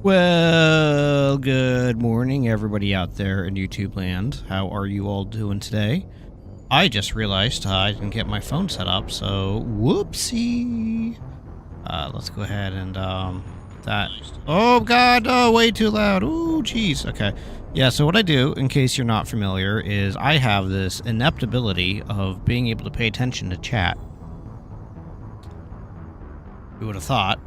Well, good morning, everybody out there in YouTube land. How are you all doing today? I just realized I didn't get my phone set up, so whoopsie. Let's go ahead and, that. Oh, God, no, way too loud. Ooh, jeez. Okay. Yeah, so what I do, in case you're not familiar, is I have this inept ability of being able to pay attention to chat. Who would have thought?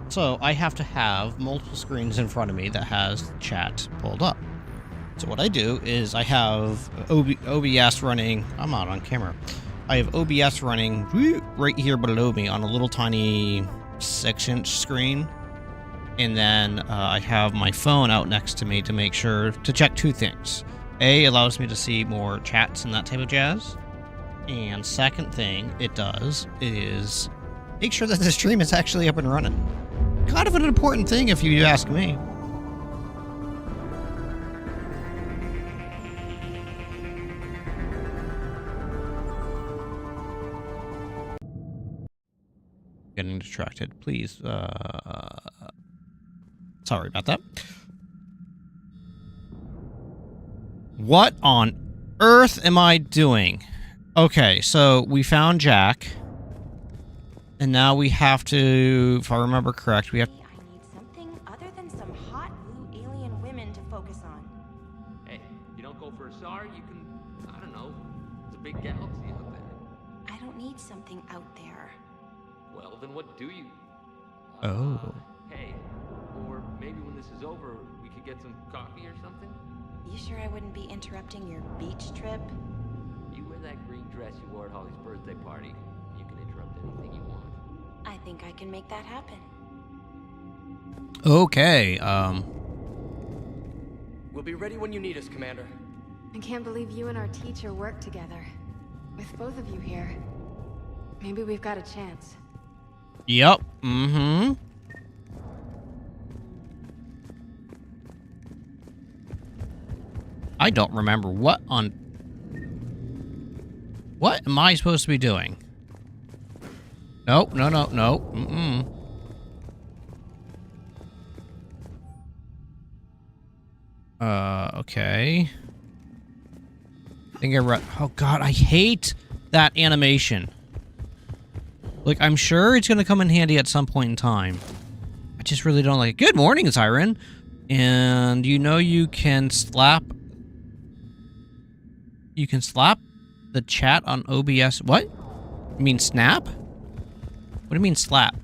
So I have to have multiple screens in front of me that has chat pulled up. So what I do is I have OBS running. I'm not on camera. I have OBS running right here below me on a little tiny 6-inch screen. And then I have my phone out next to me to make sure to check two things. A, allows me to see more chats and that type of jazz. And second thing it does is make sure that the stream is actually up and running. Kind of an important thing if you ask me. Getting distracted, please. Sorry about that. What on earth am I doing? Okay, so we found Jack. And now we have to, if I remember correct, we have... I need something other than some hot blue alien women to focus on. Hey, you don't go for a SAR, you can, I don't know, it's a big galaxy out there. I don't need something out there. Well, then what do you? Oh. Hey, or maybe when this is over, we could get some coffee or something? You sure I wouldn't be interrupting your beach trip? You wear that green dress you wore at Holly's birthday party. You can interrupt anything you want. I think I can make that happen. Okay, We'll be ready when you need us, Commander. I can't believe you and our teacher work together. With both of you here, maybe we've got a chance. Yep, mm-hmm. I don't remember what am I supposed to be doing? Nope, no, mm-mm. Okay. I think I read... Oh, God, I hate that animation. Like, I'm sure it's gonna come in handy at some point in time. I just really don't like it. Good morning, Siren. And you know you can slap... You can slap the chat on OBS. What? You mean snap? What do you mean slap?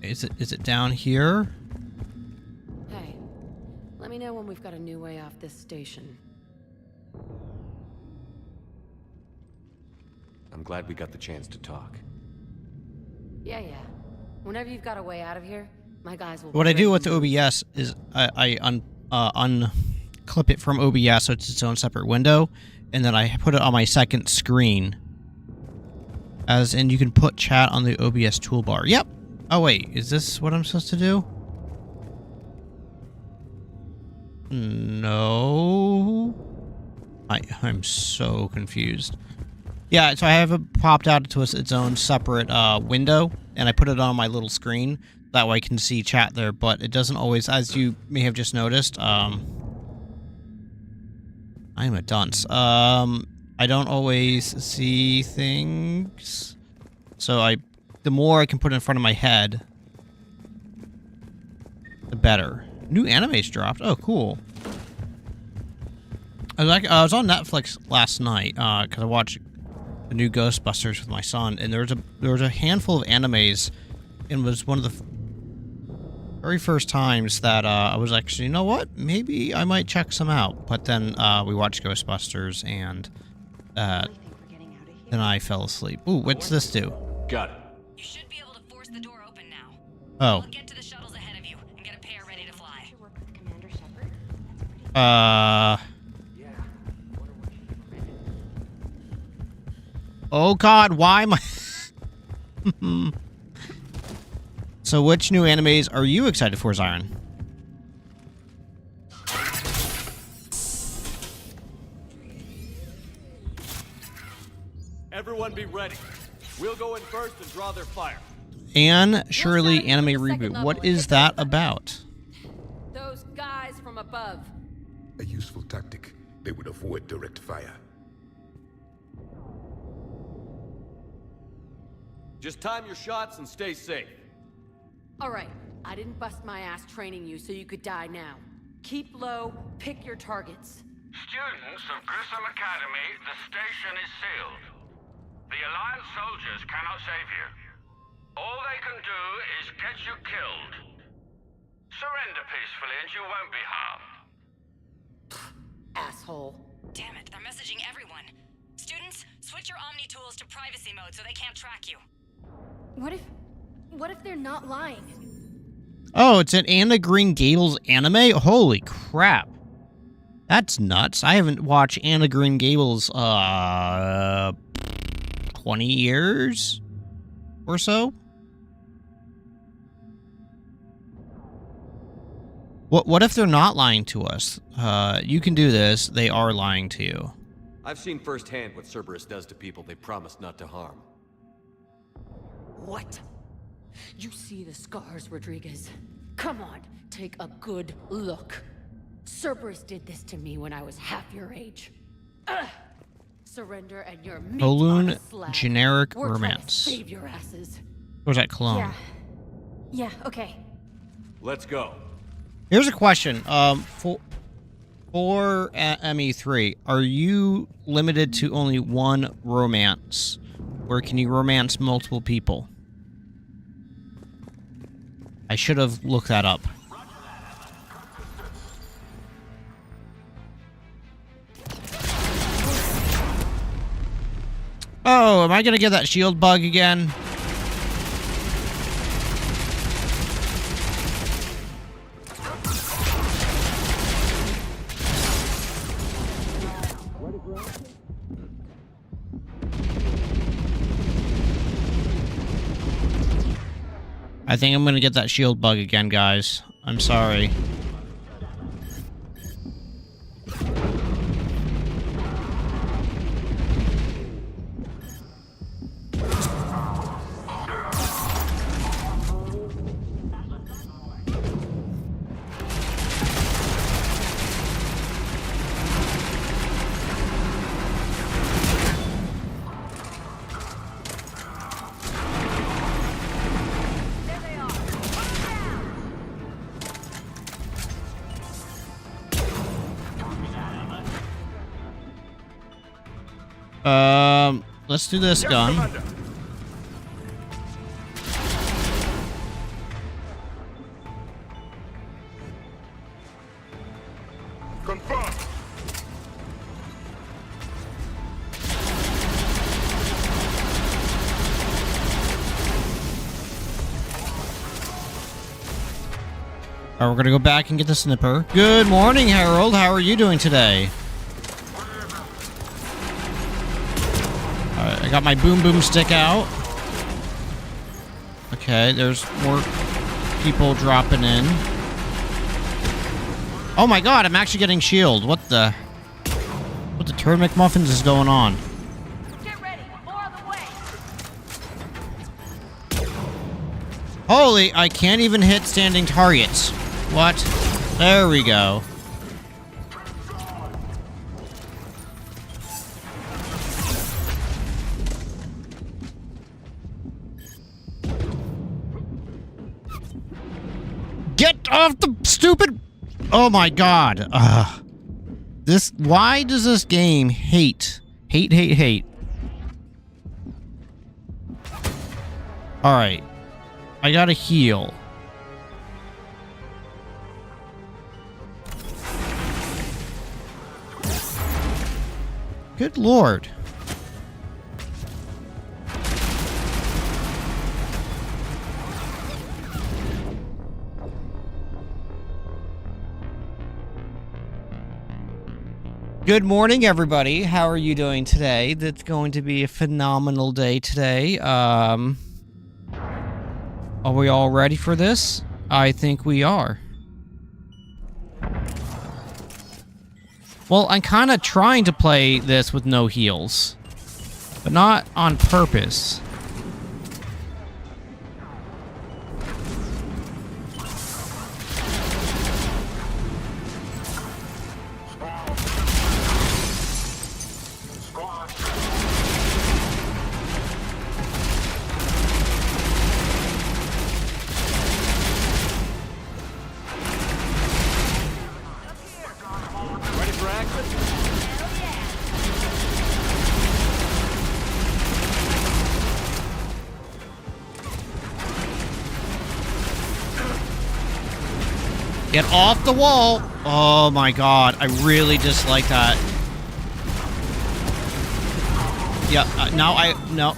Is it down here? Hey, let me know when we've got a new way off this station. I'm glad we got the chance to talk. Yeah. Whenever you've got a way out of here, my guys will... What I do with the OBS is I unclip it from OBS so it's its own separate window, and then I put it on my second screen. As in, you can put chat on the OBS toolbar. Yep. Oh wait, is this what I'm supposed to do? No. I'm so confused. Yeah, so I have it popped out to its own separate window, and I put it on my little screen. That way I can see chat there, but it doesn't always, as you may have just noticed, I am a dunce. I don't always see things. So the more I can put in front of my head, the better. New animes dropped. Oh, cool. I was on Netflix last night because I watched the new Ghostbusters with my son, and there was a handful of animes, and it was one of the very first times that I was actually, you know what, maybe I might check some out. But then we watched Ghostbusters, and then I fell asleep. Ooh, what's this do? Got it. You should be able to force the door open now. Oh. I'll get to the shuttles ahead of you and get a pair ready to fly. To work with Commander Shepard? That's pretty Oh God, why am I... So which new animes are you excited for, Zion? Everyone be ready. We'll go in first and draw their fire. Anne Shirley anime reboot. What is that about? Those guys from above. A useful tactic. They would avoid direct fire. Just time your shots and stay safe. All right, I didn't bust my ass training you so you could die now. Keep low, pick your targets. Students of Grissom Academy, the station is sealed. The Alliance soldiers cannot save you. All they can do is get you killed. Surrender peacefully and you won't be harmed. Asshole. Damn it, they're messaging everyone. Students, switch your Omni tools to privacy mode so they can't track you. What if they're not lying? Oh, it's an Anna Green Gables anime? Holy crap. That's nuts. I haven't watched Anna Green Gables, 20 years or so? What if they're not lying to us? You can do this. They are lying to you. I've seen firsthand what Cerberus does to people they promised not to harm. What? You see the scars, Rodriguez. Come on, take a good look. Cerberus did this to me when I was half your age. Ugh. Surrender and your meat on a slab. Generic We're trying to romance. save your asses. Or was that clone? Yeah, okay. Let's go. Here's a question. For ME3, are you limited to only one romance? Or can you romance multiple people? I should have looked that up. Oh, am I gonna get that shield bug again? I think I'm gonna get that shield bug again, guys. I'm sorry. Let's do this gun. Confirm. Alright, we're gonna go back and get the snipper. Good morning, Harold. How are you doing today? Alright, I got my boom boom stick out. Okay, there's more people dropping in. Oh my god, I'm actually getting shield. What the turd McMuffins is going on? Get ready. More on the way. Holy, I can't even hit standing targets. What? There we go. Get off the stupid... Oh my god. Why does this game hate? Hate. Alright. I gotta heal. Good lord. Good morning, everybody. How are you doing today? That's going to be a phenomenal day today. Are we all ready for this? I think we are. Well, I'm kind of trying to play this with no heals, but not on purpose. Get off the wall! Oh my god, I really dislike that. Yep,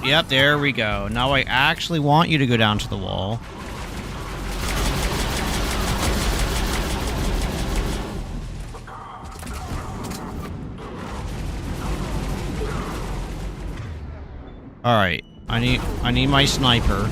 yep, there we go. Now I actually want you to go down to the wall. Alright, I need my sniper.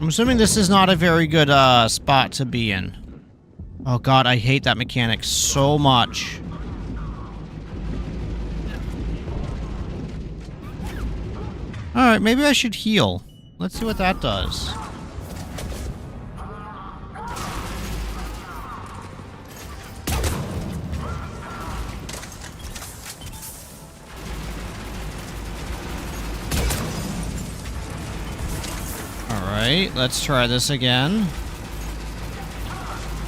I'm assuming this is not a very good spot to be in. Oh god, I hate that mechanic so much. Alright, maybe I should heal. Let's see what that does. Alright, let's try this again.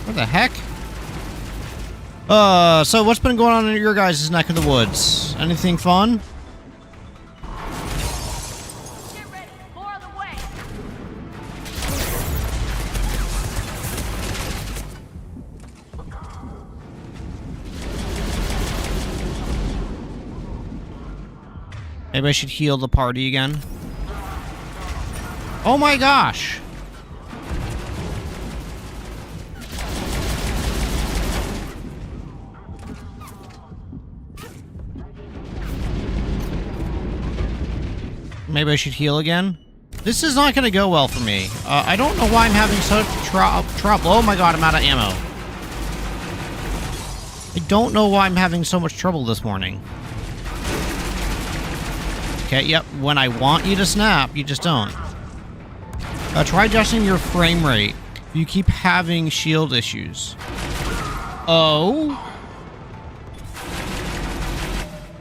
What the heck? So what's been going on in your guys' neck of the woods? Anything fun? Get ready. More on the way. Maybe I should heal the party again. Oh my gosh! Maybe I should heal again? This is not going to go well for me. I don't know why I'm having such trouble. Oh my god, I'm out of ammo. I don't know why I'm having so much trouble this morning. Okay, yep, when I want you to snap, you just don't. Try adjusting your frame rate. You keep having shield issues. Oh?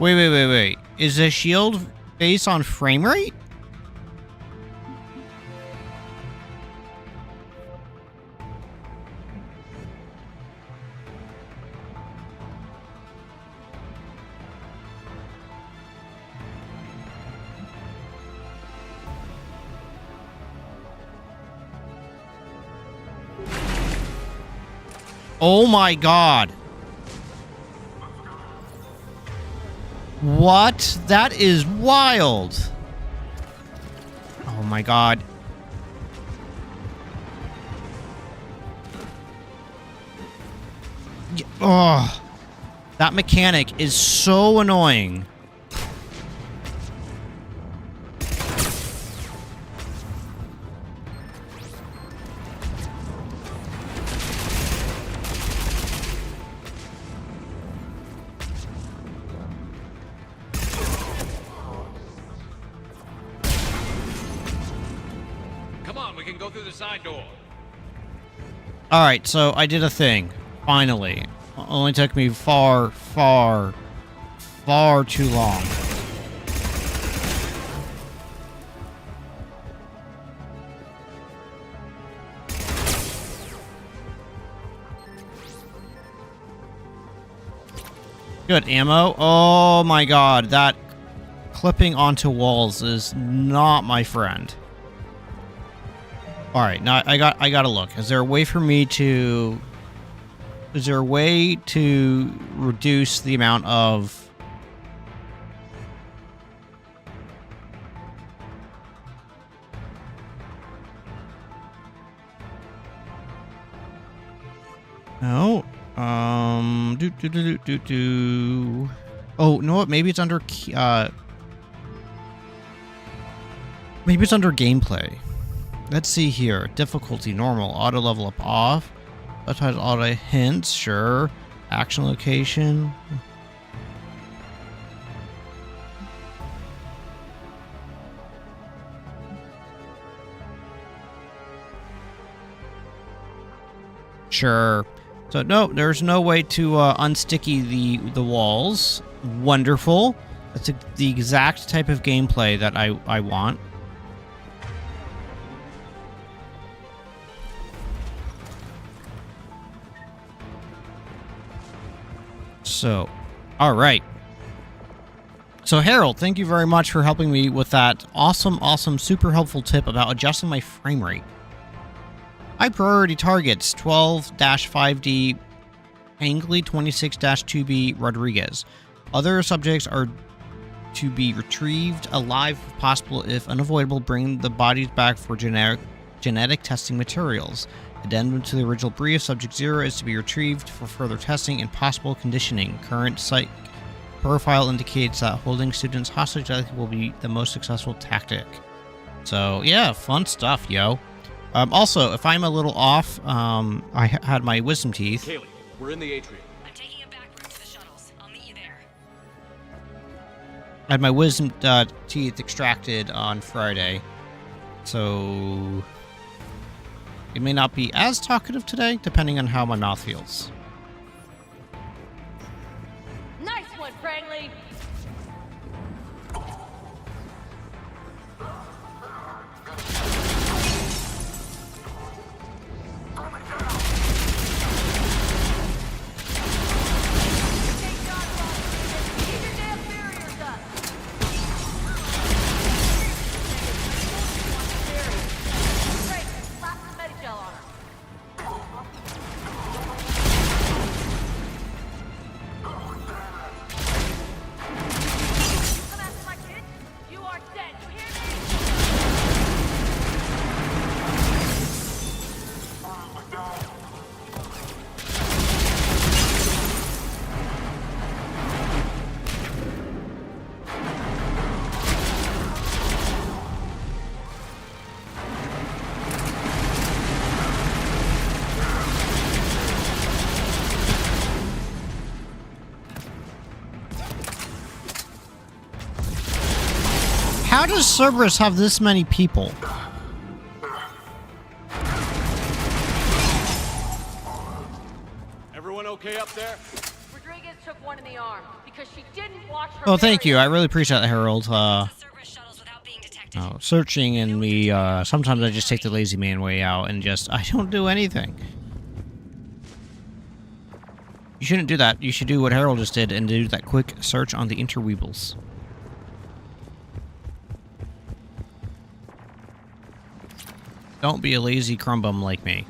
Wait. Is the shield based on frame rate? Oh my god. What? That is wild. Oh my god. Oh, that mechanic is so annoying. Come on, we can go through the side door. Alright, so I did a thing. Finally. Only took me far too long. Good ammo. Oh my god, that clipping onto walls is not my friend. All right, now I gotta look. Is there a way for me to? Is there a way to reduce the amount of? No. Oh, no, what? Maybe it's under. Maybe it's under gameplay. Let's see here. Difficulty, normal, auto level up off. Sometimes auto hints, sure. Action location. Sure. So no, there's no way to unsticky the walls. Wonderful. That's the exact type of gameplay that I want. So, all right. So Harold, thank you very much for helping me with that awesome, super helpful tip about adjusting my frame rate. High priority targets 12-5D Angley 26-2B Rodriguez. Other subjects are to be retrieved alive if possible. If unavoidable, bring the bodies back for genetic testing materials. Addendum to the original brief, Subject 0 is to be retrieved for further testing and possible conditioning. Current psych profile indicates that holding students hostage will be the most successful tactic. So, yeah, fun stuff, yo. Also, if I'm a little off, I had my wisdom teeth. Kaylee, we're in the atrium. I'm taking a back route to the shuttles. I'll meet you there. I had my wisdom teeth extracted on Friday. So it may not be as talkative today, depending on how my mouth feels. Nice one, Franklin! How does Cerberus have this many people? Everyone okay up there? Rodriguez took one in the arm because she didn't watch her. Oh, thank you. I really appreciate that, Harold. Cerberus shuttles without being detected. Searching and me, sometimes I just take the lazy man way out and just, I don't do anything. You shouldn't do that. You should do what Harold just did and do that quick search on the interweebles. Don't be a lazy crumbum like me.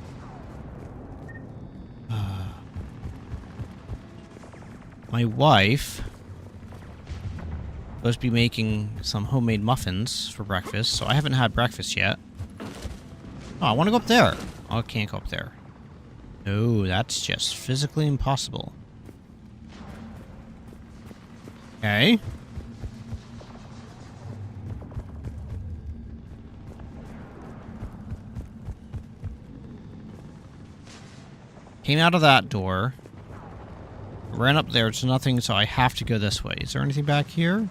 My wife supposed to be making some homemade muffins for breakfast, so I haven't had breakfast yet. Oh, I want to go up there. Oh, I can't go up there. No, that's just physically impossible. Okay. Came out of that door. Ran up there. It's nothing, so I have to go this way. Is there anything back here?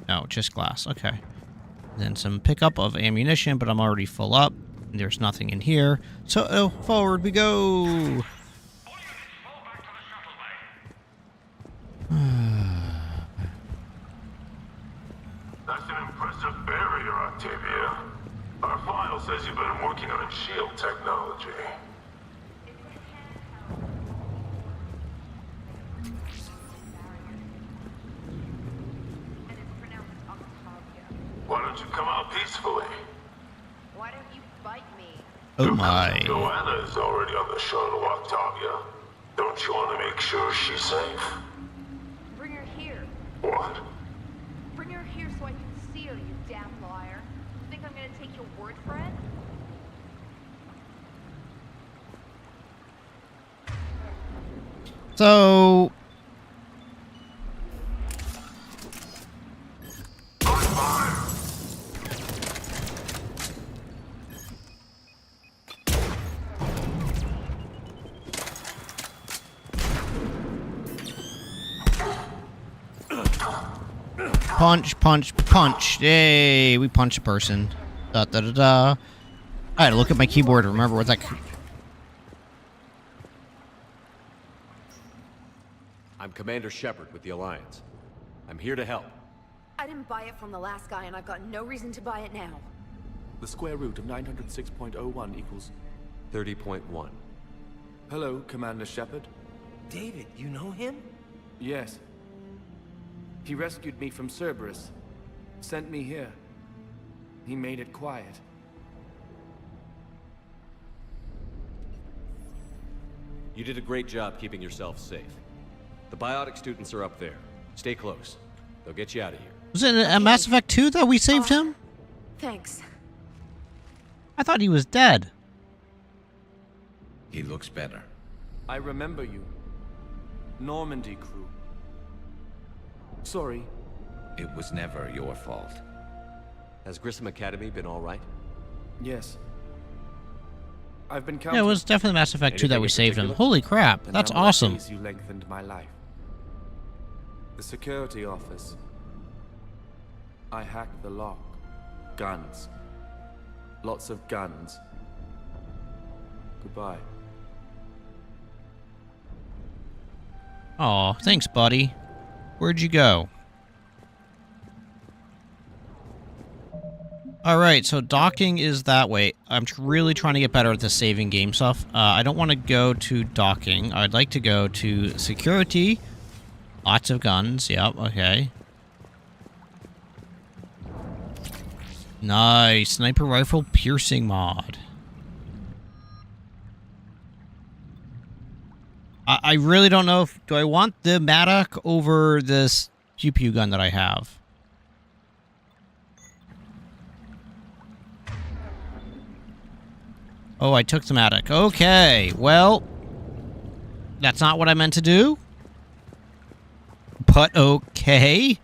No, just glass. Okay. Then some pickup of ammunition, but I'm already full up. There's nothing in here. So, forward we go! That's an impressive barrier, Octavia. Our file says you've been working on shield technology. Why don't you come out peacefully? Why don't you bite me? Oh Your my. cousin Joanna is already on the shuttle, Octavia. Don't you want to make sure she's safe? Bring her here. What? Bring her here so I can see her, you damn liar. You think I'm gonna take your word for it? So... Punch, punch, punch. Yay, we punched a person. Da da da da. I had to look at my keyboard to remember what that... I'm Commander Shepard with the Alliance. I'm here to help. I didn't buy it from the last guy, and I've got no reason to buy it now. The square root of 906.01 equals... 30.1. Hello, Commander Shepard. David, you know him? Yes. He rescued me from Cerberus. Sent me here. He made it quiet. You did a great job keeping yourself safe. The biotic students are up there. Stay close. They'll get you out of here. Was it a Mass Effect 2 that we saved him? Thanks. I thought he was dead. He looks better. I remember you. Normandy crew. Sorry. It was never your fault. Has Grissom Academy been all right? Yes. I've been Yeah, counting. it was definitely Mass Effect 2 that Anything we in saved him. particular? Holy crap, The that's number of awesome. days you lengthened my life. The security office. I hacked the lock. Guns. Lots of guns. Goodbye. Aw, thanks, buddy. Where'd you go? Alright, so docking is that way. I'm really trying to get better at the saving game stuff. I don't want to go to docking. I'd like to go to security. Lots of guns. Yep, okay. Nice. Sniper rifle piercing mod. I really don't know if... Do I want the Maddock over this pew-pew gun that I have? Oh, I took the Maddock. Okay, well... That's not what I meant to do. But okay.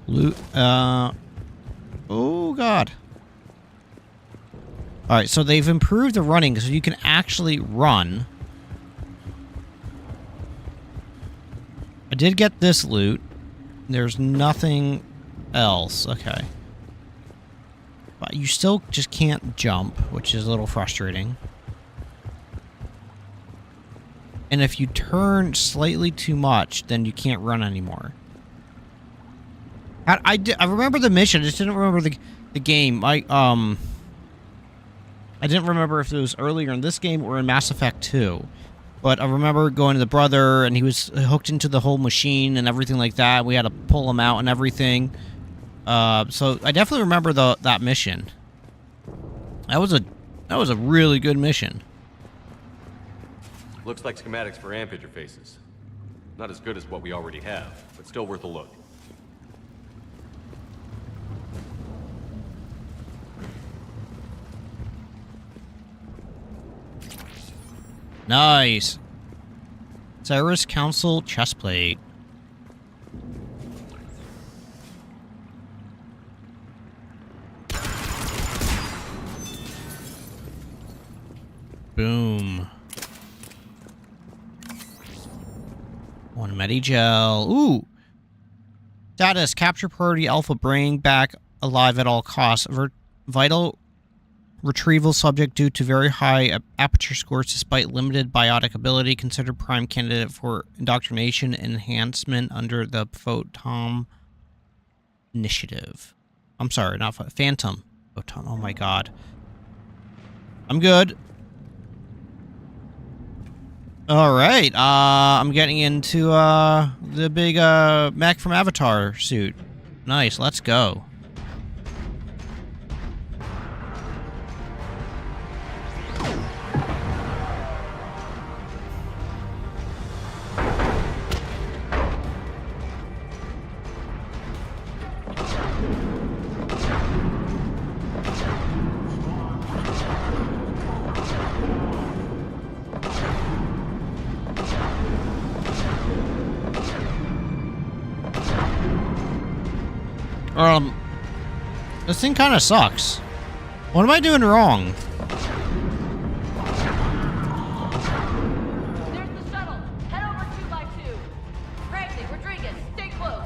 Loot, oh god. Alright, so they've improved the running, so you can actually run. I did get this loot. There's nothing else. Okay. But you still just can't jump, which is a little frustrating. And if you turn slightly too much, then you can't run anymore. I remember the mission, I just didn't remember the game. I didn't remember if it was earlier in this game or in Mass Effect 2. But I remember going to the brother, and he was hooked into the whole machine and everything like that. We had to pull him out and everything. So I definitely remember that mission. That was a really good mission. Looks like schematics for amp interfaces. Not as good as what we already have, but still worth a look. Nice. Cyrus Council chestplate. Boom. One Medigel. Ooh. Status. Capture priority alpha. Bring back alive at all costs. Vital retrieval subject due to very high aperture scores despite limited biotic ability. Considered prime candidate for indoctrination enhancement under the Photon Initiative. I'm sorry, not Phantom. Photon. Oh my god. I'm good. Alright, I'm getting into the big mech from Avatar suit. Nice, let's go. This thing kind of sucks. What am I doing wrong? There's the shuttle. Head over 2x2. Franklin, Rodriguez, stay close.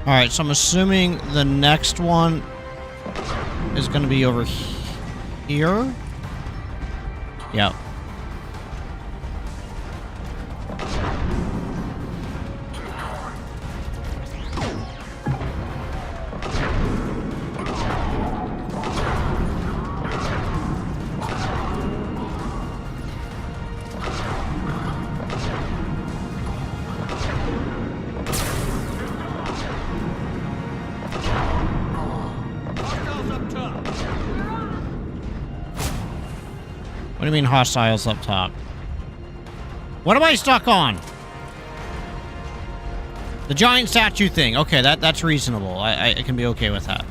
Alright, so I'm assuming the next one is going to be over here. Yep. What do you mean hostiles up top? What am I stuck on? The giant statue thing. Okay, that's reasonable. I can be okay with that.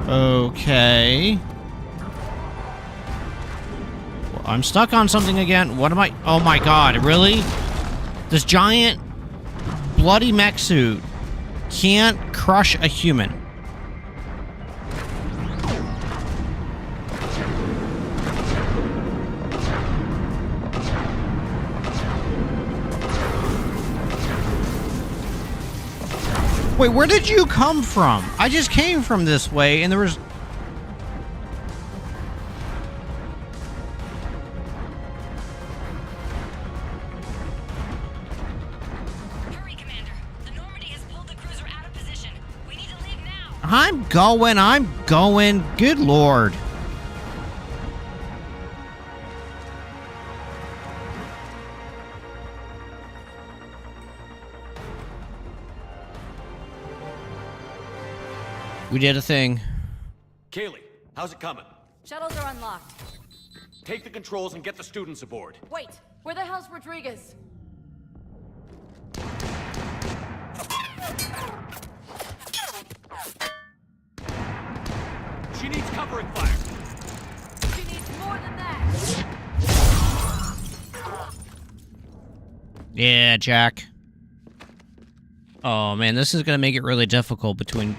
Okay. Well, I'm stuck on something again. What am I? Oh my god, really? This giant bloody mech suit can't crush a human. Wait, where did you come from? I just came from this way, and there was... Hurry, Commander. The Normandy has pulled the cruiser out of position. We need to leave now. I'm going. Good lord. We did a thing. Kaylee, how's it coming? Shuttles are unlocked. Take the controls and get the students aboard. Wait, where the hell's Rodriguez? She needs covering fire. She needs more than that. Yeah, Jack. Oh man, this is gonna make it really difficult between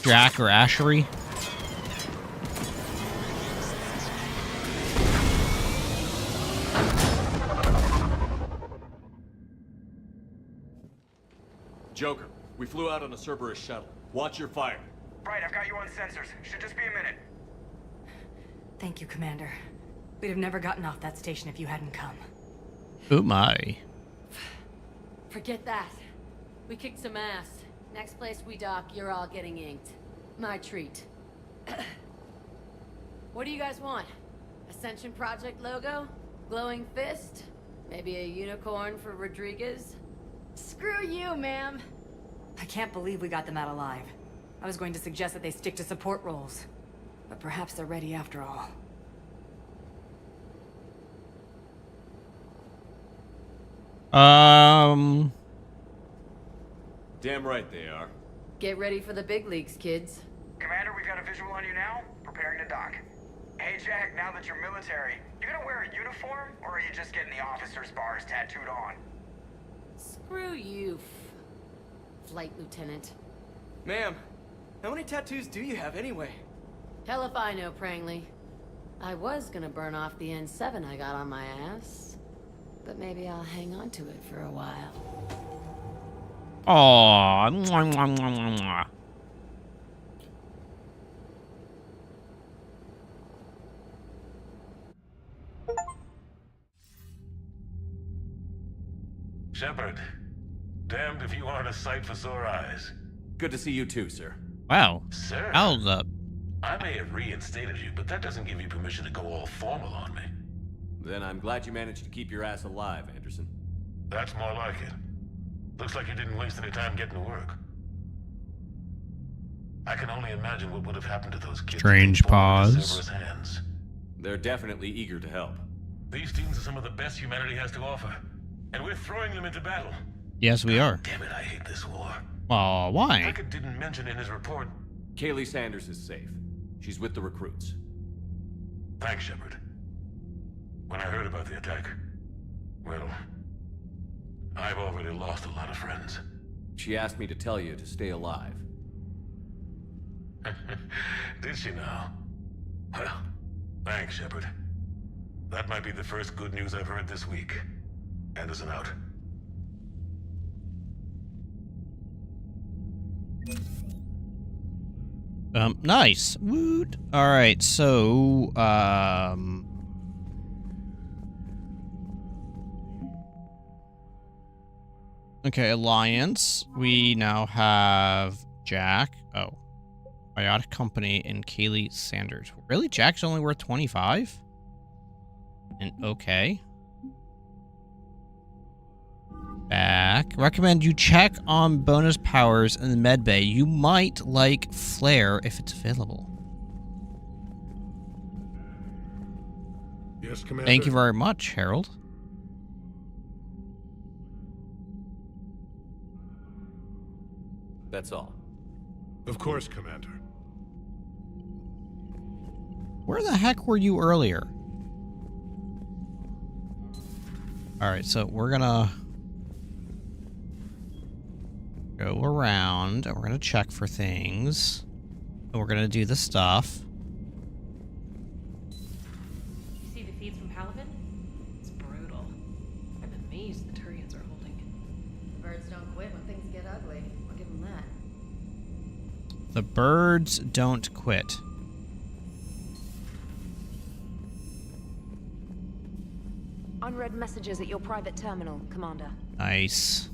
Jack or Ashery. Joker, we flew out on a Cerberus shuttle. Watch your fire. Right, I've got you on sensors. Should just be a minute. Thank you, Commander. We'd have never gotten off that station if you hadn't come. Oh my. Forget that. We kicked some ass. Next place we dock, you're all getting inked. My treat. What do you guys want? Ascension Project logo? Glowing fist? Maybe a unicorn for Rodriguez? Screw you, ma'am. I can't believe we got them out alive. I was going to suggest that they stick to support roles. But perhaps they're ready after all. Damn right they are. Get ready for the big leagues, kids. Commander, we've got a visual on you now. Preparing to dock. Hey, Jack, now that you're military, you gonna wear a uniform, or are you just getting the officer's bars tattooed on? Screw you, Flight Lieutenant. Ma'am, how many tattoos do you have anyway? Hell if I know, Prangley. I was gonna burn off the N7 I got on my ass. But maybe I'll hang on to it for a while. Aww. Shepard, damned if you aren't a sight for sore eyes. Good to see you too, sir. Wow. Sir? Hold up. I may have reinstated you, but that doesn't give you permission to go all formal on me. Then I'm glad you managed to keep your ass alive, Anderson. That's more like it. Looks like you didn't waste any time getting to work. I can only imagine what would have happened to those kids. Strange pause. Cerberus hands. They're definitely eager to help. These students are some of the best humanity has to offer, and we're throwing them into battle. Yes, we are. Damn it, I hate this war. Aw, why? Hackett didn't mention in his report. Kaylee Sanders is safe. She's with the recruits. Thanks, Shepard. When I heard about the attack, well, I've already lost a lot of friends. She asked me to tell you to stay alive. Did she now? Well, thanks, Shepard. That might be the first good news I've heard this week. Anderson out. Nice. Woot. Alright, so, okay, Alliance. We now have Jack. Oh. Biotic Company and Kaylee Sanders. Really? Jack's only worth 25? And okay. Back. Recommend you check on bonus powers in the medbay. You might like Flare if it's available. Yes, Commander. Thank you very much, Harold. That's all. Of course, Commander. Where the heck were you earlier? Alright, so we're gonna go around and we're gonna check for things. And we're gonna do the stuff. You see the feeds from Paladin? It's brutal. I'm amazed the Turians are holding. Birds don't quit when things get ugly. I'll give them that. The birds don't quit. Unread messages at your private terminal, Commander. Nice.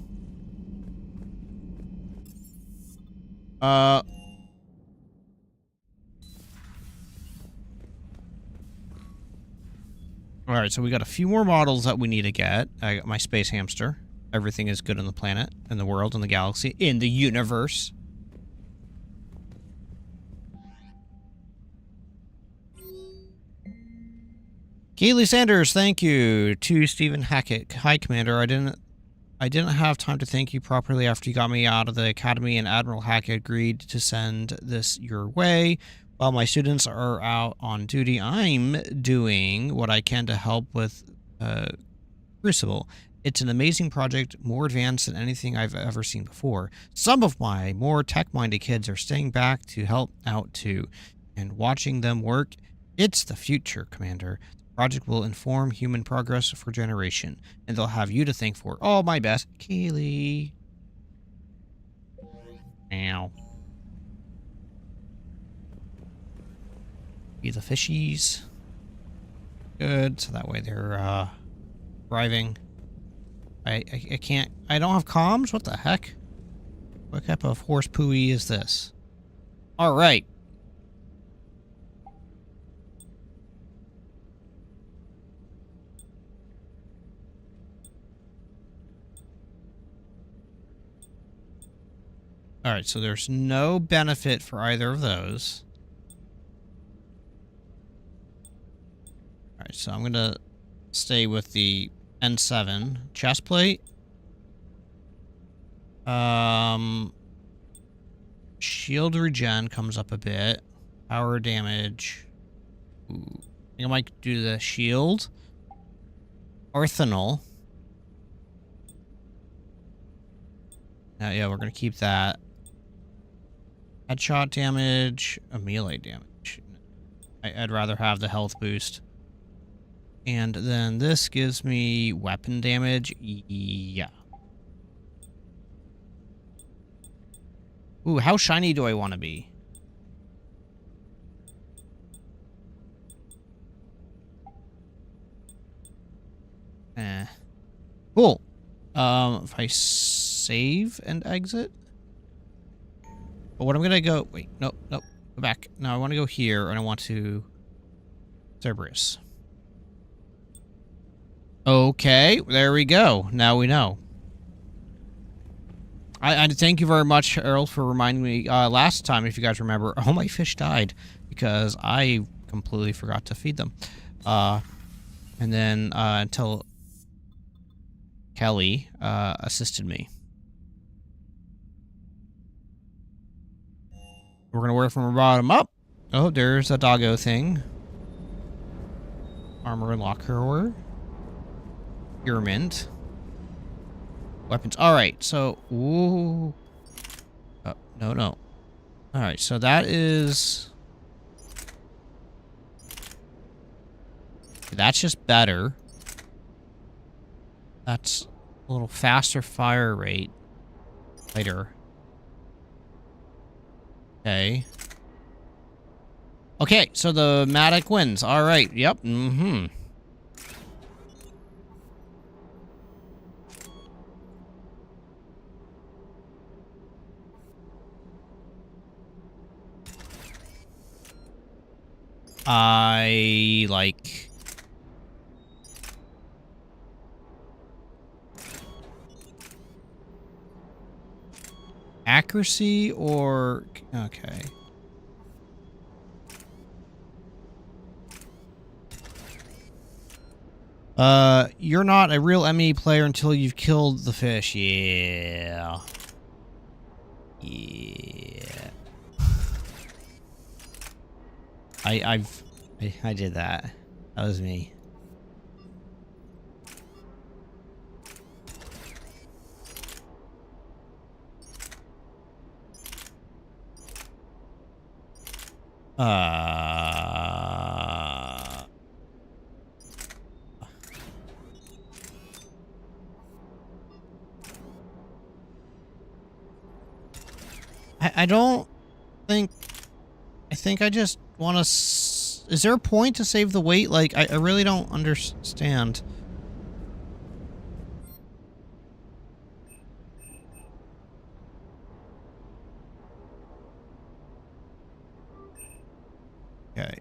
Alright, so we got a few more models that we need to get. I got my space hamster. Everything is good on the planet, in the world, in the galaxy, in the universe. Keely Sanders, thank you. To Stephen Hackett. Hi, Commander. I didn't have time to thank you properly after you got me out of the academy, and Admiral Hackett agreed to send this your way. While my students are out on duty, I'm doing what I can to help with Crucible. It's an amazing project, more advanced than anything I've ever seen before. Some of my more tech-minded kids are staying back to help out too, and watching them work, it's the future, Commander. The project will inform human progress for generation, and they'll have you to thank for. All my best, Keely. Ow. Be the fishies. Good, so that way they're thriving. I can't. I don't have comms? What the heck? What type of horse pooey is this? Alright. Alright, so there's no benefit for either of those. Alright, so I'm gonna stay with the N7 chest plate. Shield regen comes up a bit. Power damage. Ooh. I think I might do the shield. Arsenal. Yeah, we're gonna keep that. Headshot damage, a melee damage. I'd rather have the health boost. And then this gives me weapon damage. Yeah. Ooh, how shiny do I want to be? Cool. If I save and exit. But what I'm gonna go... Wait, nope. Go back. No, I want to go here, and I want to... Cerberus. Okay, there we go. Now we know. I thank you very much, Errol, for reminding me last time, if you guys remember, all my fish died because I completely forgot to feed them. And then until Kelly assisted me. We're going to work from the bottom up. Oh, there's a doggo thing. Armor locker. Pyramid. Weapons. Alright, so... Ooh. Oh, no. Alright, so that is... That's just better. That's a little faster fire rate. Later. Okay. Okay, so the Matic wins. Alright, yep. Mm-hmm. I like... Accuracy or... Okay. You're not a real ME player until you've killed the fish. Yeah. I did that. That was me. I don't think... I think I just want to... Is there a point to save the weight? Like, I really don't understand. Okay,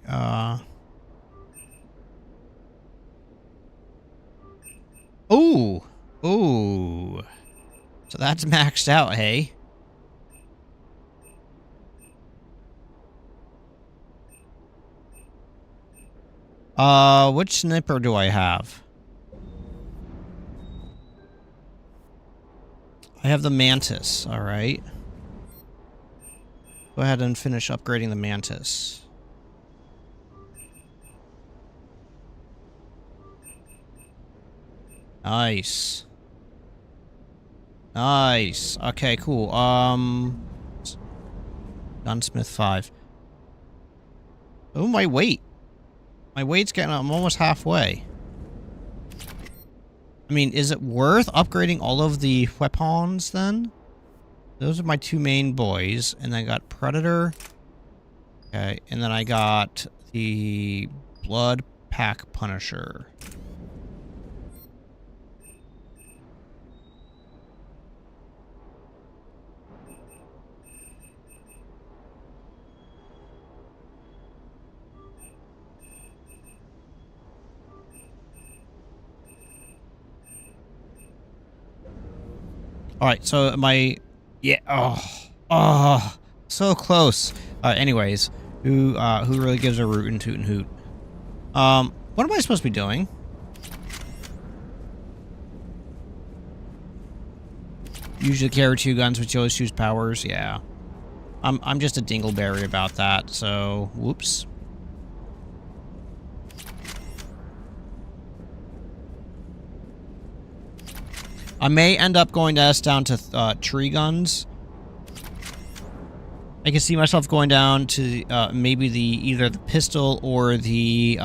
Ooh! Ooh! So that's maxed out, hey? Which sniper do I have? I have the Mantis, alright. Go ahead and finish upgrading the Mantis. Nice. Nice. Okay, cool. Gunsmith 5. Oh, my weight. My weight's getting... I'm almost halfway. I mean, is it worth upgrading all of the weapons, then? Those are my two main boys. And then I got Predator. Okay, and then I got the Blood Pack Punisher. Alright, so my... Yeah, oh, so close. Anyways, who really gives a root and toot and hoot? What am I supposed to be doing? Usually carry 2 guns, which always choose powers, yeah. I'm just a dingleberry about that, so... Whoops. I may end up going to S down to tree guns. I can see myself going down to maybe either the pistol or the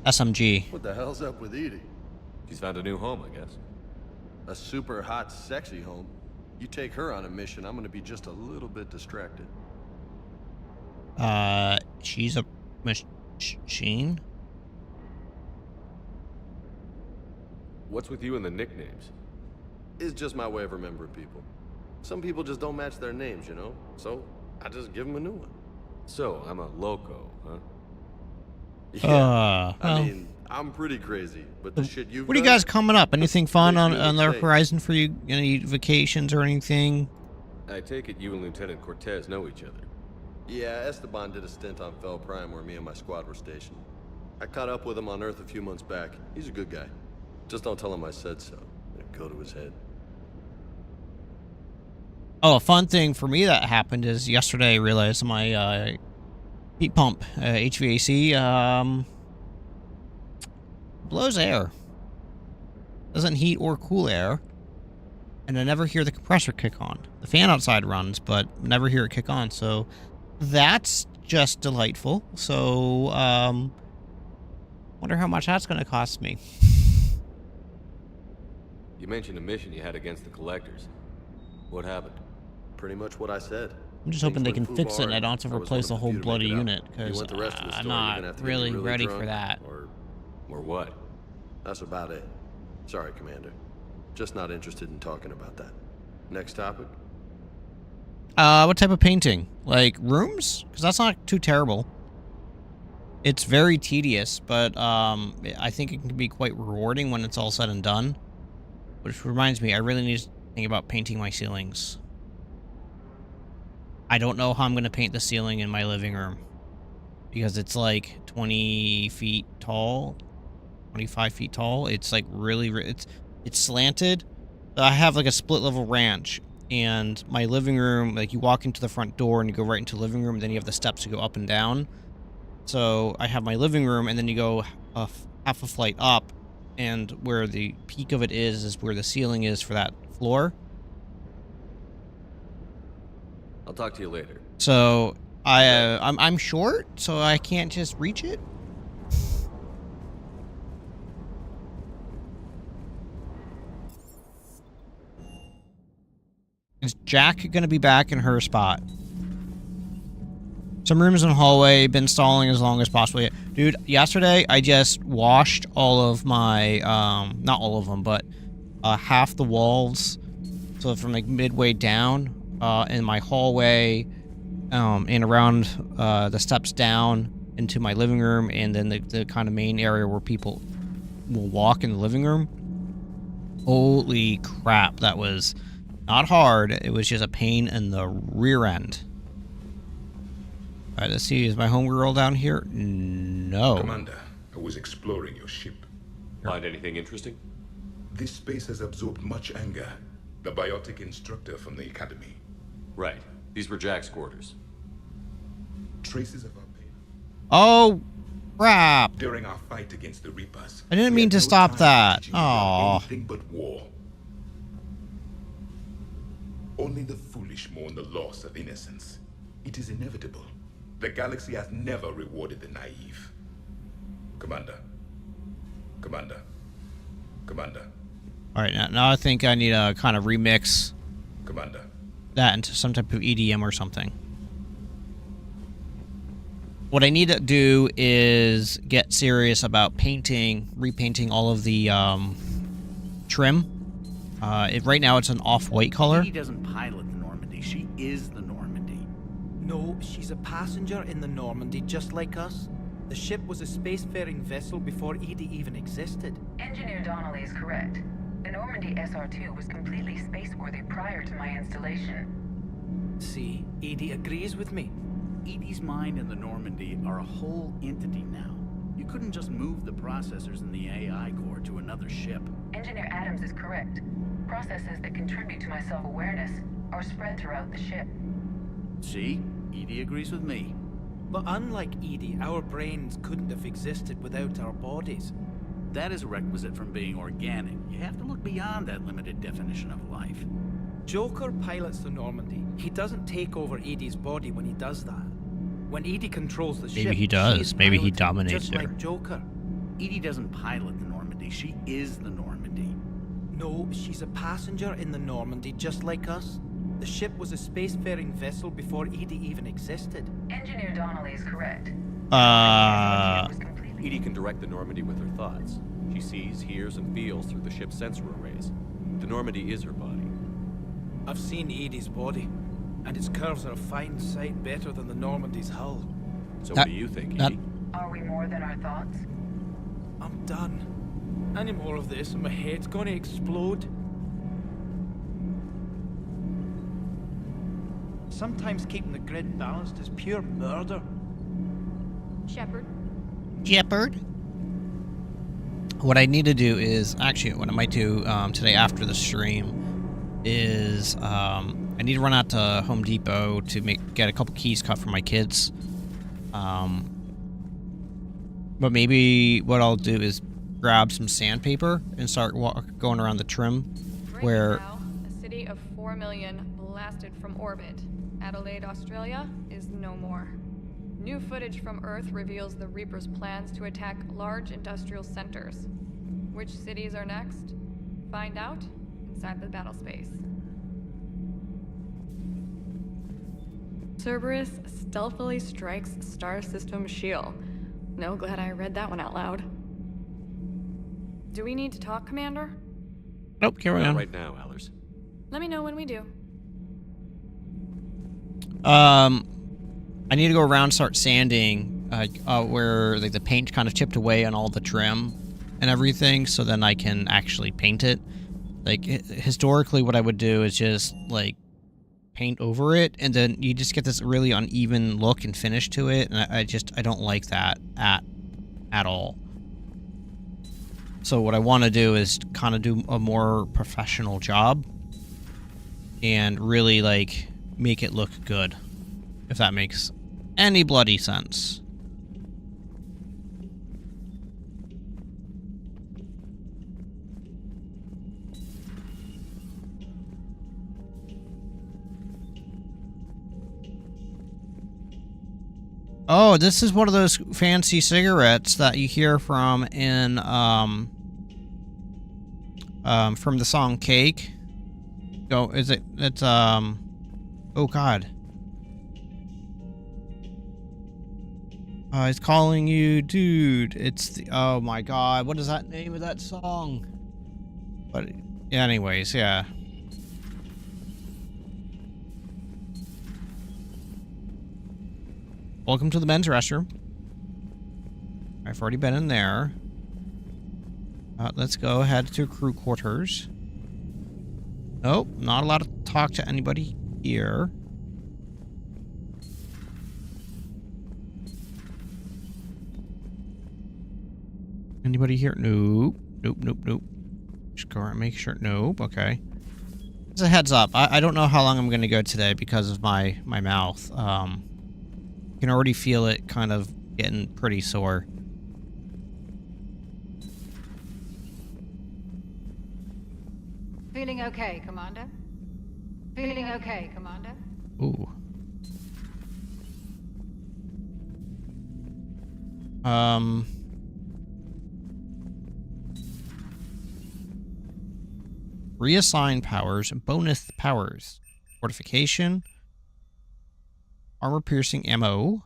SMG. What the hell's up with Edie? She's found a new home, I guess. A super hot, sexy home. You take her on a mission, I'm gonna be just a little bit distracted. She's a machine? What's with you and the nicknames? It's just my way of remembering people. Some people just don't match their names, you know? So, I just give them a new one. So, I'm a loco, huh? Yeah, well, I mean, I'm pretty crazy, but the shit you've what do you done, guys coming up? Anything fun makes me on the insane. horizon for you? Any vacations or anything? I take it you and Lieutenant Cortez know each other. Yeah, Esteban did a stint on Fel Prime where me and my squad were stationed. I caught up with him on Earth a few months back. He's a good guy. Just don't tell him I said so. It'll go to his head. Oh, a fun thing for me that happened is yesterday I realized my heat pump, HVAC, blows air. Doesn't heat or cool air. And I never hear the compressor kick on. The fan outside runs, but never hear it kick on. So that's just delightful. So, wonder how much that's going to cost me. You mentioned a mission you had against the Collectors. What happened? Pretty much what I said. I'm just hoping they can fix it and I don't have to replace the whole bloody unit, because I'm not really ready for that. Or what? That's about it. Sorry, Commander. Just not interested in talking about that. Next topic? What type of painting? Like rooms? Because that's not too terrible. It's very tedious, but I think it can be quite rewarding when it's all said and done. Which reminds me, I really need to think about painting my ceilings. I don't know how I'm going to paint the ceiling in my living room. Because it's like 20 feet tall. 25 feet tall. It's like really... It's slanted. I have like a split level ranch. And my living room, like you walk into the front door and you go right into the living room. Then you have the steps to go up and down. So I have my living room and then you go half a flight up. And where the peak of it is where the ceiling is for that floor. I'll talk to you later. So I'm short, so I can't just reach it. Is Jack gonna be back in her spot? Some rooms in the hallway, been stalling as long as possible. Dude, yesterday I just washed all of my, not all of them, but half the walls. So from like midway down in my hallway and around the steps down into my living room, and then the kind of main area where people will walk in the living room. Holy crap, that was not hard. It was just a pain in the rear end. Alright, let's see. Is my homegirl down here? No. Commander, I was exploring your ship. Find anything interesting? This space has absorbed much anger. The biotic instructor from the academy. Right. These were Jack's quarters. Traces of our pain. Oh, crap. During our fight against the Reapers. I didn't mean to stop that. Aww. Anything but war. Only the foolish mourn the loss of innocence. It is inevitable. The galaxy has never rewarded the naive. Commander. Commander. Commander. Alright, now I think I need to kind of remix Commander. that into some type of EDM or something. What I need to do is get serious about repainting all of the trim. Right now it's an off-white color. She doesn't pilot the Normandy, she is the Normandy. No, she's a passenger in the Normandy, just like us. The ship was a spacefaring vessel before Edie even existed. Engineer Donnelly is correct. The Normandy SR-2 was completely spaceworthy prior to my installation. See, Edie agrees with me. Edie's mind and the Normandy are a whole entity now. You couldn't just move the processors in the AI core to another ship. Engineer Adams is correct. Processes that contribute to my self-awareness are spread throughout the ship. See? Edie agrees with me. But unlike Edie, our brains couldn't have existed without our bodies. That is a requisite from being organic. You have to look beyond that limited definition of life. Joker pilots the Normandy. He doesn't take over Edie's body when he does that. When Edie controls the ship, Maybe he does. Maybe he dominates just her. like Joker. Edie doesn't pilot the Normandy. She is the Normandy. No, she's a passenger in the Normandy, just like us. The ship was a spacefaring vessel before Edie even existed. Engineer Donnelly is correct. Edie can direct the Normandy with her thoughts. She sees, hears, and feels through the ship's sensor arrays. The Normandy is her body. I've seen Edie's body, and its curves are a fine sight better than the Normandy's hull. So what do you think, Edie? Are we more than our thoughts? I'm done. Any more of this and my head's gonna explode. Sometimes keeping the grid balanced is pure murder. Shepard. What I need to do is, actually, what I might do today after the stream is I need to run out to Home Depot to get a couple keys cut for my kids. But maybe what I'll do is grab some sandpaper and start going around the trim. Right now, a city of 4 million blasted from orbit. Adelaide, Australia is no more. New footage from Earth reveals the Reapers' plans to attack large industrial centers. Which cities are next? Find out inside the battle space. Cerberus stealthily strikes Star System shield. No, glad I read that one out loud. Do we need to talk, Commander? Nope, carry on. Right now, Allers. Let me know when we do. I need to go around and start sanding where like the paint kind of chipped away on all the trim and everything, so then I can actually paint it. Like historically, what I would do is just like paint over it, and then you just get this really uneven look and finish to it, and I don't like that at all. So what I want to do is kind of do a more professional job and really like make it look good, if that makes any bloody sense. Oh, this is one of those fancy cigarettes that you hear from in from the song Cake. Oh, is it? It's oh God. He's calling you, dude. It's the, oh my God, what is that name of that song? But yeah, anyways, yeah. Welcome to the men's restroom. I've already been in there. Let's go ahead to crew quarters. Nope, not allowed to talk to anybody here. Anybody here? Nope. Nope, nope, nope. Just go around, make sure. Nope, okay. As a heads up, I don't know how long I'm going to go today because of my mouth. You can already feel it kind of getting pretty sore. Feeling okay, Commander? Feeling okay, Commander? Ooh. Reassign powers, bonus powers. Fortification, armor piercing ammo,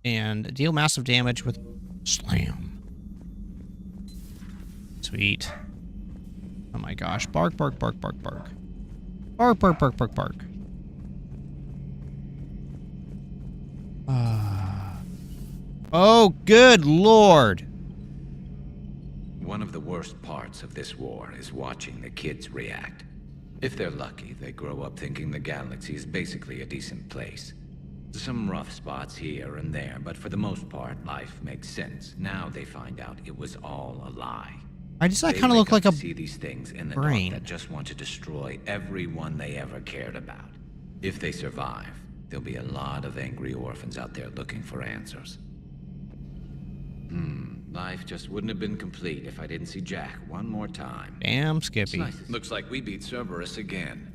and deal massive damage with slam. Sweet. Oh my gosh. Bark, bark, bark, bark, bark. Bark, bark, bark, bark, bark. Oh, good lord. One of the worst parts of this war is watching the kids react. If they're lucky, they grow up thinking the galaxy is basically a decent place. Some rough spots here and there, but for the most part, life makes sense. Now they find out it was all a lie. Why does that They kind of wake look like up a to see these things in the brain? dark that just want to destroy everyone they ever cared about. If they survive, there'll be a lot of angry orphans out there looking for answers. Life just wouldn't have been complete if I didn't see Jack one more time. Damn, Skippy. Nice. Looks like we beat Cerberus again.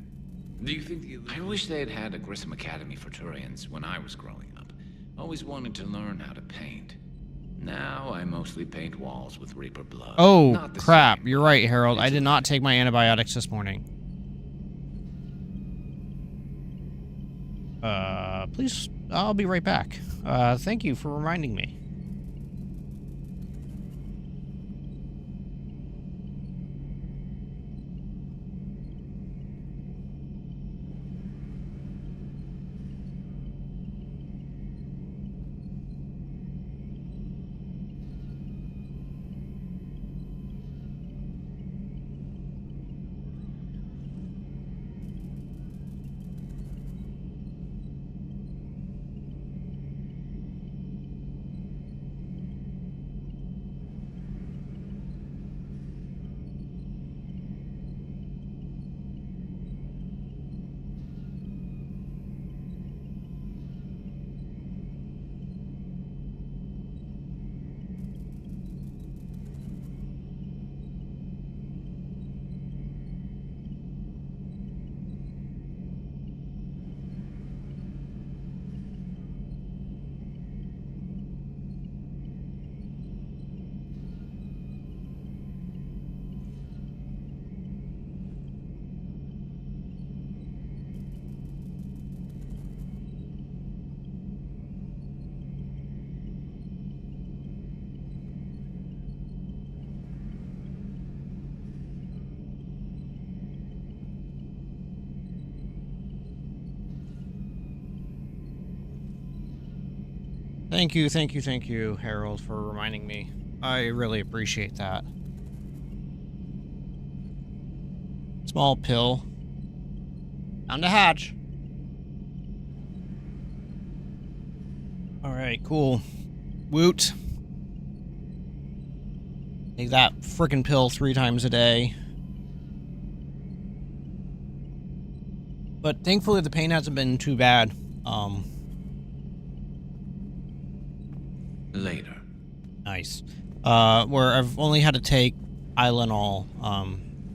Do you think I wish they had had a Grissom Academy for Turians when I was growing up. Always wanted to learn how to paint. Now I mostly paint walls with Reaper blood. Oh, Not the crap. same. You're right, Harold. I did not take my antibiotics this morning. Please, I'll be right back. Thank you for reminding me. Thank you, Harold, for reminding me. I really appreciate that. Small pill. Down the hatch. Alright, cool. Woot. Take that frickin' pill 3 times a day. But thankfully the pain hasn't been too bad. Later. Nice. Where I've only had to take Tylenol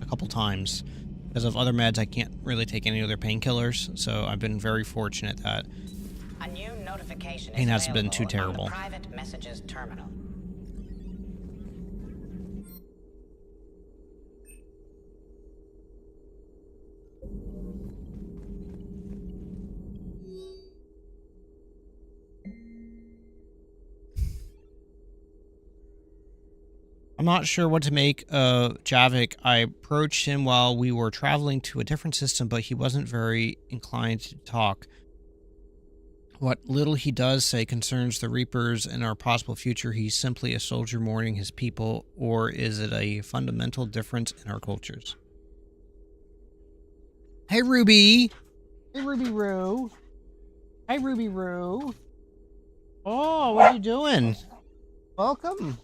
a couple times. Because of other meds, I can't really take any other painkillers, so I've been very fortunate that A new notification pain is hasn't been too available on terrible. the private messages terminal. I'm not sure what to make of Javik. I approached him while we were traveling to a different system, but he wasn't very inclined to talk. What little he does say concerns the Reapers and our possible future. He's simply a soldier mourning his people, or is it a fundamental difference in our cultures? Hey, Ruby! Hey, Ruby Roo! Hey, Ruby Roo! Oh, what are you doing? Welcome!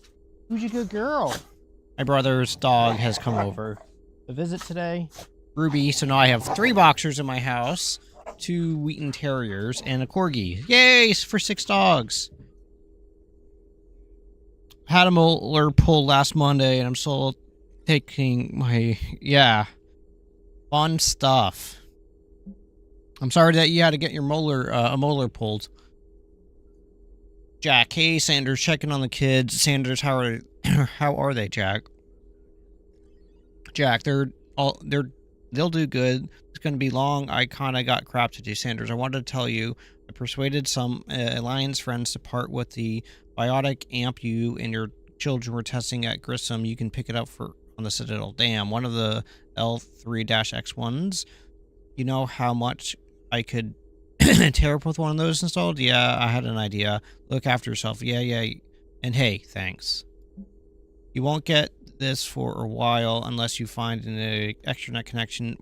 Who's a good girl? My brother's dog has come over to visit today. Ruby, so now I have 3 boxers in my house, 2 Wheaton Terriers, and a Corgi. Yay, for 6 dogs. Had a molar pull last Monday, and I'm still taking my... Yeah. Fun stuff. I'm sorry that you had to get your a molar pulled. Jack, hey, Sanders, checking on the kids. Sanders, how are they, Jack? Jack, they'll do good. It's going to be long. I kind of got crap to do, Sanders. I wanted to tell you, I persuaded some Alliance friends to part with the biotic amp you and your children were testing at Grissom. You can pick it up on the Citadel. Damn, one of the L3-X1s. You know how much I could tear up with one of those installed? Yeah, I had an idea. Look after yourself. Yeah. And hey, thanks. You won't get this for a while unless you find an extranet connection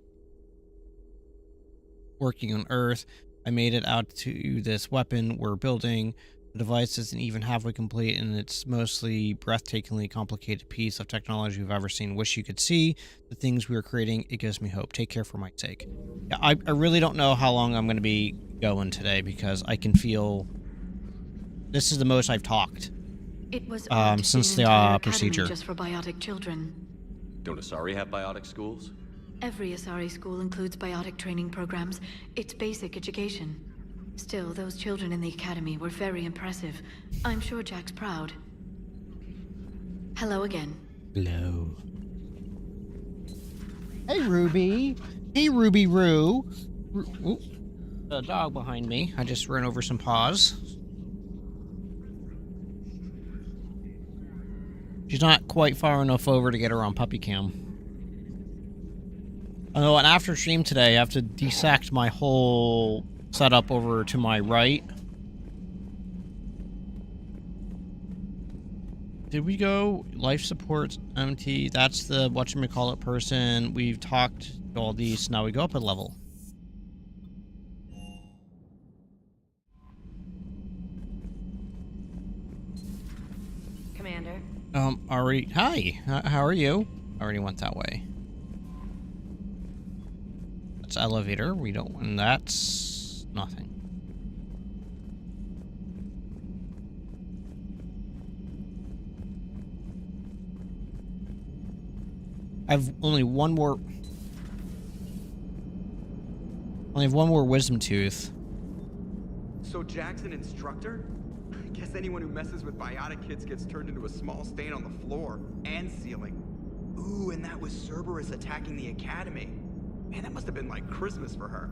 working on Earth. I made it out to this weapon we're building. The device isn't even halfway complete, and it's mostly breathtakingly complicated piece of technology we've ever seen. Wish you could see the things we are creating. It gives me hope. Take care for my sake. Yeah, I really don't know how long I'm going to be going today because I can feel this is the most I've talked It was since the procedure. Just for biotic children. Don't Asari have biotic schools? Every Asari school includes biotic training programs. It's basic education. Still, those children in the academy were very impressive. I'm sure Jack's proud. Hello again. Hello. Hey, Ruby. Hey, Ruby Roo. Ooh, a dog behind me. I just ran over some paws. She's not quite far enough over to get her on puppy cam. Oh, and after stream today, I have to dissect my whole setup over to my right. Did we go life support MT? That's the whatchamacallit person. We've talked to all these. Now we go up a level. Commander. Already. Hi. How are you? Already went that way. That's elevator. We don't. And that's nothing. I've only one more. Only have one more wisdom tooth. So Jack's an instructor? I guess anyone who messes with biotic kids gets turned into a small stain on the floor and ceiling. Ooh, and that was Cerberus attacking the academy. Man, that must have been like Christmas for her.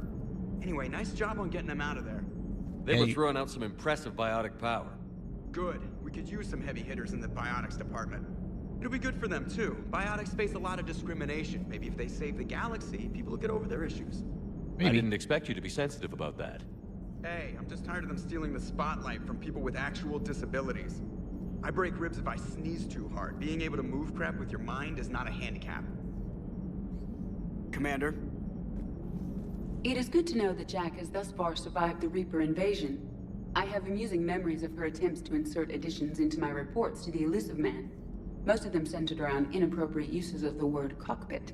Anyway, nice job on getting them out of there. They were throwing out some impressive biotic power. Good. We could use some heavy hitters in the biotics department. It'll be good for them, too. Biotics face a lot of discrimination. Maybe if they save the galaxy, people will get over their issues. Maybe. I didn't expect you to be sensitive about that. Hey, I'm just tired of them stealing the spotlight from people with actual disabilities. I break ribs if I sneeze too hard. Being able to move crap with your mind is not a handicap. Commander? It is good to know that Jack has thus far survived the Reaper invasion. I have amusing memories of her attempts to insert additions into my reports to the Elusive Man. Most of them centered around inappropriate uses of the word cockpit.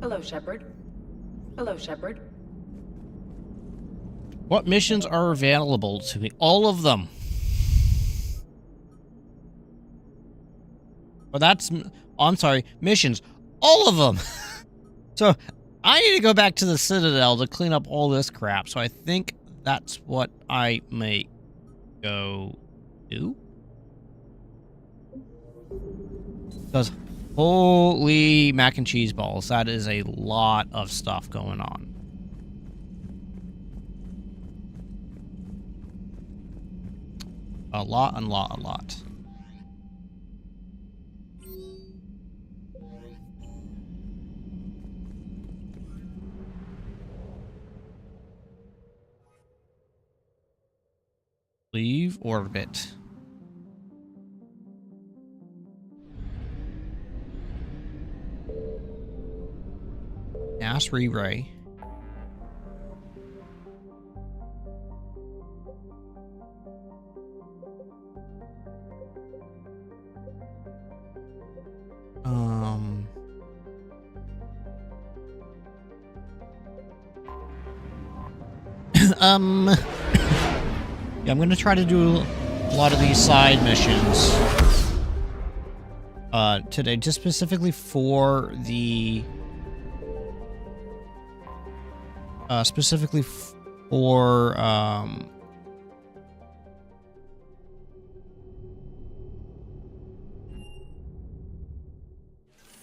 Hello, Shepard. Hello, Shepard. What missions are available to me? All of them. Well, that's... I'm sorry. Missions. All of them. So, I need to go back to the Citadel to clean up all this crap. So, I think that's what I may go do. Because, holy mac and cheese balls. That is a lot of stuff going on. A lot. Leave orbit. Ask Ray. Yeah, I'm gonna try to do a lot of these side missions today, just specifically for the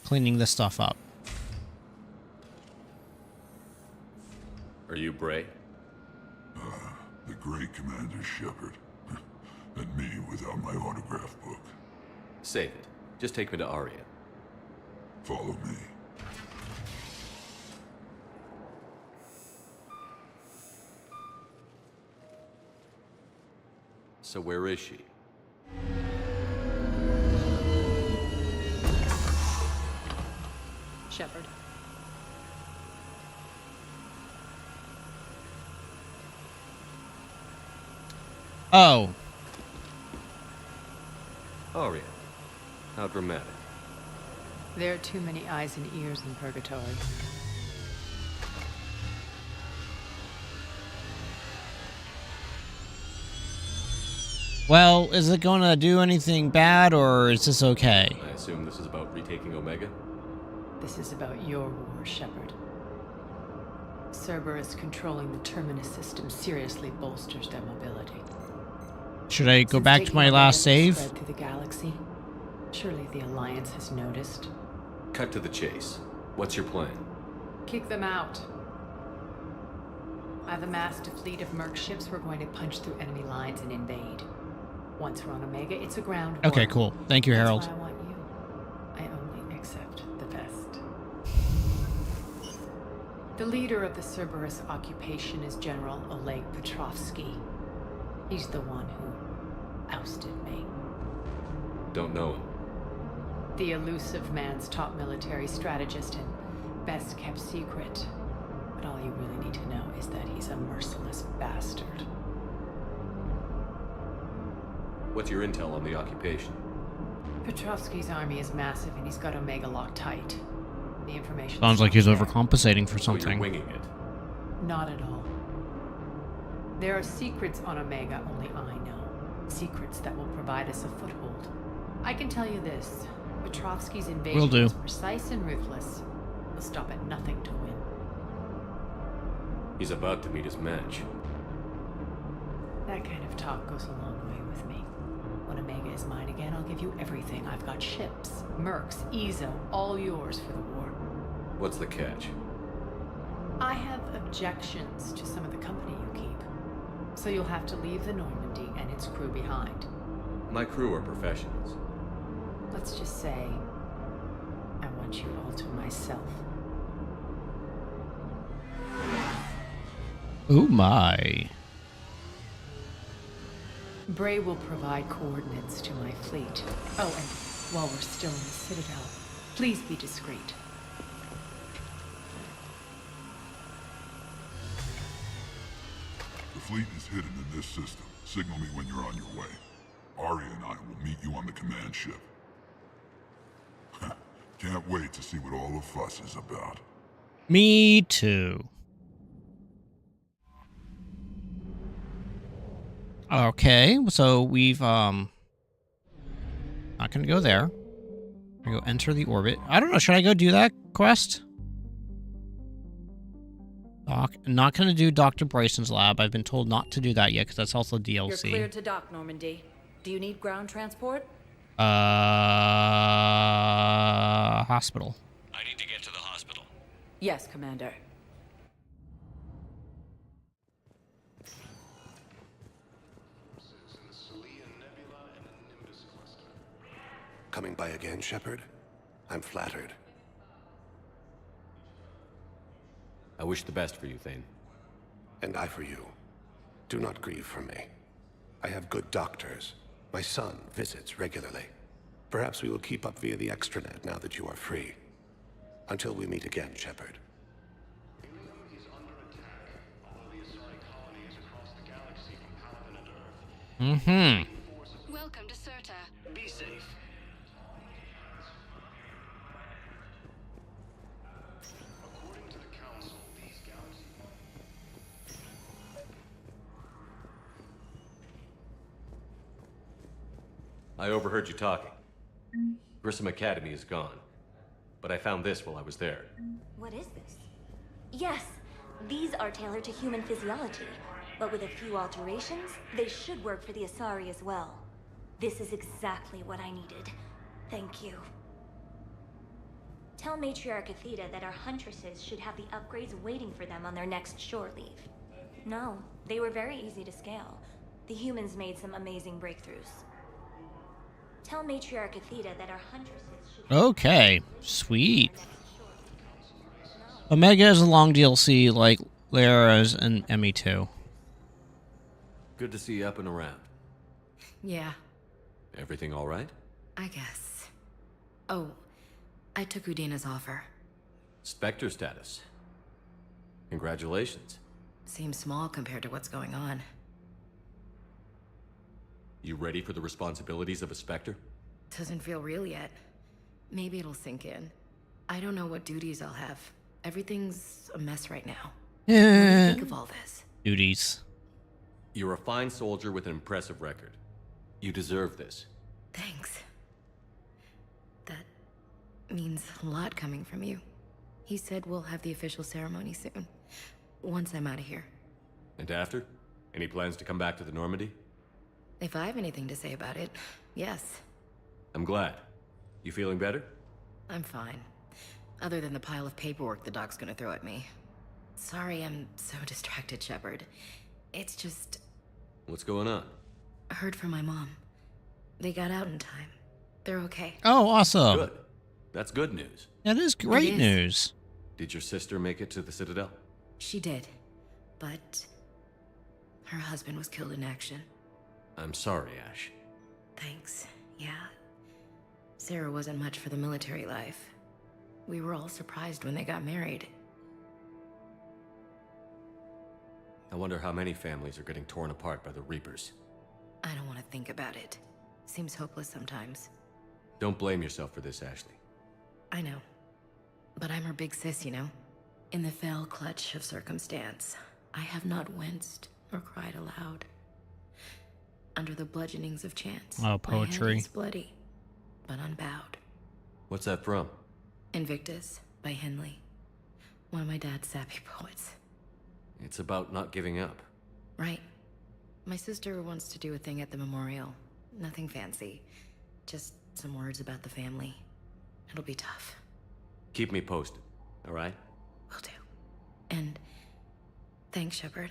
cleaning this stuff up. Are you Bray? The great Commander Shepard. And me without my autograph book. Save it. Just take me to Aria. Follow me. So where is she? Shepard. Oh. Aria. How dramatic. There are too many eyes and ears in Purgatory. Well, is it gonna do anything bad, or is this okay? I assume this is about retaking Omega? This is about your war, Shepard. Cerberus controlling the Terminus system seriously bolsters their mobility. Should I go back to my last save? Spread through the galaxy. Surely the Alliance has noticed. Cut to the chase. What's your plan? Kick them out. I've amassed a fleet of merc ships. We're going to punch through enemy lines and invade. Once we're on Omega, it's a ground war. Okay, cool. Thank you, Harold. That's why I want you. I only accept the best. The leader of the Cerberus occupation is General Oleg Petrovsky. He's the one who ousted me. Don't know him. The elusive man's top military strategist and best kept secret. But all you really need to know is that he's a merciless bastard. What's your intel on the occupation? Petrovsky's army is massive and he's got Omega locked tight. The information Sounds like he's overcompensating for So something. you're winging it. Not at all. There are secrets on Omega only I know. Secrets that will provide us a foothold. I can tell you this. Petrovsky's invasion Will do. is precise and ruthless. He'll stop at nothing to win. He's about to meet his match. That kind of talk goes a long way with me. When Omega is mine again, I'll give you everything. I've got ships, mercs, Ezo, all yours for the war. What's the catch? I have objections to some of the company you keep. So you'll have to leave the Normandy and its crew behind. My crew are professionals. Let's just say, I want you all to myself. Oh my. Bray will provide coordinates to my fleet. Oh, and while we're still in the Citadel, please be discreet. The fleet is hidden in this system. Signal me when you're on your way. Aria and I will meet you on the command ship. Can't wait to see what all the fuss is about. Me too. Okay, so we've not gonna go there. I go enter the orbit. I don't know. Should I go do that quest? Not gonna do Dr. Bryson's lab. I've been told not to do that yet because that's also DLC. You're cleared to dock, Normandy. Do you need ground transport? Hospital. I need to get to the hospital. Yes, Commander. Coming by again, Shepard? I'm flattered. I wish the best for you, Thane. And I for you. Do not grieve for me. I have good doctors. My son visits regularly. Perhaps we will keep up via the extranet now that you are free. Until we meet again, Shepard. Mm-hmm. Welcome to Serta. Be safe. I overheard you talking. Grissom Academy is gone. But I found this while I was there. What is this? Yes, these are tailored to human physiology, but with a few alterations, they should work for the Asari as well. This is exactly what I needed. Thank you. Tell Matriarch Athena that our huntresses should have the upgrades waiting for them on their next shore leave. No, they were very easy to scale. The humans made some amazing breakthroughs. Tell Matriarch Athena that our huntresses should... Okay, sweet. Omega is a long DLC like Lyra's and ME2. Good to see you up and around. Yeah, Everything all right? I guess. Oh, I took Udina's offer. Spectre status. Congratulations. Seems small compared to what's going on. You ready for the responsibilities of a Spectre? Doesn't feel real yet. Maybe it'll sink in. I don't know what duties I'll have. Everything's a mess right now. What do you think of all this? Duties. You're a fine soldier with an impressive record. You deserve this. Thanks. That means a lot coming from you. He said we'll have the official ceremony soon. Once I'm out of here. And after? Any plans to come back to the Normandy? If I have anything to say about it, yes. I'm glad. You feeling better? I'm fine. Other than the pile of paperwork the doc's gonna throw at me. Sorry I'm so distracted, Shepard. It's just... What's going on? I heard from my mom. They got out in time. They're okay. Oh, awesome. Good. That's good news. That is great It is. news. Did your sister make it to the Citadel? She did. But... her husband was killed in action. I'm sorry, Ash. Thanks. Yeah. Sarah wasn't much for the military life. We were all surprised when they got married. I wonder how many families are getting torn apart by the Reapers. I don't want to think about it. Seems hopeless sometimes. Don't blame yourself for this, Ashley. I know. But I'm her big sis, you know? In the fell clutch of circumstance, I have not winced or cried aloud. Under the bludgeonings of chance, Oh, my head poetry. is bloody, but unbowed. What's that from? Invictus by Henley. One of my dad's sappy poets. It's about not giving up. Right. My sister wants to do a thing at the memorial. Nothing fancy. Just some words about the family. It'll be tough. Keep me posted, all right? Will do. And thanks, Shepard.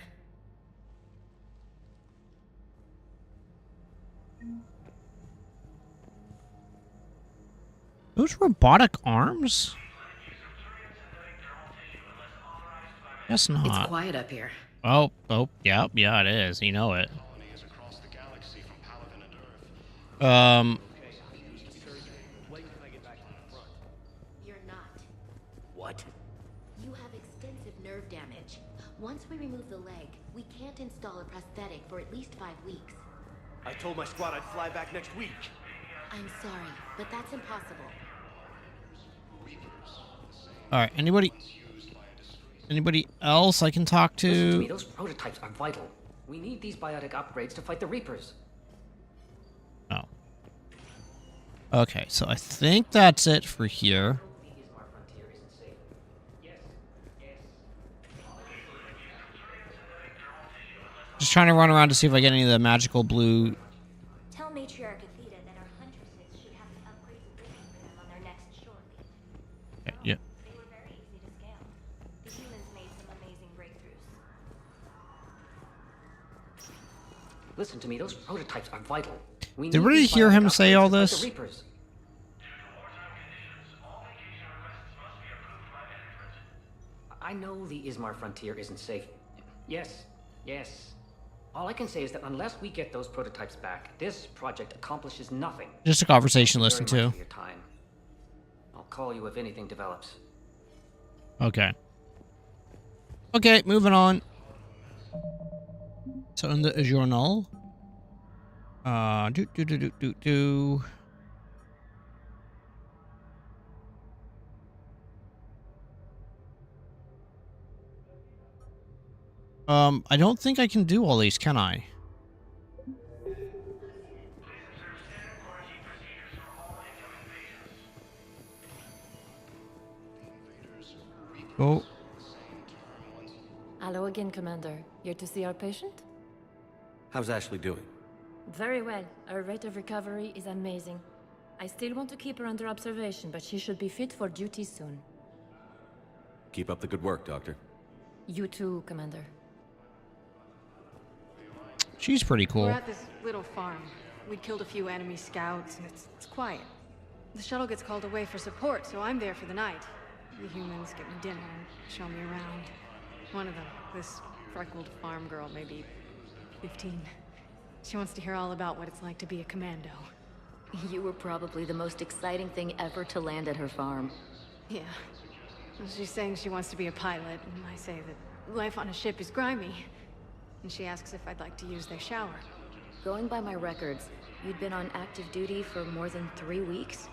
Those robotic arms? Guess not. It's quiet up here. Oh, yeah, it is. You know it. You're not. What? You have extensive nerve damage. Once we remove the leg, we can't install a prosthetic for at least 5 weeks. I told my squad I'd fly back next week. I'm sorry, but that's impossible. All right, anybody else I can talk Listen to to? me, those prototypes are vital. We need these biotic upgrades to fight the Reapers. Oh. Okay, so I think that's it for here. Just trying to run around to see if I get any of the magical blue. Tell Matriarch Athena that our huntresses should have the upgrades waiting for them on their next shore leave. Okay, yeah. They were very easy to scale. The humans made some amazing breakthroughs. Listen to me, those prototypes are vital. We Did need we these hear him biotic say upgrades all to fight this? the Reapers. I know the Ismar frontier isn't safe. Yes. All I can say is that unless we get those prototypes back, this project accomplishes nothing. Just a conversation to Thank you listen very much to. for your time. I'll call you if anything develops. Okay. Okay, moving on. So in the journal. Do. I don't think I can do all these, can I? Oh. Hello again, Commander. Here to see our patient? How's Ashley doing? Very well. Her rate of recovery is amazing. I still want to keep her under observation, but she should be fit for duty soon. Keep up the good work, Doctor. You too, Commander. She's pretty cool. We're at this little farm. We'd killed a few enemy scouts, and it's quiet. The shuttle gets called away for support, so I'm there for the night. The humans get me dinner and show me around. One of them, this freckled farm girl, maybe 15. She wants to hear all about what it's like to be a commando. You were probably the most exciting thing ever to land at her farm. Yeah. Well, she's saying she wants to be a pilot, and I say that life on a ship is grimy. And she asks if I'd like to use their shower. Going by my records, you'd been on active duty for more than 3 weeks.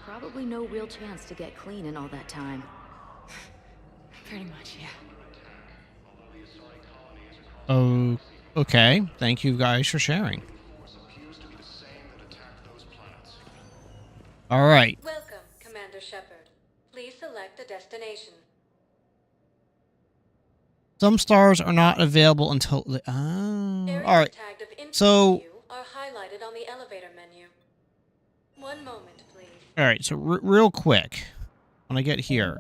Probably no real chance to get clean in all that time. Pretty much, yeah. Oh, okay. Thank you guys for sharing. All right. Welcome, Commander Shepard. Please select a destination. Some stars are not available until the... Oh. All right. Tagged of interest So... to you are highlighted on the elevator menu. One moment, please. All right. So real quick, when I get here,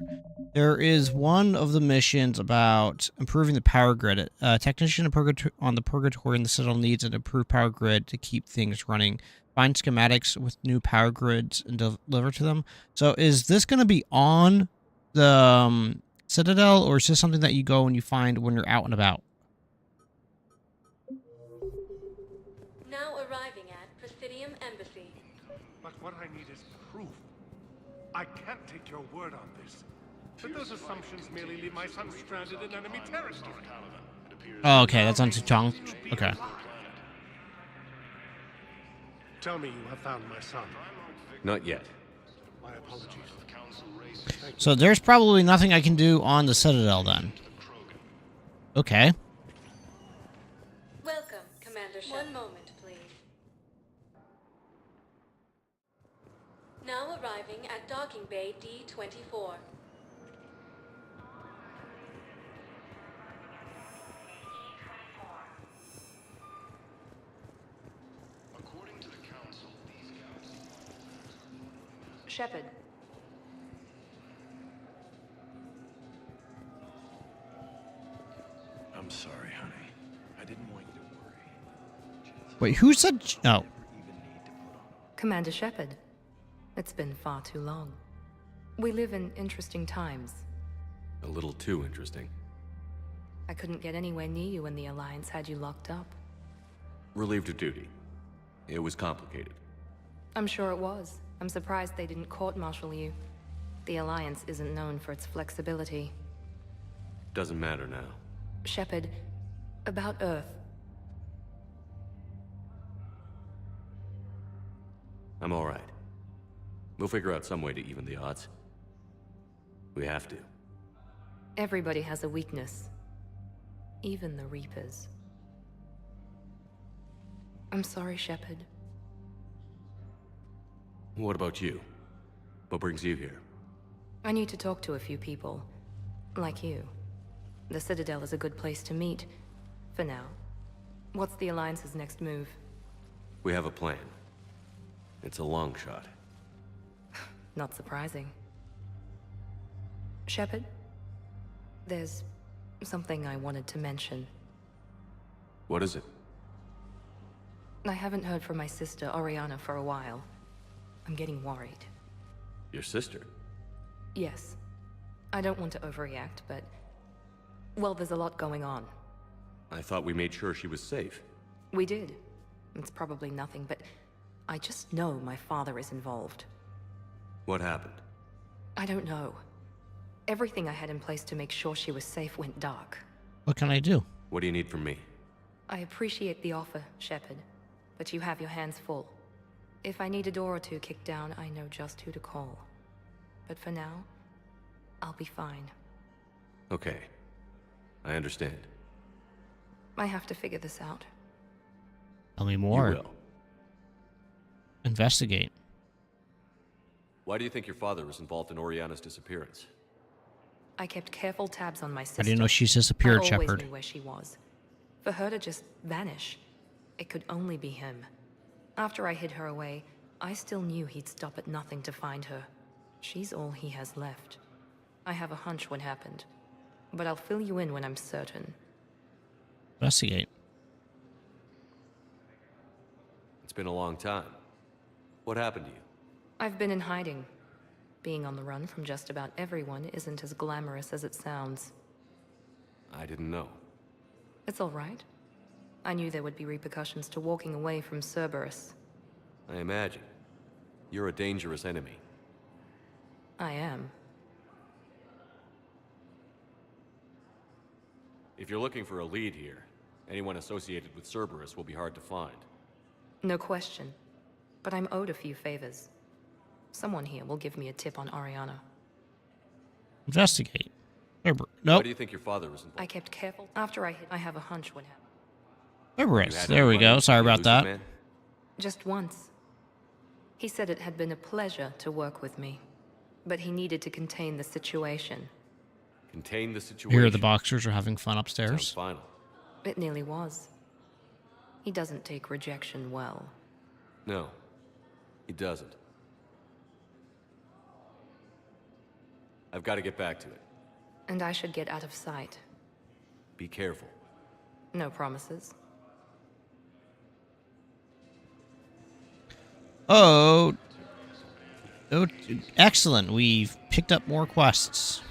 there is one of the missions about improving the power grid. A technician on the Purgatory in the Citadel needs an improved power grid to keep things running. Find schematics with new power grids and deliver to them. So is this going to be on the Citadel, or is this something that you go and you find when you're out and about? Now arriving at Presidium Embassy. But what I need is proof. I can't take your word on this. But those assumptions merely leave my son stranded in enemy territory. Oh, okay, that's on Chong. Okay. Tell me you have found my son. Not yet. My apologies. So there's probably nothing I can do on the Citadel then. Okay. Welcome, Commander Shepard. One moment, please. Now arriving at Docking Bay D-24. Shepard. I'm sorry, honey. I didn't want you to worry. Wait, who said... Oh. Commander Shepard. It's been far too long. We live in interesting times. A little too interesting. I couldn't get anywhere near you when the Alliance had you locked up. Relieved of duty. It was complicated. I'm sure it was. I'm surprised they didn't court-martial you. The Alliance isn't known for its flexibility. Doesn't matter now. Shepard, about Earth. I'm all right. We'll figure out some way to even the odds. We have to. Everybody has a weakness. Even the Reapers. I'm sorry, Shepard. What about you? What brings you here? I need to talk to a few people. Like you. The Citadel is a good place to meet. For now. What's the Alliance's next move? We have a plan. It's a long shot. Not surprising. Shepard? There's something I wanted to mention. What is it? I haven't heard from my sister, Oriana, for a while. I'm getting worried. Your sister? Yes. I don't want to overreact, but... well, there's a lot going on. I thought we made sure she was safe. We did. It's probably nothing, but... I just know my father is involved. What happened? I don't know. Everything I had in place to make sure she was safe went dark. What can I do? What do you need from me? I appreciate the offer, Shepard, but you have your hands full. If I need a door or two kicked down, I know just who to call. But for now, I'll be fine. Okay. I understand. I have to figure this out. Tell me more. You will. Investigate. Why do you think your father was involved in Oriana's disappearance? I kept careful tabs on my sister. I didn't know she's disappeared, I Shepard. always knew where she was. For her to just vanish, it could only be him. After I hid her away, I still knew he'd stop at nothing to find her. She's all he has left. I have a hunch what happened, but I'll fill you in when I'm certain. Investigate. It's been a long time. What happened to you? I've been in hiding. Being on the run from just about everyone isn't as glamorous as it sounds. I didn't know. It's all right. I knew there would be repercussions to walking away from Cerberus. I imagine. You're a dangerous enemy. I am. If you're looking for a lead here, anyone associated with Cerberus will be hard to find. No question. But I'm owed a few favors. Someone here will give me a tip on Ariana. Investigate. Nope. Why do you think your father was involved? I kept careful. After I hit, I have a hunch what happened. Cerberus. There we go. Sorry about that. Man? Just once. He said it had been a pleasure to work with me, but he needed to contain the situation. Contain the situation? Here, the boxers are having fun upstairs. Sounds final. It nearly was. He doesn't take rejection well. No, he doesn't. I've got to get back to it. And I should get out of sight. Be careful. No promises. Oh, excellent. We've picked up more quests.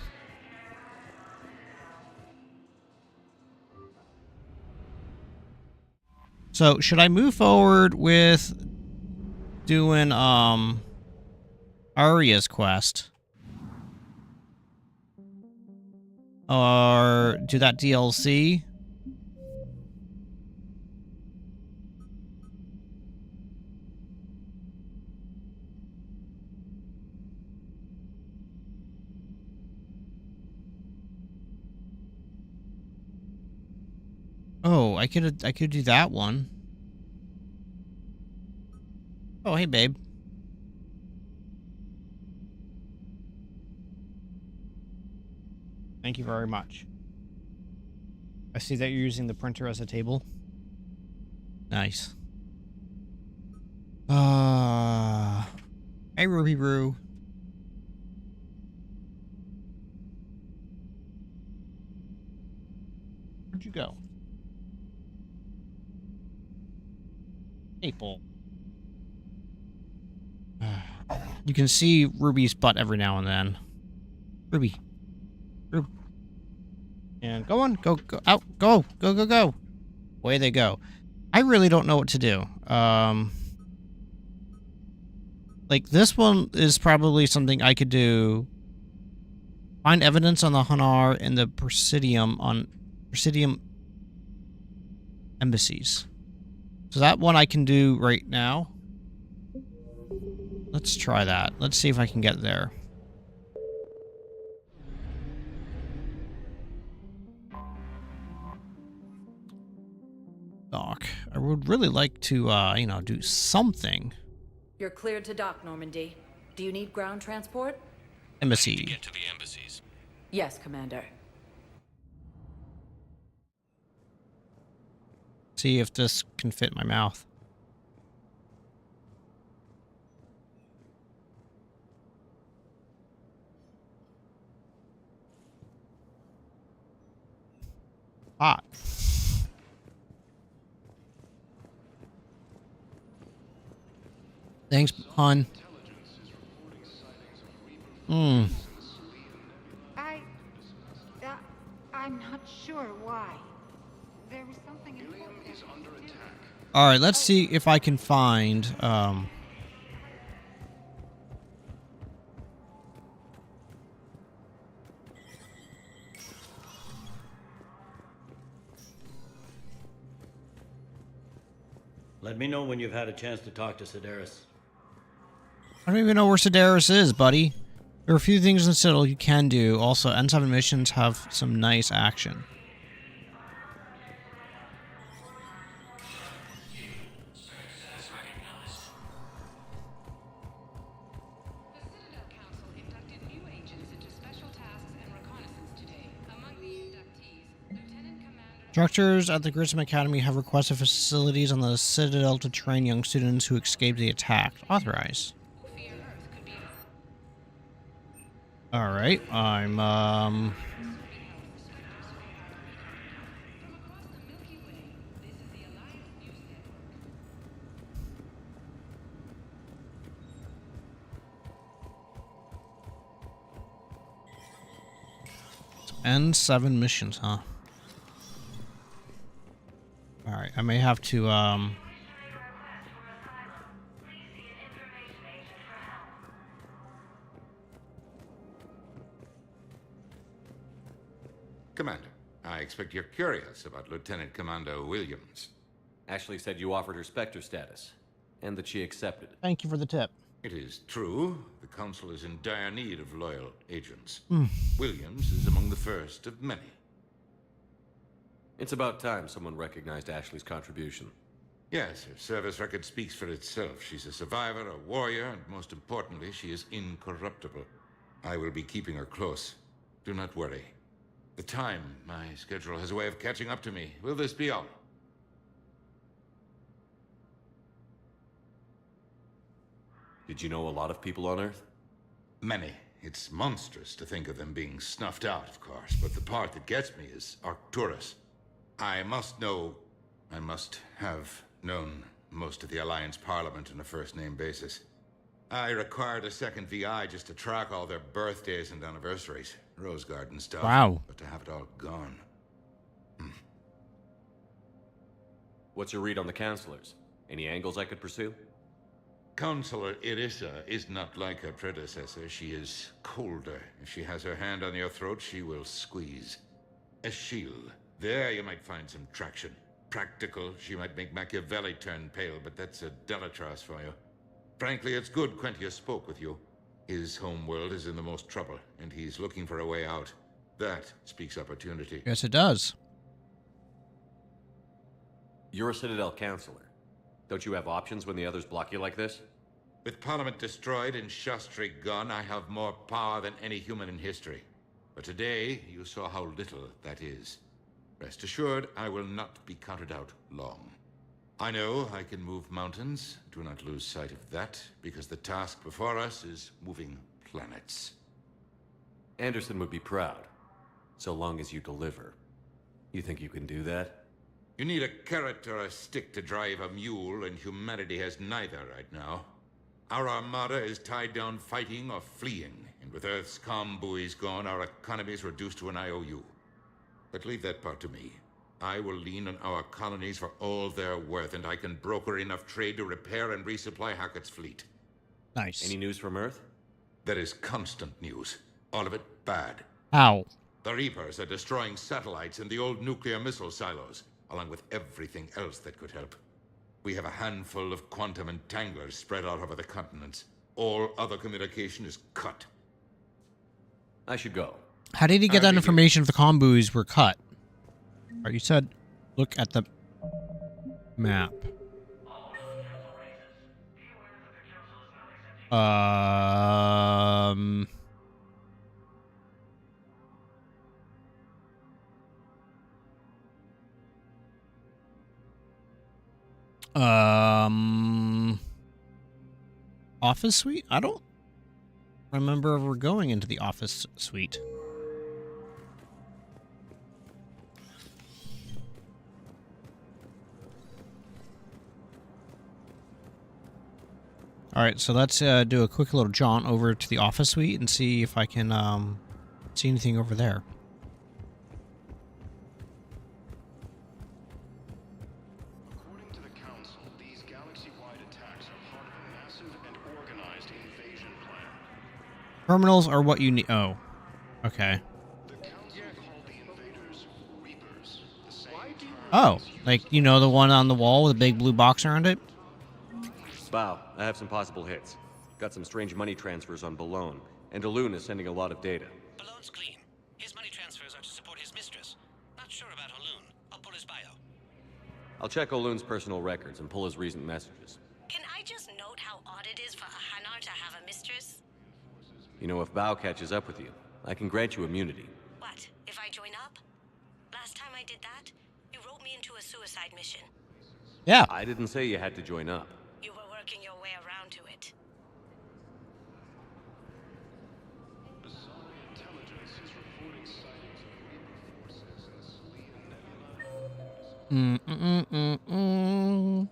So, should I move forward with doing Arya's quest? Or do that DLC? Oh, I could do that one. Oh, hey, babe. Thank you very much. I see that you're using the printer as a table. Nice. Hey, Ruby Roo. Where'd you go? Maple. You can see Ruby's butt every now and then. Ruby. Ruby. And go on. Go out. Go. Go. Away they go. I really don't know what to do. Like, this one is probably something I could do. Find evidence on the Hanar and the Presidium embassies. So that one I can do right now. Let's try that. Let's see if I can get there. Dock. I would really like to, you know, do something. You're cleared to dock, Normandy. Do you need ground transport? Embassy. I need to get to the embassies. Yes, Commander. See if this can fit my mouth. Hot. Thanks, hon. I'm not sure why. There was something important. Is under attack. All right, let's see if I can find Let me know when you've had a chance to talk to Sedaris. I don't even know where Sedaris is, buddy. There are a few things in Citadel you can do. Also, N7 missions have some nice action. Directors at the Grissom Academy have requested facilities on the Citadel to train young students who escaped the attack. Authorize. Alright, I'm, End 7 missions, huh? Alright, I may have to, Commander, I expect you're curious about Lieutenant Commander Williams. Ashley said you offered her Spectre status, and that she accepted it. Thank you for the tip. It is true. The Council is in dire need of loyal agents. Mm. Williams is among the first of many. It's about time someone recognized Ashley's contribution. Yes, her service record speaks for itself. She's a survivor, a warrior, and most importantly, she is incorruptible. I will be keeping her close. Do not worry. The time, my schedule has a way of catching up to me. Will this be all? Did you know a lot of people on Earth? Many. It's monstrous to think of them being snuffed out, of course, but the part that gets me is Arcturus. I must have known most of the Alliance Parliament on a first-name basis. I required a second VI just to track all their birthdays and anniversaries. Rose Garden stuff. Wow. But to have it all gone. What's your read on the counselors? Any angles I could pursue? Counselor Irissa is not like her predecessor. She is colder. If she has her hand on your throat, she will squeeze. Eschil. There you might find some traction. Practical, she might make Machiavelli turn pale, but that's a Delatras for you. Frankly, it's good Quentius spoke with you. His home world is in the most trouble, and he's looking for a way out. That speaks opportunity. Yes, it does. You're a Citadel counselor. Don't you have options when the others block you like this? With Parliament destroyed and Shastri gone, I have more power than any human in history. But today, you saw how little that is. Rest assured, I will not be counted out long. I know I can move mountains. Do not lose sight of that, because the task before us is moving planets. Anderson would be proud, so long as you deliver. You think you can do that? You need a carrot or a stick to drive a mule, and humanity has neither right now. Our armada is tied down fighting or fleeing, and with Earth's comm buoys gone, our economy is reduced to an IOU. But leave that part to me. I will lean on our colonies for all they're worth, and I can broker enough trade to repair and resupply Hackett's fleet. Nice. Any news from Earth? There is constant news. All of it bad. How? The Reapers are destroying satellites and the old nuclear missile silos, along with everything else that could help. We have a handful of quantum entanglers spread out over the continents. All other communication is cut. I should go. How did he get that information if the comm buoys were cut? Or you said, look at the map. Office suite? I don't remember ever going into the office suite. Alright, so let's do a quick little jaunt over to the office suite and see if I can see anything over there. According to the Council, these galaxy-wide attacks are part of a massive and organized invasion plan. Terminals are what you need. Oh, okay. The Council called the invaders Reapers. The same term. Oh, like, you know, the one on the wall with a big blue box around it? Bow, I have some possible hits. Got some strange money transfers on Balone, and Daloon is sending a lot of data. Balone's clean. His money transfers are to support his mistress. Not sure about Haloon. I'll pull his bio. I'll check Oloon's personal records and pull his recent messages. Can I just note how odd it is for a Hanar to have a mistress? You know, if Bow catches up with you, I can grant you immunity. What, if I join up? Last time I did that, it into a suicide mission. Yeah. I didn't say you had to join up. You were working your way around to it. Mm-mm-mm-mm.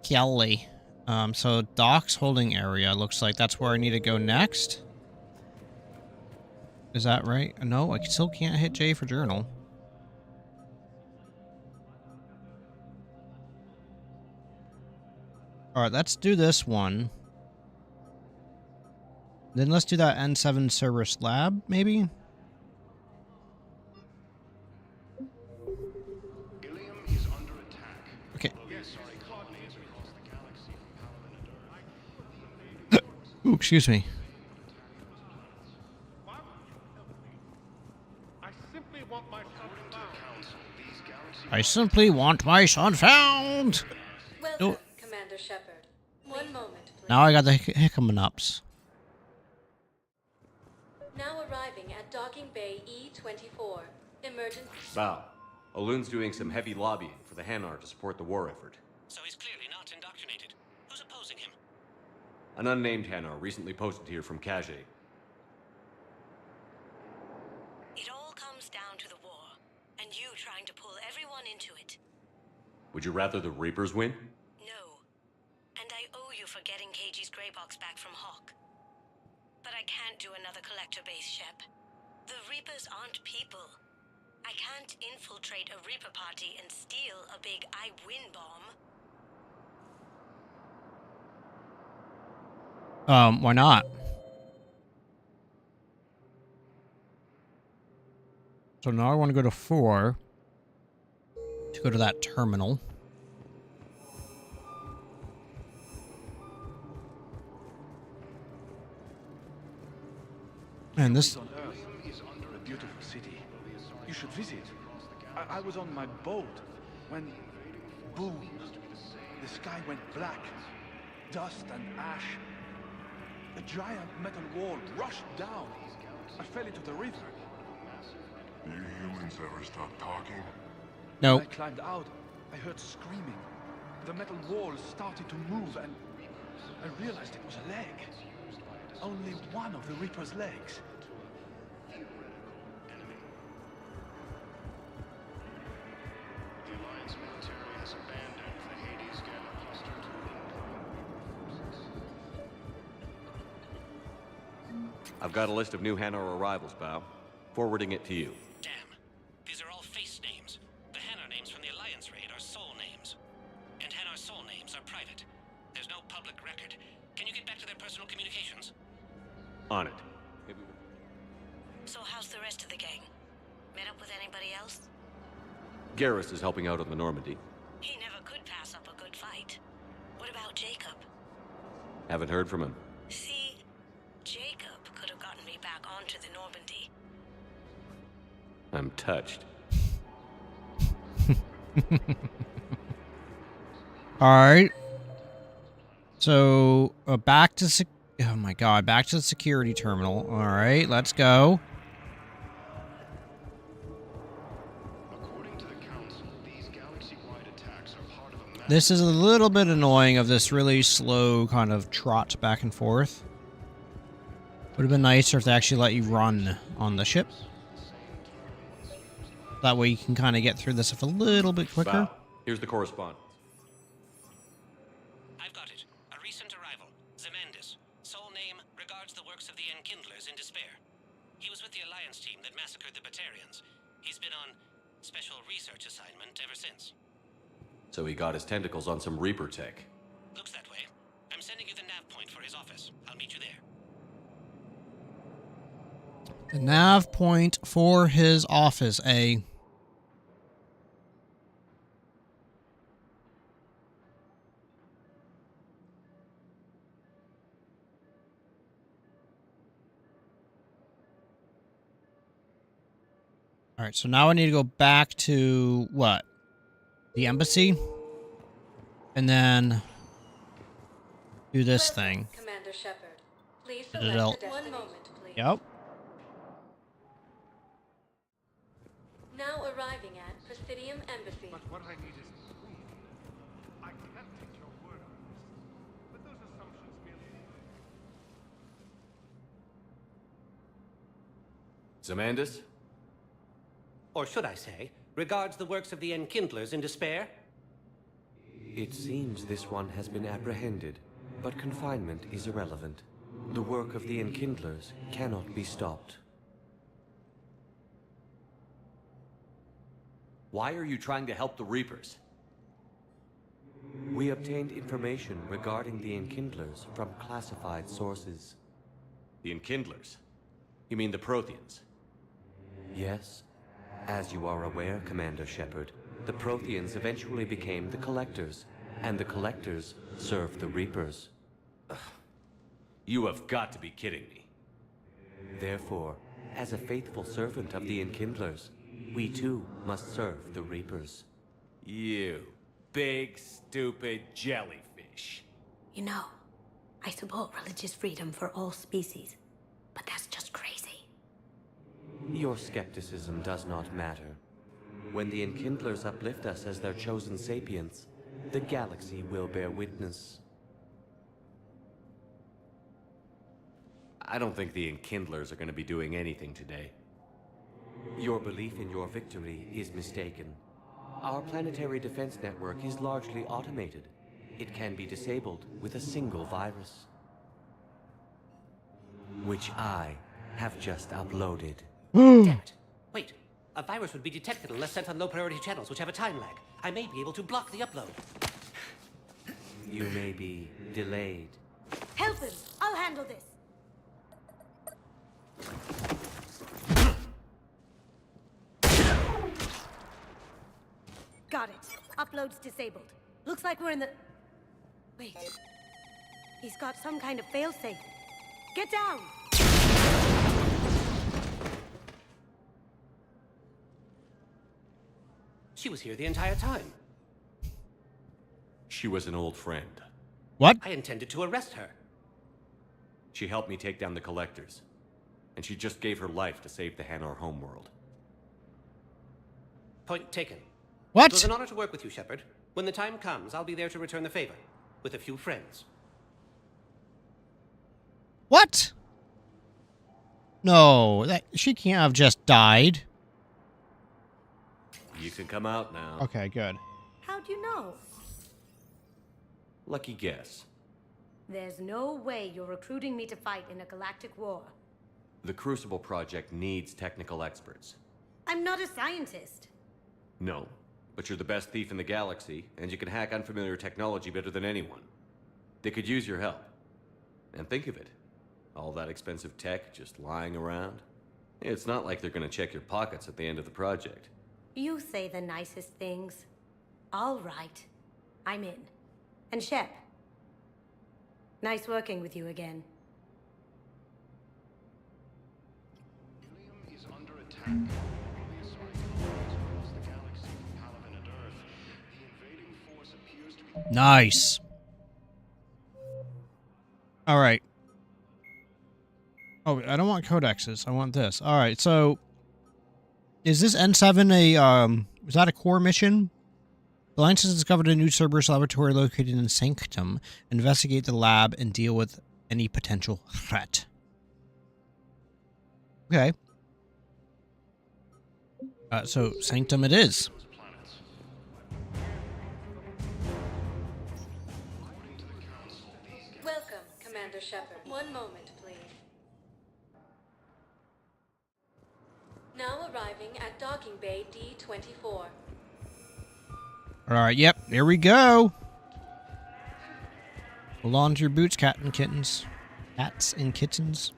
Kelly. So Doc's holding area looks like that's where I need to go next. Is that right? No, I still can't hit J for journal. Alright, let's do this one. Then let's do that N7 Cerberus lab, maybe? Okay. Ooh, excuse me. I simply want my son found! Welcome, Commander Shepard. One moment, please. Now I got the hiccup-ups. Now arriving at Docking Bay E-24. Emergency. Val, O'Loon's doing some heavy lobbying for the Hanar to support the war effort. So he's clearly not indoctrinated. Who's opposing him? An unnamed Hanar recently posted here from Kage. It all comes down to the war, and you trying to pull everyone into it. Would you rather the Reapers win? No. And I owe you for getting KG's Grey Box back from Hawk. But I can't do another collector base, Shep. The Reapers aren't people. I can't infiltrate a Reaper party and steal a big I win bomb. Why not? So now I want to go to 4 to go to that terminal. And this on Earth, a beautiful city. You should visit. I was on my boat when, boom, the sky went black, dust and ash. A giant metal wall rushed down. I fell into the river. You humans ever stop talking? No. When I climbed out, I heard screaming. The metal wall started to move, and I realized it was a leg. Only one of the Reaper's legs. The Alliance military has abandoned the Hades Gamma cluster to I've got a list of new Hanar arrivals, Bao. Forwarding it to you. Damn. These are all face names. The Hanar names from the Alliance raid are soul names. And Hanar soul names are private. There's no public record. Can you get back to their personal communications? On it. So how's the rest of the gang? Met up with anybody else? Garrus is helping out on the Normandy. He never could pass up a good fight. What about Jacob? Haven't heard from him. See, Jacob could have gotten me back onto the Normandy. I'm touched. Alright. So, back to oh my god, back to the security terminal. Alright, let's go. According to the Council, these galaxy-wide attacks are part of a This is a little bit annoying of this really slow kind of trot back and forth. Would have been nicer if they actually let you run on the ship. That way you can kind of get through this a little bit quicker. Wow. Here's the correspondence. I've got it. A recent arrival. Zemandis. Soul name regards the works of the Enkindlers in despair. He was with the Alliance team that massacred the Batarians. He's been on special research assignment ever since. So he got his tentacles on some Reaper tech. Looks that way. I'm sending you the nav point for his office. I'll meet you there. The nav point for his office, Alright, so now I need to go back to, what? The embassy? And then do this thing. Commander Shepard, please Did select it a all- destination. One moment, please. Yep. Now arriving at Presidium Embassy. But what I need is proof. I can't take your word on this. But those assumptions merely... Zamandis? Or should I say, regards the works of the Enkindlers in despair? It seems this one has been apprehended, but confinement is irrelevant. The work of the Enkindlers cannot be stopped. Why are you trying to help the Reapers? We obtained information regarding the Enkindlers from classified sources. The Enkindlers? You mean the Protheans? Yes. As you are aware, Commander Shepard, the Protheans eventually became the Collectors, and the Collectors served the Reapers. You have got to be kidding me. Therefore, as a faithful servant of the Enkindlers, we too must serve the Reapers. You big, stupid jellyfish. You know, I support religious freedom for all species, but that's just crazy. Your skepticism does not matter. When the Enkindlers uplift us as their chosen sapients, the galaxy will bear witness. I don't think the Enkindlers are going to be doing anything today. Your belief in your victory is mistaken. Our planetary defense network is largely automated. It can be disabled with a single virus, which I have just uploaded. Damn it. Wait, a virus would be detected unless sent on low-priority channels, which have a time lag. I may be able to block the upload. You may be delayed. Help him! I'll handle this! Got it. Upload's disabled. Looks like we're in the... Wait. He's got some kind of failsafe. Get down! She was here the entire time. She was an old friend. What? I intended to arrest her. She helped me take down the Collectors. And she just gave her life to save the Hanar homeworld. Point taken. What? It was an honor to work with you, Shepard. When the time comes, I'll be there to return the favor. With a few friends. What? No, she can't have just died. You can come out now. Okay, good. How'd you know? Lucky guess. There's no way you're recruiting me to fight in a galactic war. The Crucible Project needs technical experts. I'm not a scientist. No, but you're the best thief in the galaxy, and you can hack unfamiliar technology better than anyone. They could use your help. And think of it. All that expensive tech just lying around. It's not like they're gonna check your pockets at the end of the project. You say the nicest things. All right. I'm in. And Shep. Nice working with you again. Helium is under attack. Newly assigned coordinates across the galaxy from Palaven and Earth. The invading force appears to be... Nice. All right. Oh, I don't want codexes. I want this. All right, so is this N7 a is that a core mission? The Alliance has discovered a new Cerberus laboratory located in Sanctum. Investigate the lab and deal with any potential threat. Okay. So Sanctum it is. Welcome, Commander Shepard. One moment, please. Now arriving at Docking Bay D-24. All right, yep, there we go. Hold on to your boots, cat and kittens. Cats and kittens.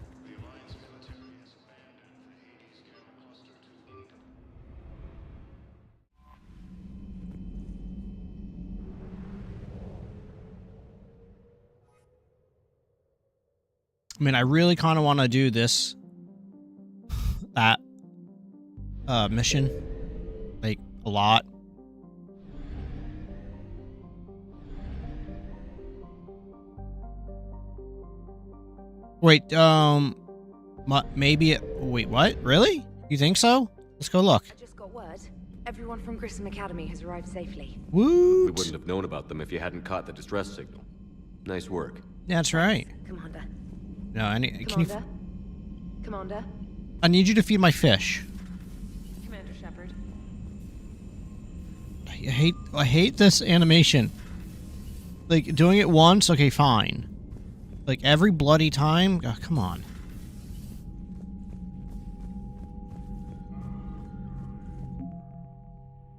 I mean, I really kind of want to do this. That. mission. Like, a lot. Wait, maybe wait, what? Really? You think so? Let's go look. I just got word. Everyone from Grissom Academy has arrived safely. Woot! We wouldn't have known about them if you hadn't caught the distress signal. Nice work. That's right. Commander. No, I need. Commander. Commander. I need you to feed my fish. Commander Shepard. I hate this animation. Like, doing it once, okay, fine. Like, every bloody time? Oh, come on.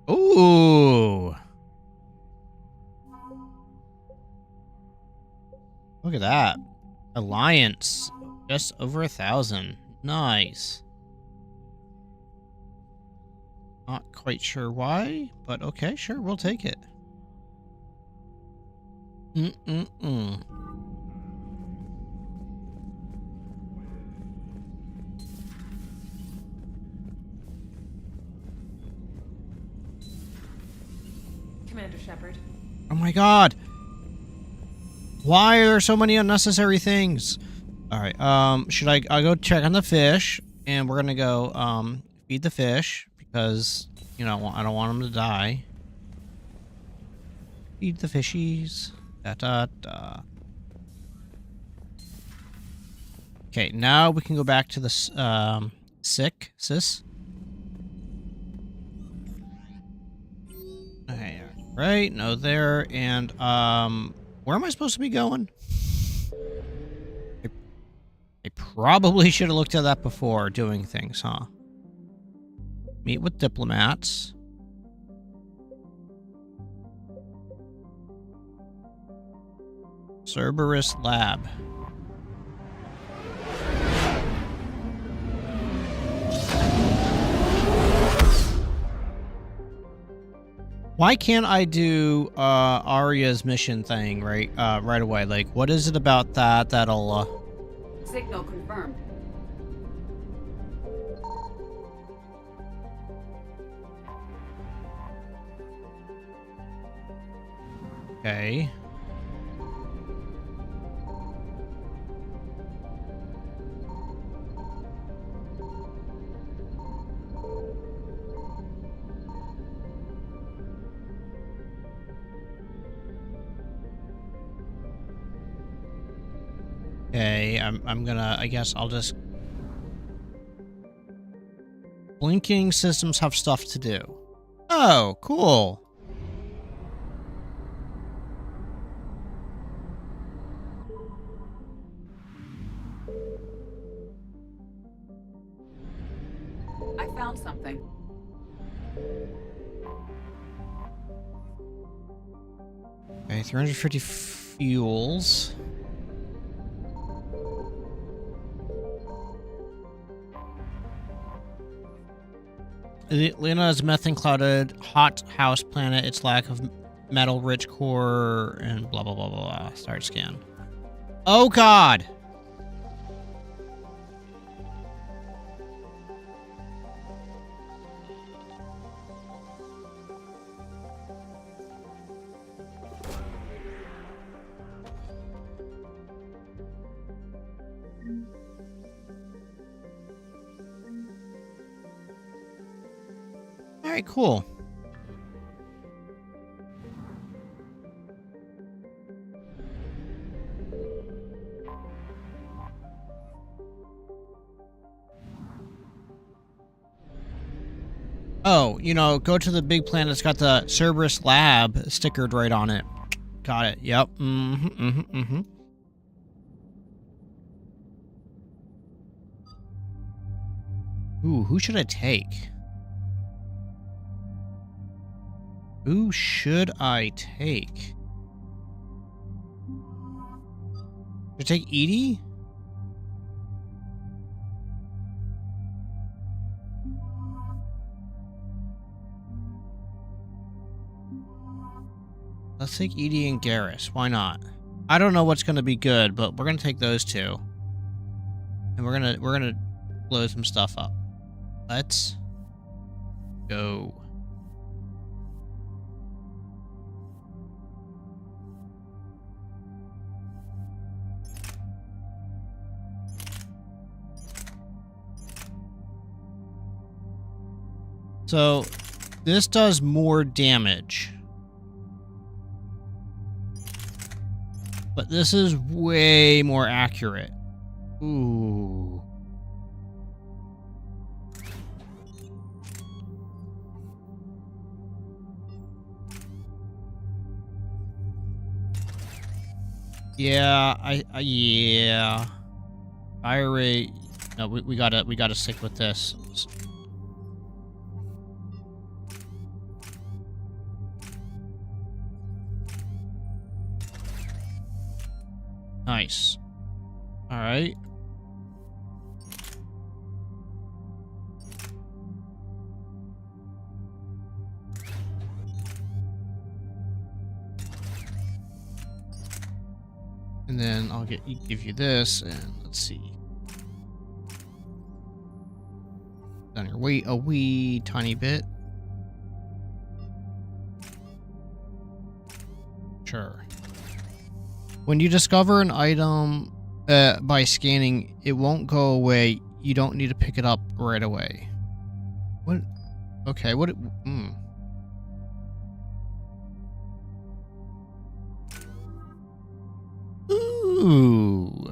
Ooh. Look at that. Alliance. Just over 1,000. Nice. Not quite sure why, but okay, sure, we'll take it. Commander Shepard. Oh my god. Why are there so many unnecessary things? Alright, should I'll go check on the fish, and we're gonna go, feed the fish, because, you know, I don't want them to die. Feed the fishies. Da-da-da. Okay, now we can go back to the, sis. Okay, right, no there, and, where am I supposed to be going? I probably should have looked at that before doing things, huh? Meet with diplomats. Cerberus Lab. Why can't I do Arya's mission thing right away? Like, what is it about that that'll Signal confirmed. Okay. Okay, I'm gonna, I guess I'll just... Blinking systems have stuff to do. Oh, cool. I found something. Okay, 350 fuels. Luna is methane-clouded, hot house planet, its lack of metal-rich core, and blah, blah, blah, blah, blah. Start scan. Oh, God! Alright, cool. Oh, you know, go to the big planet that's got the Cerberus Lab stickered right on it. Got it. Yep. Ooh, who should I take? Who should I take? Should I take Edie? Let's take Edie and Garrus. Why not? I don't know what's going to be good, but we're going to take those two. And we're going to blow some stuff up. Let's Go. So, this does more damage. But this is way more accurate. Ooh. Yeah, yeah. Fire rate. No, we gotta stick with this. Nice. All right. And then I'll give you this, and let's see. Down your weight a wee tiny bit. Sure. When you discover an item by scanning, it won't go away. You don't need to pick it up right away. What? Okay, what? Ooh.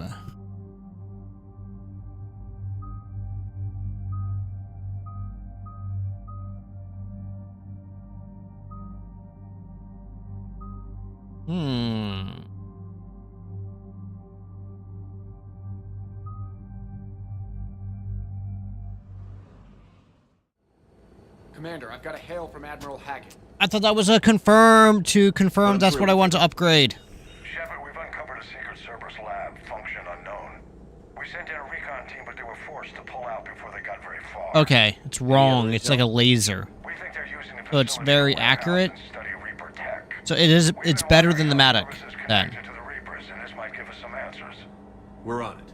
Commander, I've got a hail from Admiral Hackett. I thought that was a confirm to confirm that's what I want to upgrade. Shepard, we've uncovered a secret Cerberus lab, function unknown. We sent in a recon team, but they were forced to pull out before they got very far. Okay, it's wrong. It's like a laser. We think they're using the So it's very accurate. So it's better than the Matic then. to the Reapers, and this might give us some answers. We're on it.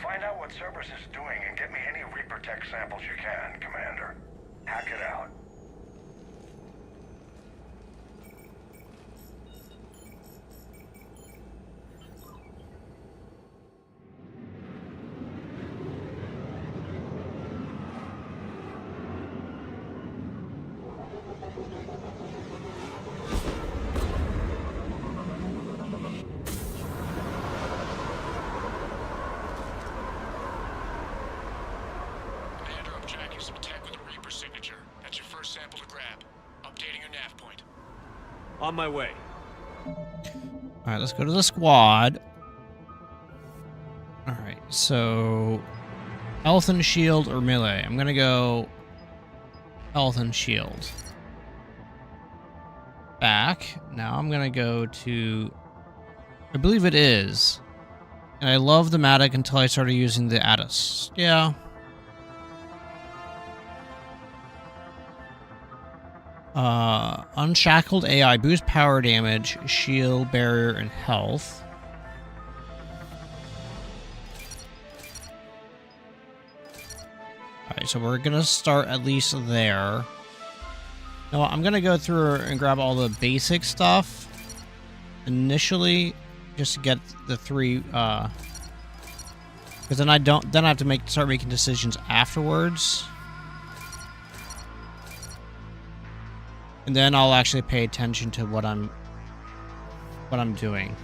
Find out what Cerberus is doing and get me any Reaper tech samples you can, Commander. Hack it out. Commander, I'm tracking some tech with a Reaper signature. That's your first sample to grab. Updating your nav point. On my way. Alright, let's go to the squad. Alright, so health and shield or melee? I'm gonna go health and shield. Back. Now I'm gonna go to, I believe it is. And I love the Matic until I started using the Addis. Yeah. Unshackled AI, boost power damage, shield, barrier, and health. Alright, so we're gonna start at least there. No, I'm gonna go through and grab all the basic stuff initially, just to get the three, because then I have to start making decisions afterwards. And then I'll actually pay attention to what I'm doing.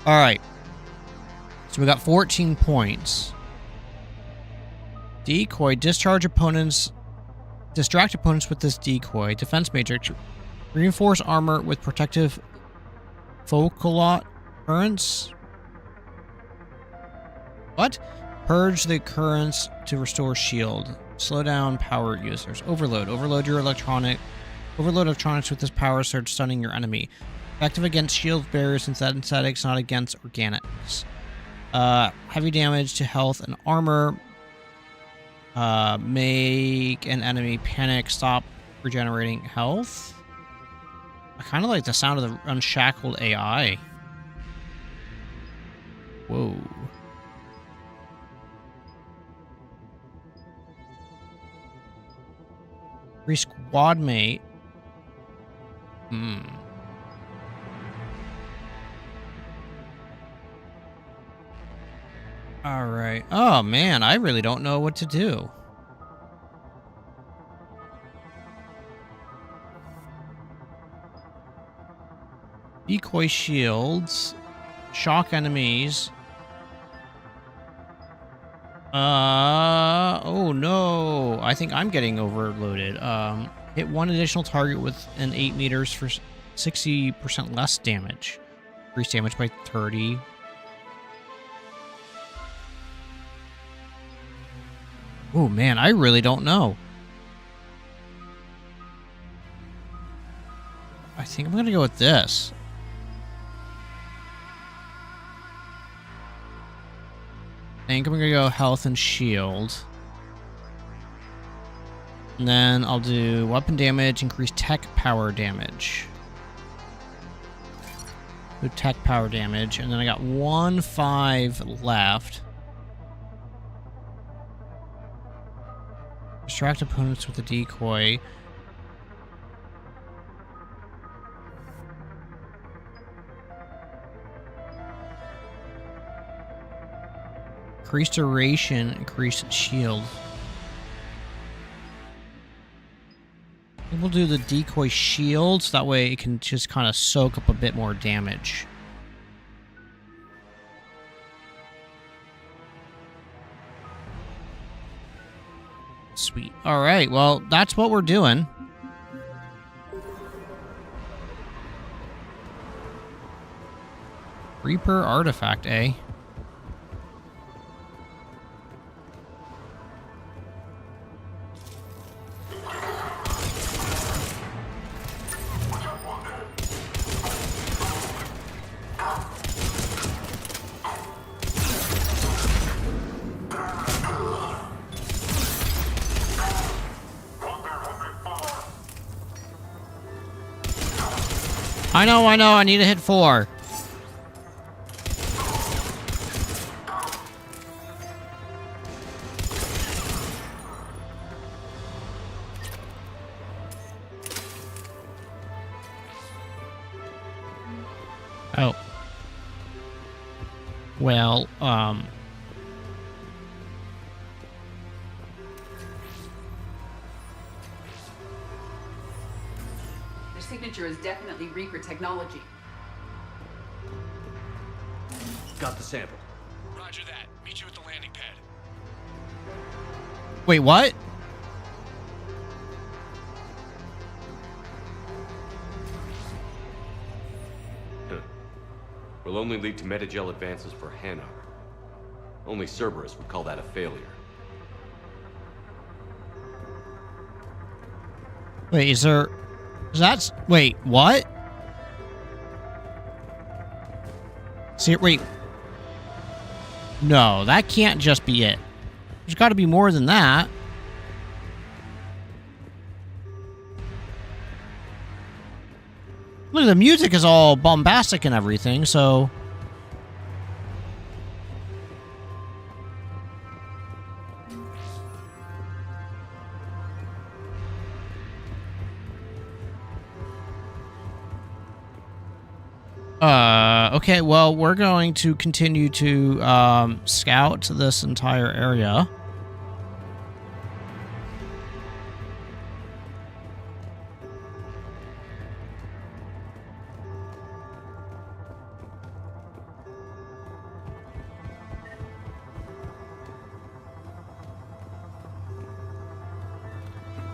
All right. So we got 14 points. Decoy, distract opponents with this decoy. Defense matrix, reinforce armor with protective focal currents. What? Purge the currents to restore shield. Slow down power users. Overload. Overload electronics with this power surge, stunning your enemy. Effective against shield barriers and synthetics, not against organics. Heavy damage to health and armor. Make an enemy panic. Stop regenerating health. I kind of like the sound of the unshackled AI. Whoa. Squad mate. Alright. Oh, man, I really don't know what to do. Decoy shields. Shock enemies. Oh no. I think I'm getting overloaded. Hit one additional target within 8 meters for 60% less damage. Increase damage by 30. Oh man, I really don't know. I think I'm gonna go with this. I think I'm gonna go health and shield. And then I'll do weapon damage, increase tech power damage. Do tech power damage, and then I got 1-5 left. Distract opponents with a decoy. Increase duration, increase shield. We'll do the decoy shield, so that way it can just kind of soak up a bit more damage. Sweet. Alright, well, that's what we're doing. Reaper artifact, eh? I know, I need to hit 4. Oh. Well, Their signature is definitely Reaper technology. Got the sample. Roger that. Meet you at the landing pad. wait, what? Will only lead to metagel advances for Hanar. Only Cerberus would call that a failure. Wait, is there... That's... Wait, what? See, wait. No, that can't just be it. There's got to be more than that. Look, the music is all bombastic and everything, so... Okay, well, we're going to continue to, scout this entire area.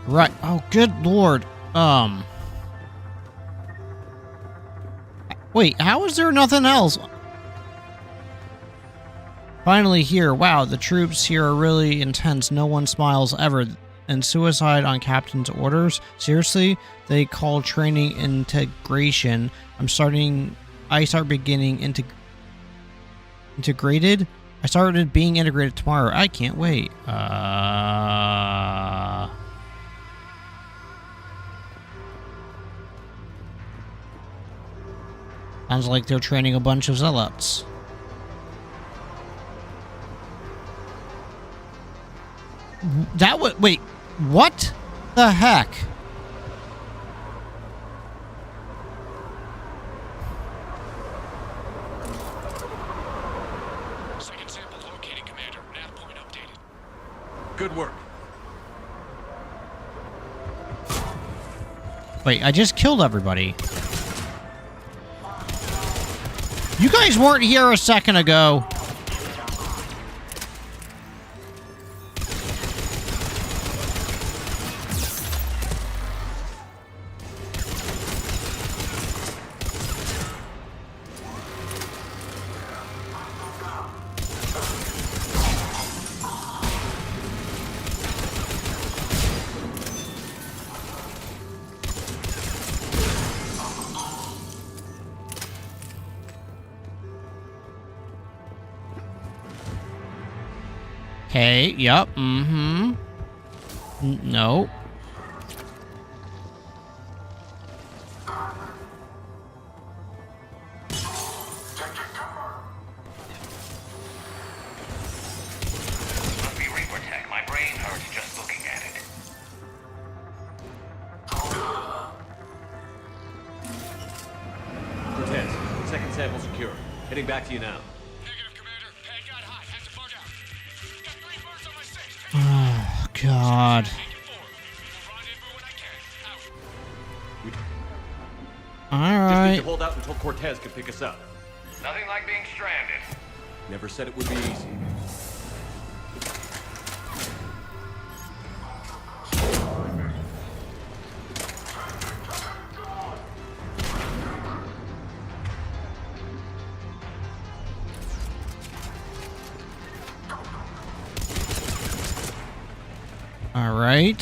Right. Oh, good lord. Wait, how is there nothing else? Finally here. Wow, the troops here are really intense. No one smiles ever. And suicide on captain's orders? Seriously? They call training integration. I start beginning integrated? I started being integrated tomorrow. I can't wait. Sounds like they're training a bunch of zealots. That would... Wait, what? The heck? Second sample located, Commander. Nav point updated. Good work. Wait, I just killed everybody. You guys weren't here a second ago. Hey, yep, no. Must be Reaper tech. My brain hurts just looking at it. Cortez, second sample secure. Heading back to you now. Oh, God. All Just need right. to hold out until Cortez can pick us up. Nothing like being stranded. Never said it would be easy. All right.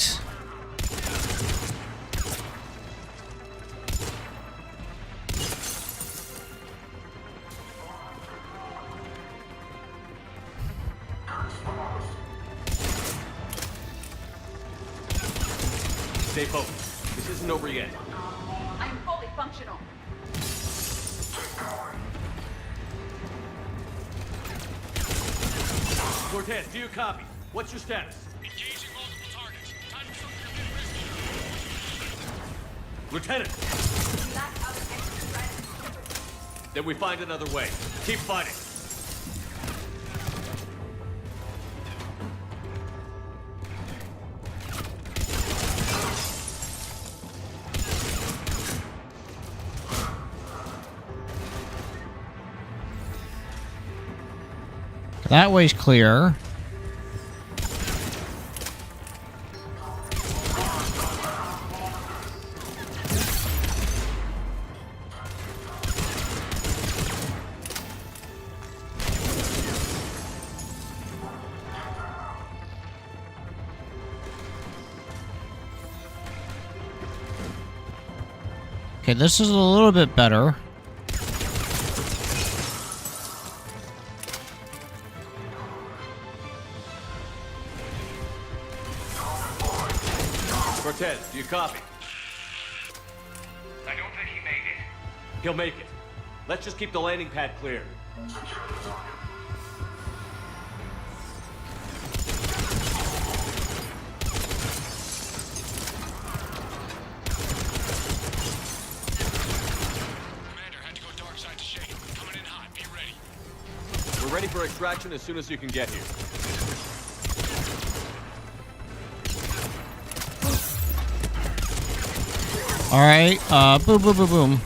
Stay focused. This isn't over yet. I am fully functional. Cortez, do you copy? What's your status? Engaging multiple targets. Time to show your Lieutenant! Then we find another way. Keep fighting. That way's clear. Okay, this is a little bit better. Cortez, do you copy? I don't think he made it. He'll make it. Let's just keep the landing pad clear. Commander, had to go dark side to shake. Coming in hot. Be ready. We're ready for extraction as soon as you can get here. All right, boom, boom, boom, boom.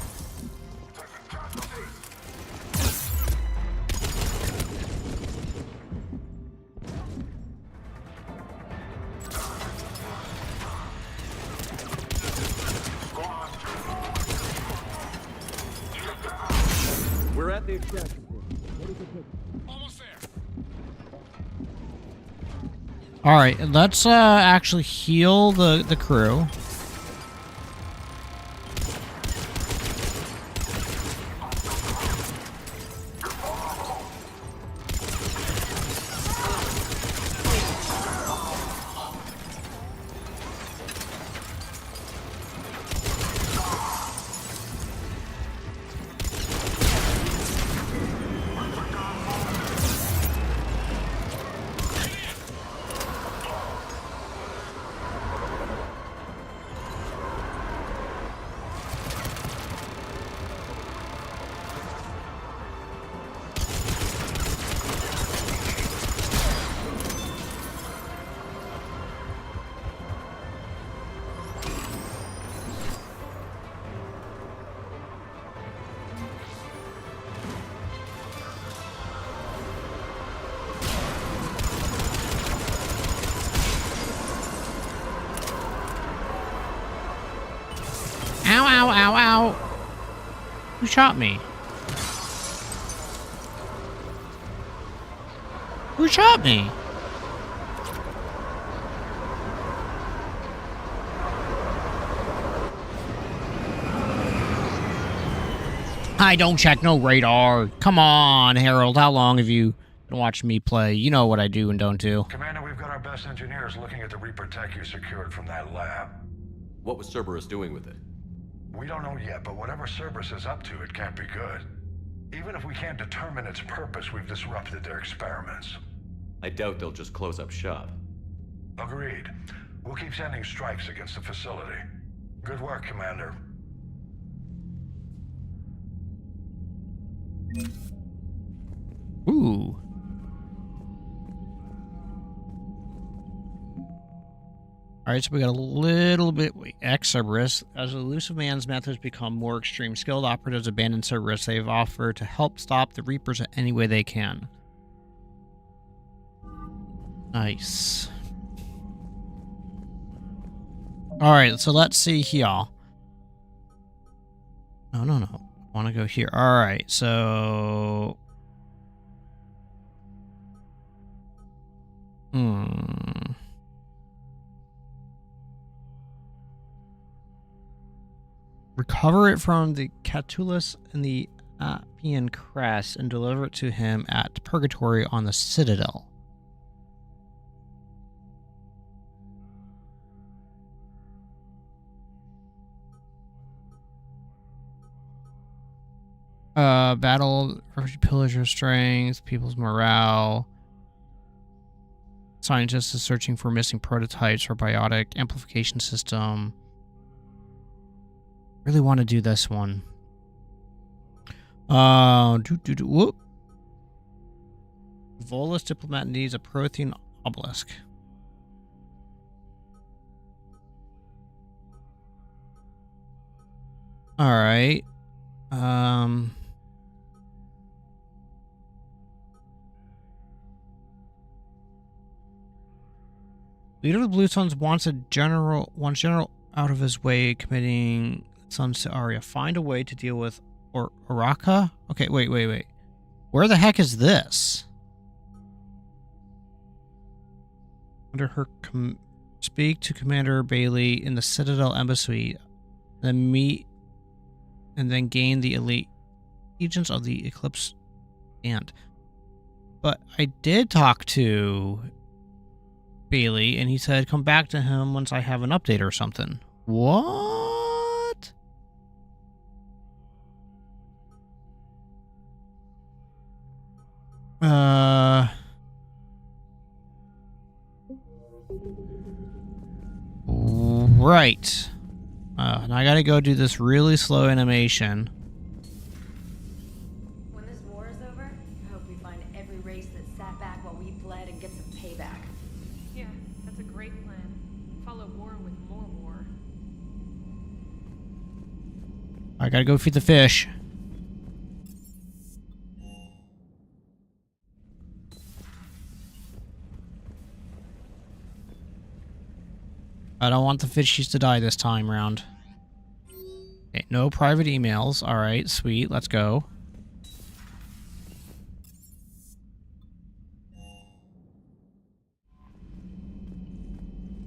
We're at the extraction point. Almost there. All right, let's actually heal the crew. Who shot me? Who shot me? I don't check no radar. Come on, Harold. How long have you been watching me play? You know what I do and don't do. Commander, we've got our best engineers looking at the Reaper tech you secured from that lab. What was Cerberus doing with it? We don't know yet, but whatever Cerberus is up to, it can't be good. Even if we can't determine its purpose, we've disrupted their experiments. I doubt they'll just close up shop. Agreed. We'll keep sending strikes against the facility. Good work, Commander. Ooh. Alright, so we got a little bit... Cerberus. As elusive man's methods become more extreme, skilled operatives abandon Cerberus. They've offered to help stop the Reapers any way they can. Nice. Alright, so let's see here. No. I want to go here. Alright, so... Recover it from the Catulus and the Appian Crest and deliver it to him at Purgatory on the Citadel. Battle, pillager strength, people's morale. Scientists is searching for missing prototypes for biotic amplification system. Really want to do this one. Whoop. Volus diplomat needs a protein obelisk. All right. Leader of the Blue Suns wants general out of his way, committing Suns to Arya. Find a way to deal with Oraka? Okay, wait. Where the heck is this? Under her speak to Commander Bailey in the Citadel Embassy, then meet and then gain the elite agents of the Eclipse Ant. But I did talk to Bailey, and he said come back to him once I have an update or something. What? Right. Now I gotta go do this really slow animation. When this war is over, I hope we find every race that sat back while we bled and get some payback. Yeah, that's a great plan. Follow war with more war. I gotta go feed the fish. I don't want the fishies to die this time round. Okay, no private emails. Alright, sweet. Let's go.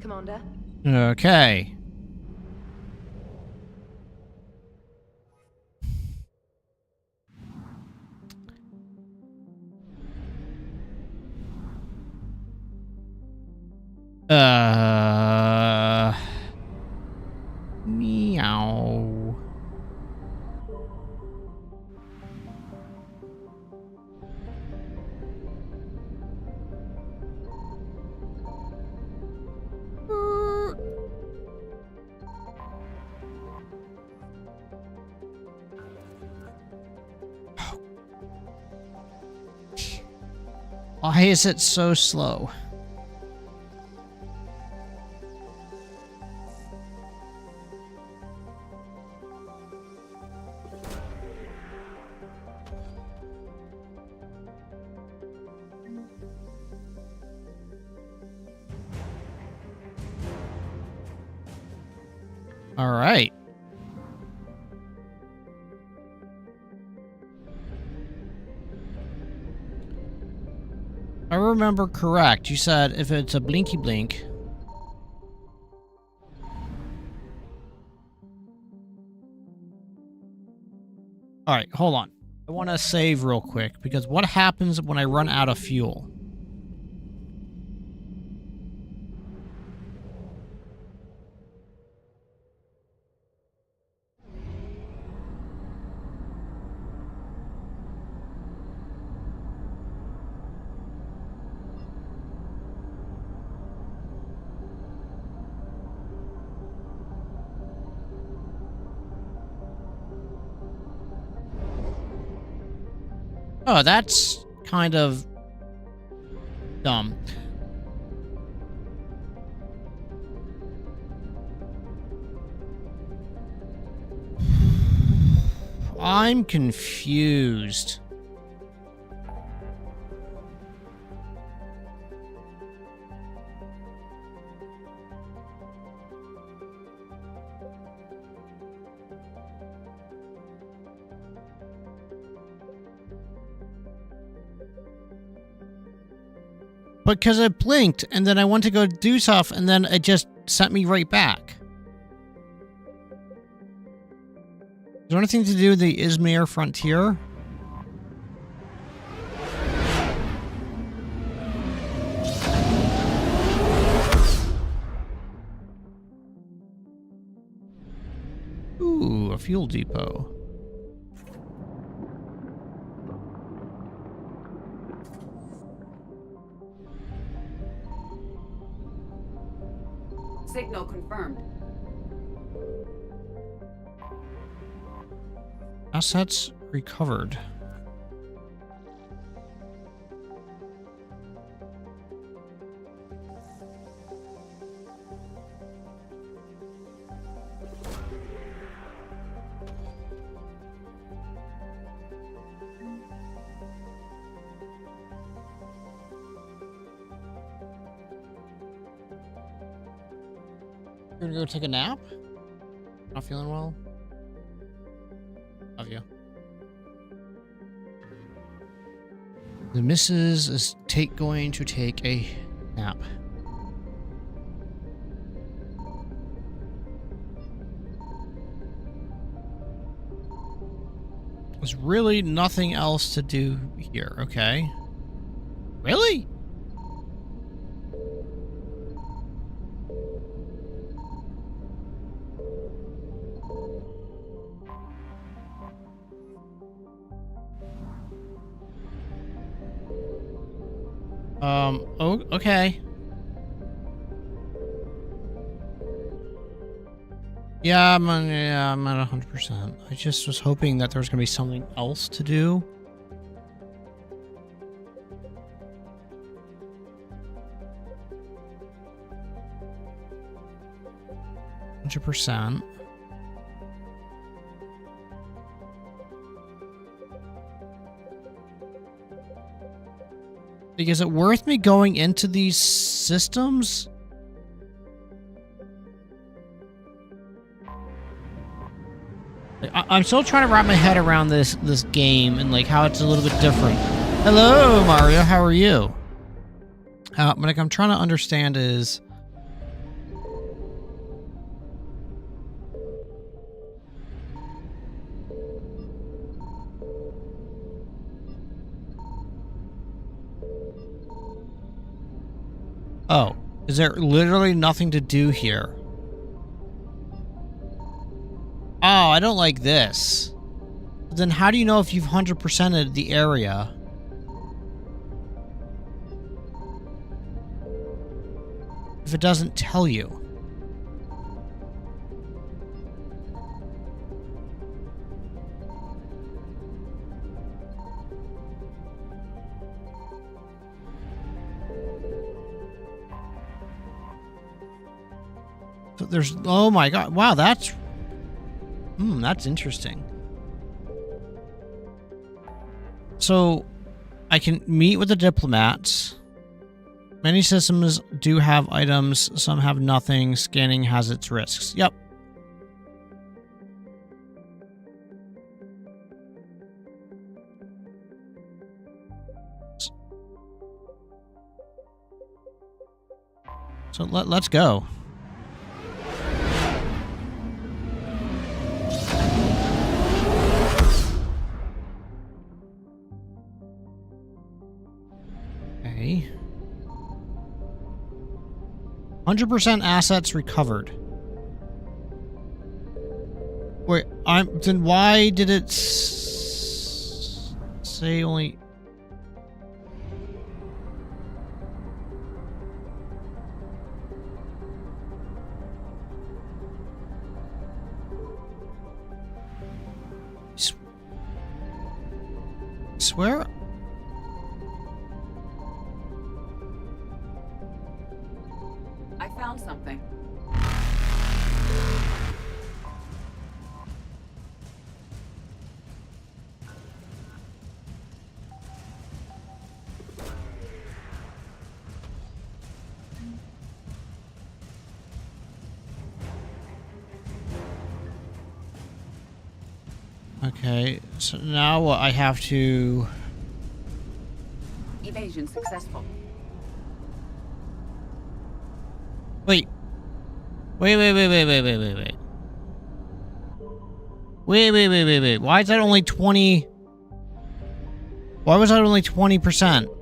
Commander? Okay. Meow. Why is it so slow? All right. I remember correct. You said if it's a blinky blink. Alright, hold on. I want to save real quick, because what happens when I run out of fuel? Oh, that's kind of dumb. I'm confused. Because it blinked, and then I went to go do stuff, and then it just sent me right back. Is there anything to do with the Izmir frontier? Ooh, a fuel depot. Signal confirmed. Assets recovered. You're gonna go take a nap? Not feeling well? Love you. The missus is going to take a nap. There's really nothing else to do here, okay? Really? Oh, okay. Yeah, I'm at 100%. I just was hoping that there was gonna be something else to do. %. Is it worth me going into these systems? Like, I'm still trying to wrap my head around this game and like how it's a little bit different. Hello, Mario. How are you? What I'm trying to understand is. Oh, is there literally nothing to do here? Oh, I don't like this. Then how do you know if you've 100%ed the area? If it doesn't tell you. So there's, oh my god, wow, that's interesting. So, I can meet with the diplomats. Many systems do have items, some have nothing. Scanning has its risks. Yep. So let's go. Okay. 100% assets recovered. Wait, then why did it say only... Swear? I found something. Okay, so now what I have to... Evasion successful. Wait. Wait. Why is that only 20... Why was that only 20%?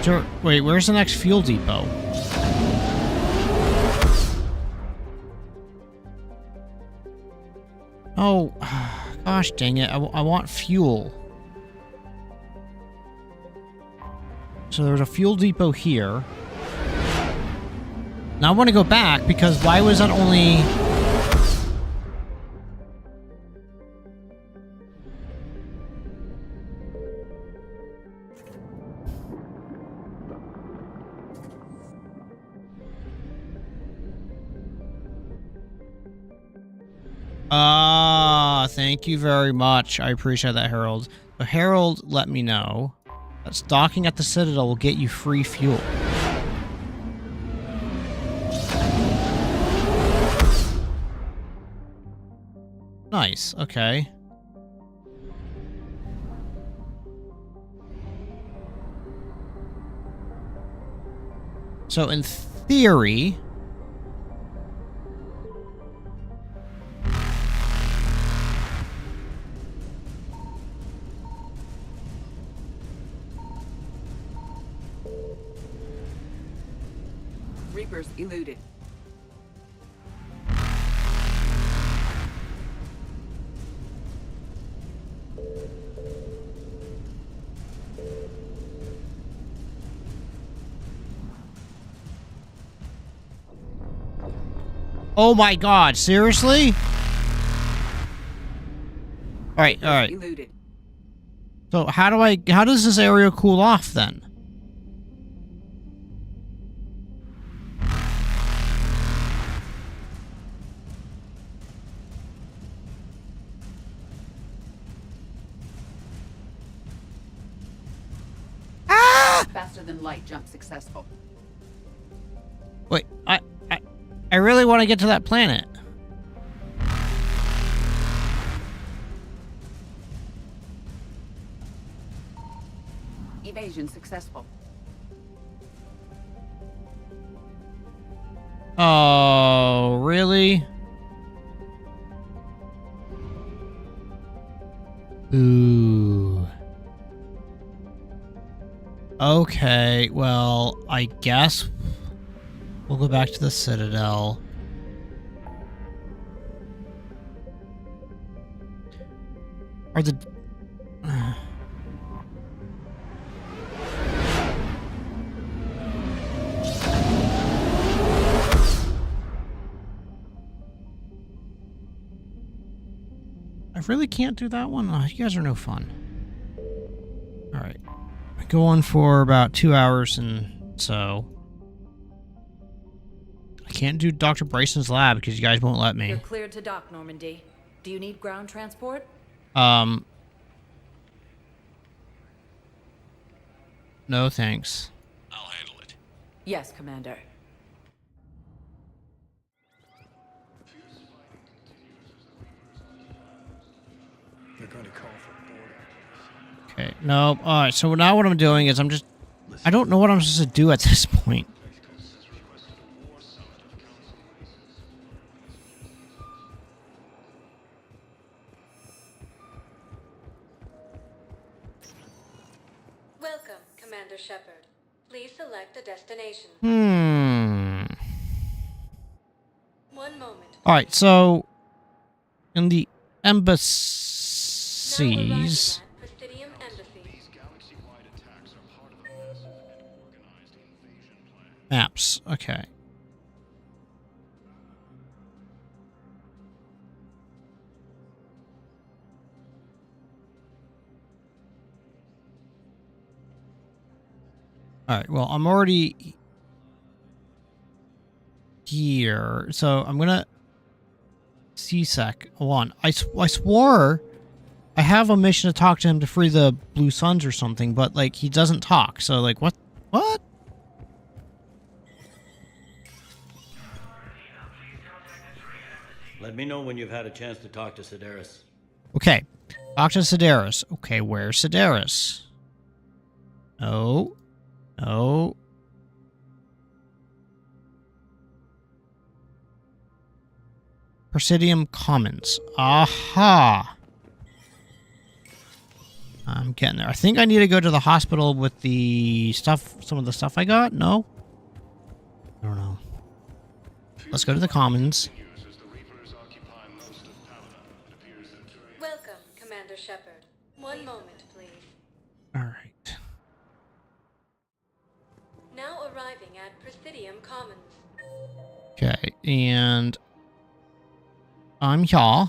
So, wait, where's the next fuel depot? Oh, gosh dang it. I want fuel. So there's a fuel depot here. Now I want to go back because why was that only... Thank you very much. I appreciate that, Harold. But Harold let me know that stocking at the Citadel will get you free fuel. Nice, okay. So in theory... Reapers eluded. Oh my god, seriously? Alright. Eluded. So how does this area cool off then? Faster than light jump successful. Wait, I really want to get to that planet. Evasion successful. Oh, really? Ooh. Okay, well, I guess we'll go back to the Citadel. Are the... I really can't do that one? Oh, you guys are no fun. Alright. I go on for about 2 hours, and so... I can't do Dr. Bryson's lab because you guys won't let me. You're cleared to dock, Normandy. Do you need ground transport? No thanks. I'll handle it. Yes, Commander. Nope. Alright, so now what I'm doing is I don't know what I'm supposed to do at this point. Welcome, Commander Shepard. Please select a destination. One moment. Alright, so in the embassies. Presidium Embassy. Maps. Okay. Alright, well, I'm already here, so I'm gonna CSEC 1. I swore I have a mission to talk to him to free the Blue Suns or something, but, like, he doesn't talk, so, like, what? What? Let me know when you've had a chance to talk to Sedaris. Okay, talk to Sedaris. Okay, where's Sedaris? Oh. Oh. Presidium Commons. Aha! I'm getting there. I think I need to go to the hospital with the stuff, some of the stuff I got? No? I don't know. Let's go to the Commons. Welcome, Commander Shepard. One moment, please. Alright. Now arriving at Presidium Commons. Okay, and I'm here,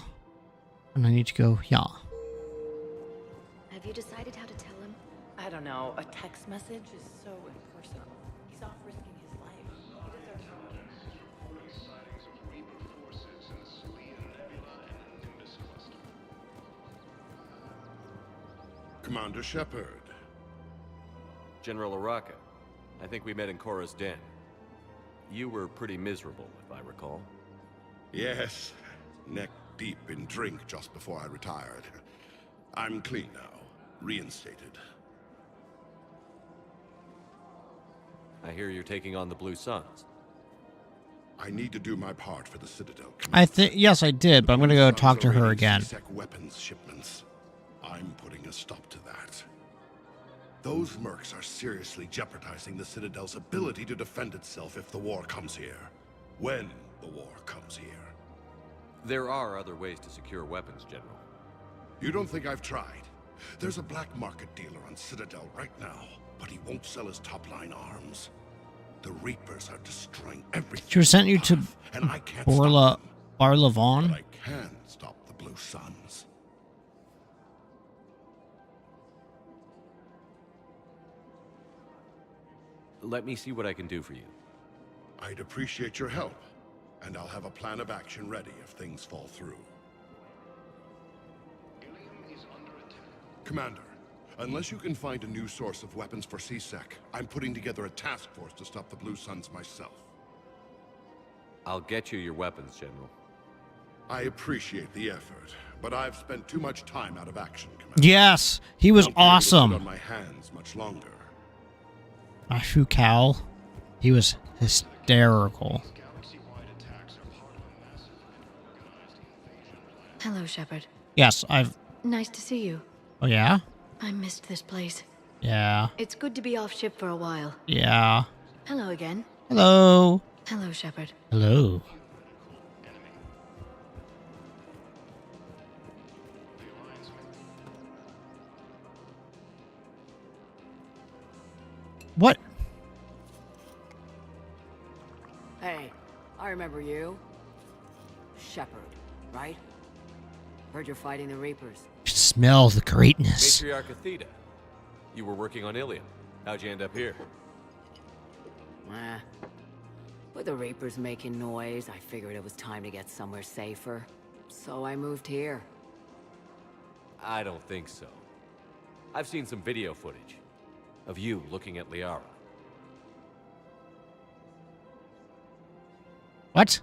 and I need to go here. Have you decided how to tell him? I don't know. A text message is so impersonal. He's off risking his life. Commander Shepard. General Araka, I think we met in Korra's den. You were pretty miserable, if I recall. Yes, neck deep in drink just before I retired. I'm clean now, reinstated. I hear you're taking on the Blue Suns. I need to do my part for the Citadel. I think yes, I did, but I'm gonna go talk to her again. Weapons shipments. I'm putting a stop to that. Those mercs are seriously jeopardizing the Citadel's ability to defend itself if the war comes here. When the war comes here. There are other ways to secure weapons, General. You don't think I've tried? There's a black market dealer on Citadel right now, but he won't sell his top-line arms. The Reapers are destroying everything. She was sent you to and I can't Barlavon. But I can stop the Blue Suns. Let me see what I can do for you. I'd appreciate your help, and I'll have a plan of action ready if things fall through. Commander, unless you can find a new source of weapons for CSEC, I'm putting together a task force to stop the Blue Suns myself. I'll get you your weapons, General. I appreciate the effort, but I've spent too much time out of action, Commander. Yes, he was awesome. On my hands much longer. Cal, he was hysterical. Hello, Shepard. Yes, I've... Nice to see you. Oh, yeah? I missed this place. Yeah. It's good to be off ship for a while. Yeah. Hello again. Hello. Hello, Shepard. Hello. What? Hey, I remember you. Shepard, right? Heard you're fighting the Reapers. Smell the greatness. Matriarch Athena, you were working on Ilium. How'd you end up here? With the Reapers making noise, I figured it was time to get somewhere safer. So I moved here. I don't think so. I've seen some video footage of you looking at Liara. What?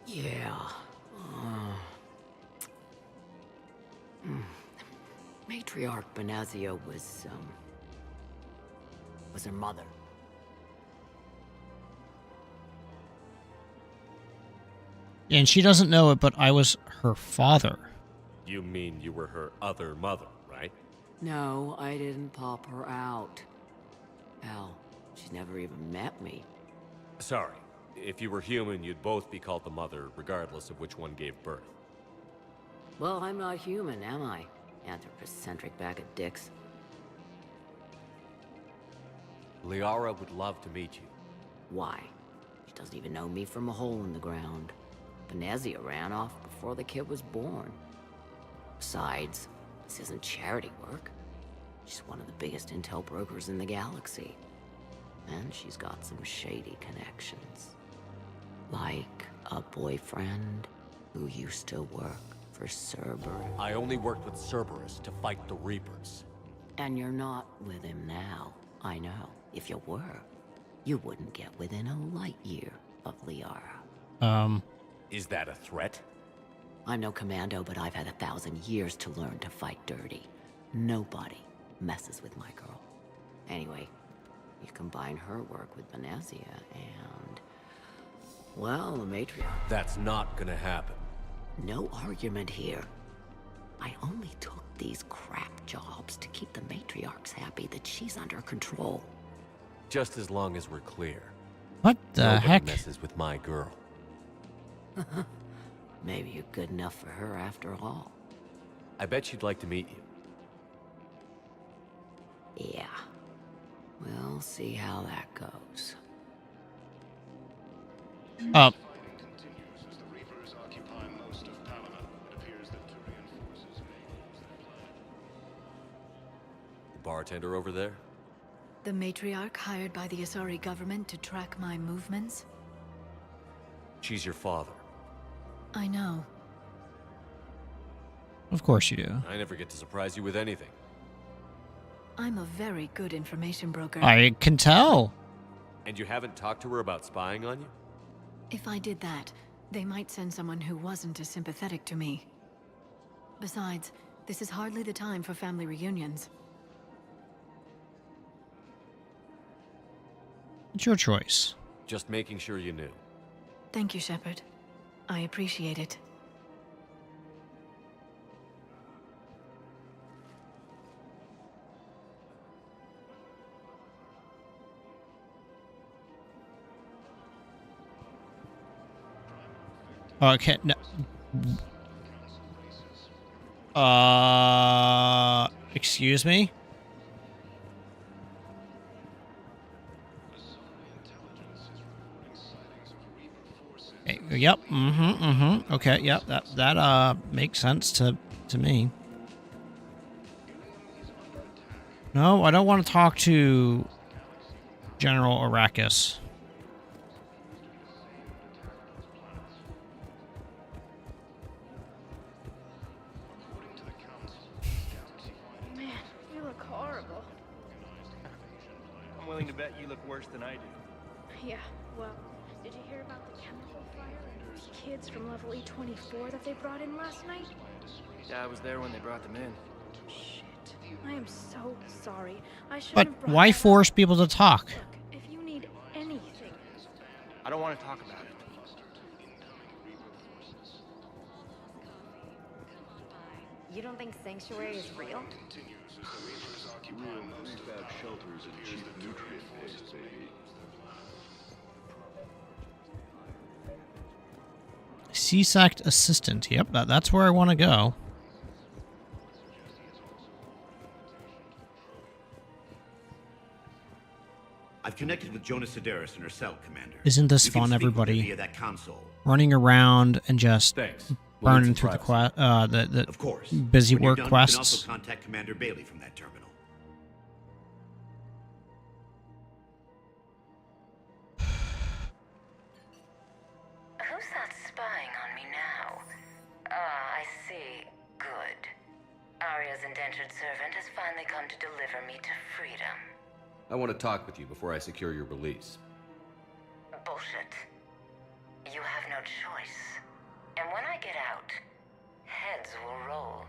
Yeah, Matriarch Benazia was her mother. And she doesn't know it, but I was her father. You mean you were her other mother, right? No, I didn't pop her out. Hell, she's never even met me. Sorry. If you were human, you'd both be called the mother, regardless of which one gave birth. Well, I'm not human, am I? Anthropocentric bag of dicks. Liara would love to meet you. Why? She doesn't even know me from a hole in the ground. Benazia ran off before the kid was born. Besides, this isn't charity work. She's one of the biggest intel brokers in the galaxy. And she's got some shady connections. Like a boyfriend who used to work for Cerberus. I only worked with Cerberus to fight the Reapers. And you're not with him now. I know. If you were, you wouldn't get within a light year of Liara. Is that a threat? I'm no commando, but I've had 1,000 years to learn to fight dirty. Nobody messes with my girl. Anyway, you combine her work with Benazia and... well, the matriarch. That's not gonna happen. No argument here. I only took these crap jobs to keep the matriarchs happy that she's under control. Just as long as we're clear. What the Nobody heck? messes with my girl. Maybe you're good enough for her after all. I bet she'd like to meet you. Yeah. We'll see how that goes. The bartender over there? The matriarch hired by the Asari government to track my movements? She's your father. I know. Of course you do. I never get to surprise you with anything. I'm a very good information broker. I can tell. And you haven't talked to her about spying on you? If I did that, they might send someone who wasn't as sympathetic to me. Besides, this is hardly the time for family reunions. It's your choice. Just making sure you knew. Thank you, Shepard. I appreciate it. Okay. No. Excuse me? Yep. Okay. Yep. That makes sense to me. No, I don't want to talk to General Arrakis. Man, you look horrible. I'm willing to bet you look worse than I do. Yeah, well, did you hear about the chemical fire and those kids from level E24 that they brought in last night? Yeah, I was there when they brought them in. Shit. I am so sorry. I should But have brought why that up. force people to talk? Look, if you need anything. I don't want to talk about it. You don't think Sanctuary is real? Shelters and cheap nutrient-based, baby. CSACT assistant. Yep, that's where I want to go. I've connected with Jonas Sedaris in her cell, Commander. Isn't this You can fun, speak with her everybody? via that console. Running around and just burning through the Of course. busy When you're work done, quests. You can also contact Commander Bailey from that terminal. Who's that spying on me now? Ah, I see. Good. Arya's indentured servant has finally come to deliver me to freedom. I want to talk with you before I secure your release. Bullshit. You have no choice. And when I get out, heads will roll.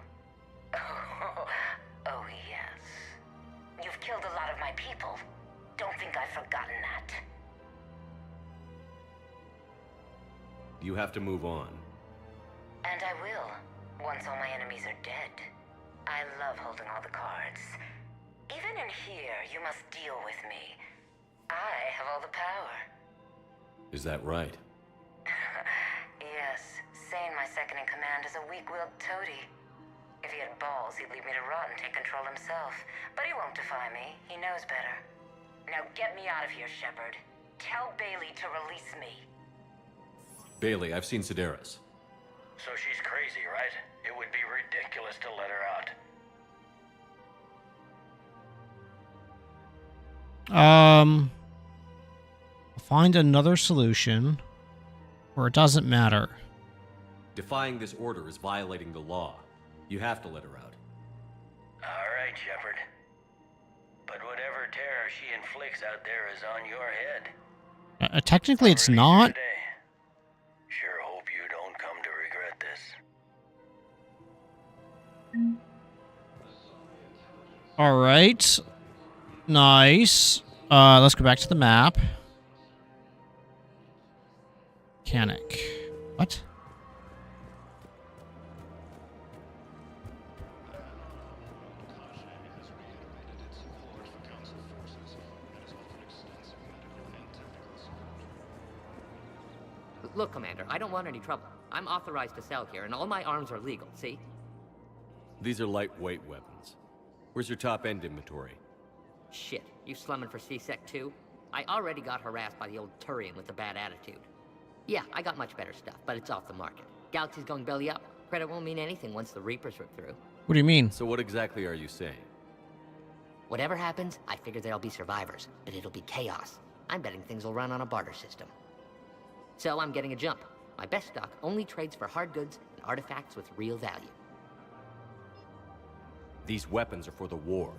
killed a lot of my people. Don't think I've forgotten that. You have to move on. And I will, once all my enemies are dead. I love holding all the cards. Even in here, you must deal with me. I have all the power. Is that right? Yes, Sane, my second in command, is a weak-willed toady. If he had balls, he'd leave me to rot and take control himself. But he won't defy me. He knows better. Now get me out of here, Shepard. Tell Bailey to release me. Bailey, I've seen Sedaris. So she's crazy, right? It would be ridiculous to let her out. Find another solution, or it doesn't matter. Defying this order is violating the law. You have to let her out. All right, Shepard. But whatever terror she inflicts out there is on your head. Technically, it's not. Today. Sure hope you don't come to regret this. All right. Nice. Let's go back to the map. Mechanic. What? Look, Commander, I don't want any trouble. I'm authorized to sell here, and all my arms are legal, see? These are lightweight weapons. Where's your top-end inventory? Shit, you slumming for C-Sec too? I already got harassed by the old Turian with the bad attitude. Yeah, I got much better stuff, but it's off the market. Galaxy's going belly up. Credit won't mean anything once the Reapers rip through. What do you mean? So what exactly are you saying? Whatever happens, I figure there'll be survivors, but it'll be chaos. I'm betting things will run on a barter system. So I'm getting a jump. My best stock only trades for hard goods and artifacts with real value. These weapons are for the war.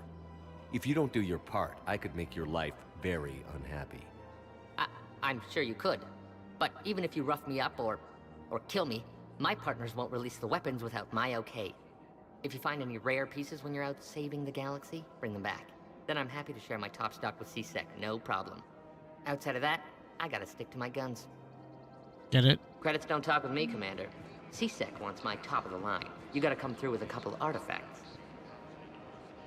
If you don't do your part, I could make your life very unhappy. I'm sure you could. But even if you rough me up or kill me, my partners won't release the weapons without my okay. If you find any rare pieces when you're out saving the galaxy, bring them back. Then I'm happy to share my top stock with C-Sec, no problem. Outside of that, I gotta stick to my guns. Get it? Credits don't talk with me, Commander. C-Sec wants my top of the line. You gotta come through with a couple artifacts.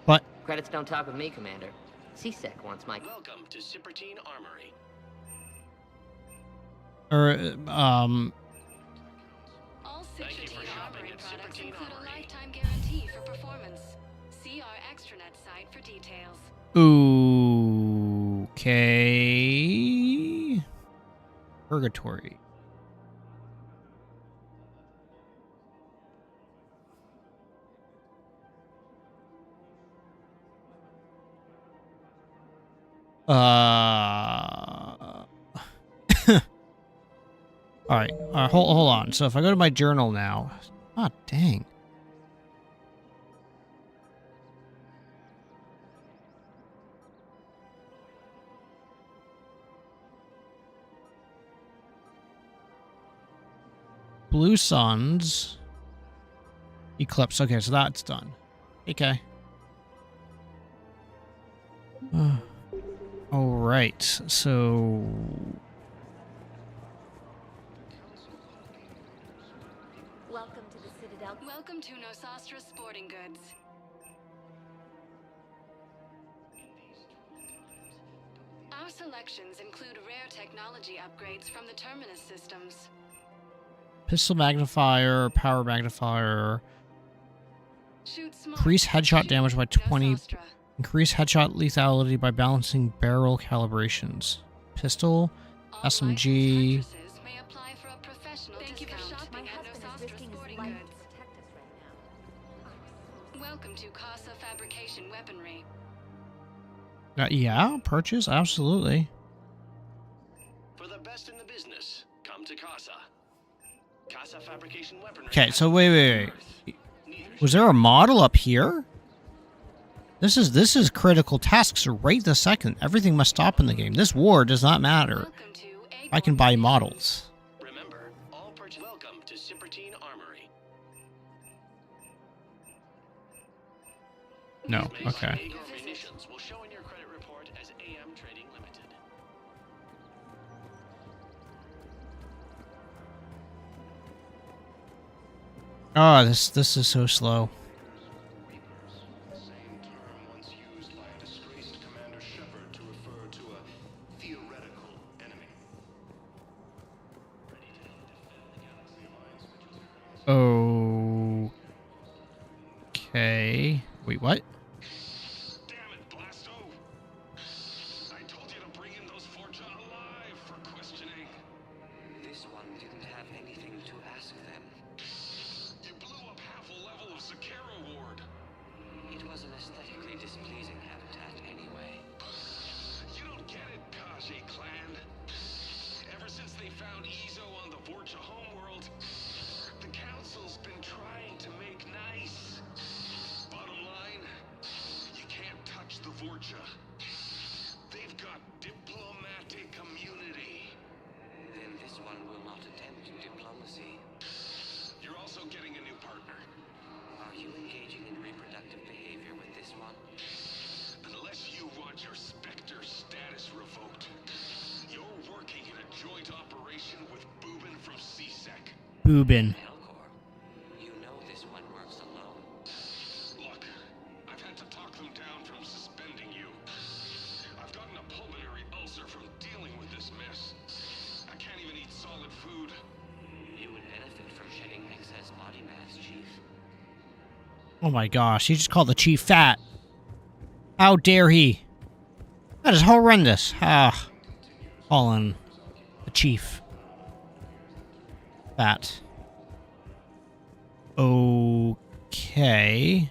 What? Credits don't talk with me, Commander. C-Sec wants my... Welcome to Cypertine Armory. All Cypertine Armory products include a lifetime guarantee for performance. See our extranet site for details. Okay. Purgatory. All right. Hold on. So if I go to my journal now, ah, dang. Blue Suns. Eclipse. Okay, so that's done. Okay. All right. So. Welcome to the Citadel. Welcome to Nosastra Sporting Goods. Our selections include rare technology upgrades from the Terminus systems. Pistol magnifier, power magnifier. Increase headshot damage by 20. Increase headshot lethality by balancing barrel calibrations. Pistol, SMG. Thank you for shopping at Nosastra Sporting Goods. Welcome to Casa Fabrication Weaponry. Yeah, purchase, absolutely. For the best in the business, come to Casa. Casa Fabrication Weaponry. Okay, so wait. Was there a model up here? This is critical tasks right this second. Everything must stop in the game. This war does not matter. I can buy models. Remember, all purchase. Welcome to Cypertine Armory. No, okay. Emissions will show in your credit report as AM Trading Limited. Oh, this is so slow. Same term once used by a disgraced Commander Shepard to refer to a theoretical enemy. Okay. Wait, what? Damn it, Blasto! I told you to bring in those Forja alive for questioning. This one didn't have anything to ask them. You blew up half a level of Zakera Ward. It was an aesthetically displeasing habitat anyway. You don't get it, Kaji clan. Ever since they found Ezo on the Vorcha homeworld, the Council's been trying to make nice. Bottom line, you can't touch the Vorcha. They've got diplomatic immunity. Then this one will not attempt diplomacy. You're also getting a new partner. Are you engaging in reproductive behavior with this one? Unless you want your Spectre status revoked, you're working in a joint operation with Boobin from CSEC. Boobin. You know this one works alone. Look, I've had to talk them down from suspending you. I've gotten a pulmonary ulcer from dealing with this mess. I can't even eat solid food. You would benefit from shedding excess body mass, Chief. Oh my gosh, he just called the chief fat. How dare he? That is horrendous. Ah. Calling the chief fat. Okay.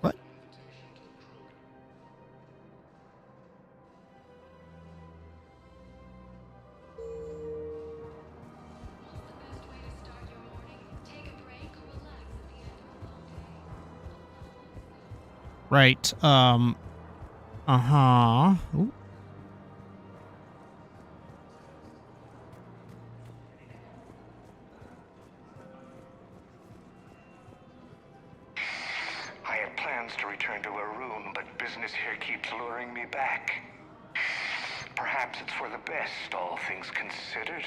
What? Right, uh-huh. Ooh. I had plans to return to Arun, but business here keeps luring me back. Perhaps it's for the best, all things considered.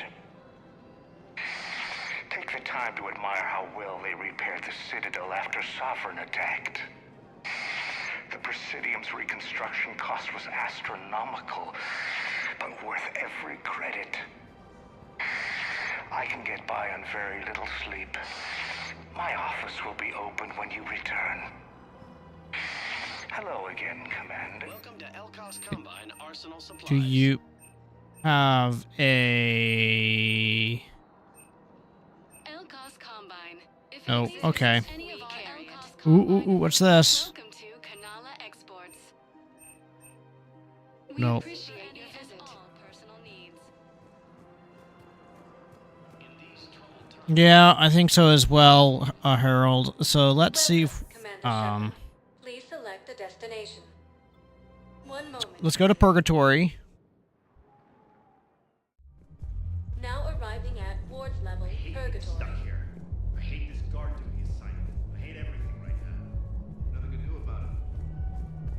Take the time to admire how well they repaired the Citadel after Sovereign attacked. The Presidium's reconstruction cost was astronomical, but worth every credit. I can get by on very little sleep. My office will be open when you return. Hello again, Commander. Welcome to Elkos Combine Arsenal Supplies. Do you have a... Elkos Combine. If Oh, it okay. is any of our Elkos Ooh, what's this? Welcome to Kanala Exports. We No. appreciate your visit. All personal needs. Yeah, I think so as well, Harold. So let's see if, Commander Shepard. Please select a destination. One moment. let's go to Purgatory. Now arriving at Ward's level, Purgatory. Stuck here. I hate this guard duty assignment. I hate everything right now. Nothing to do about it.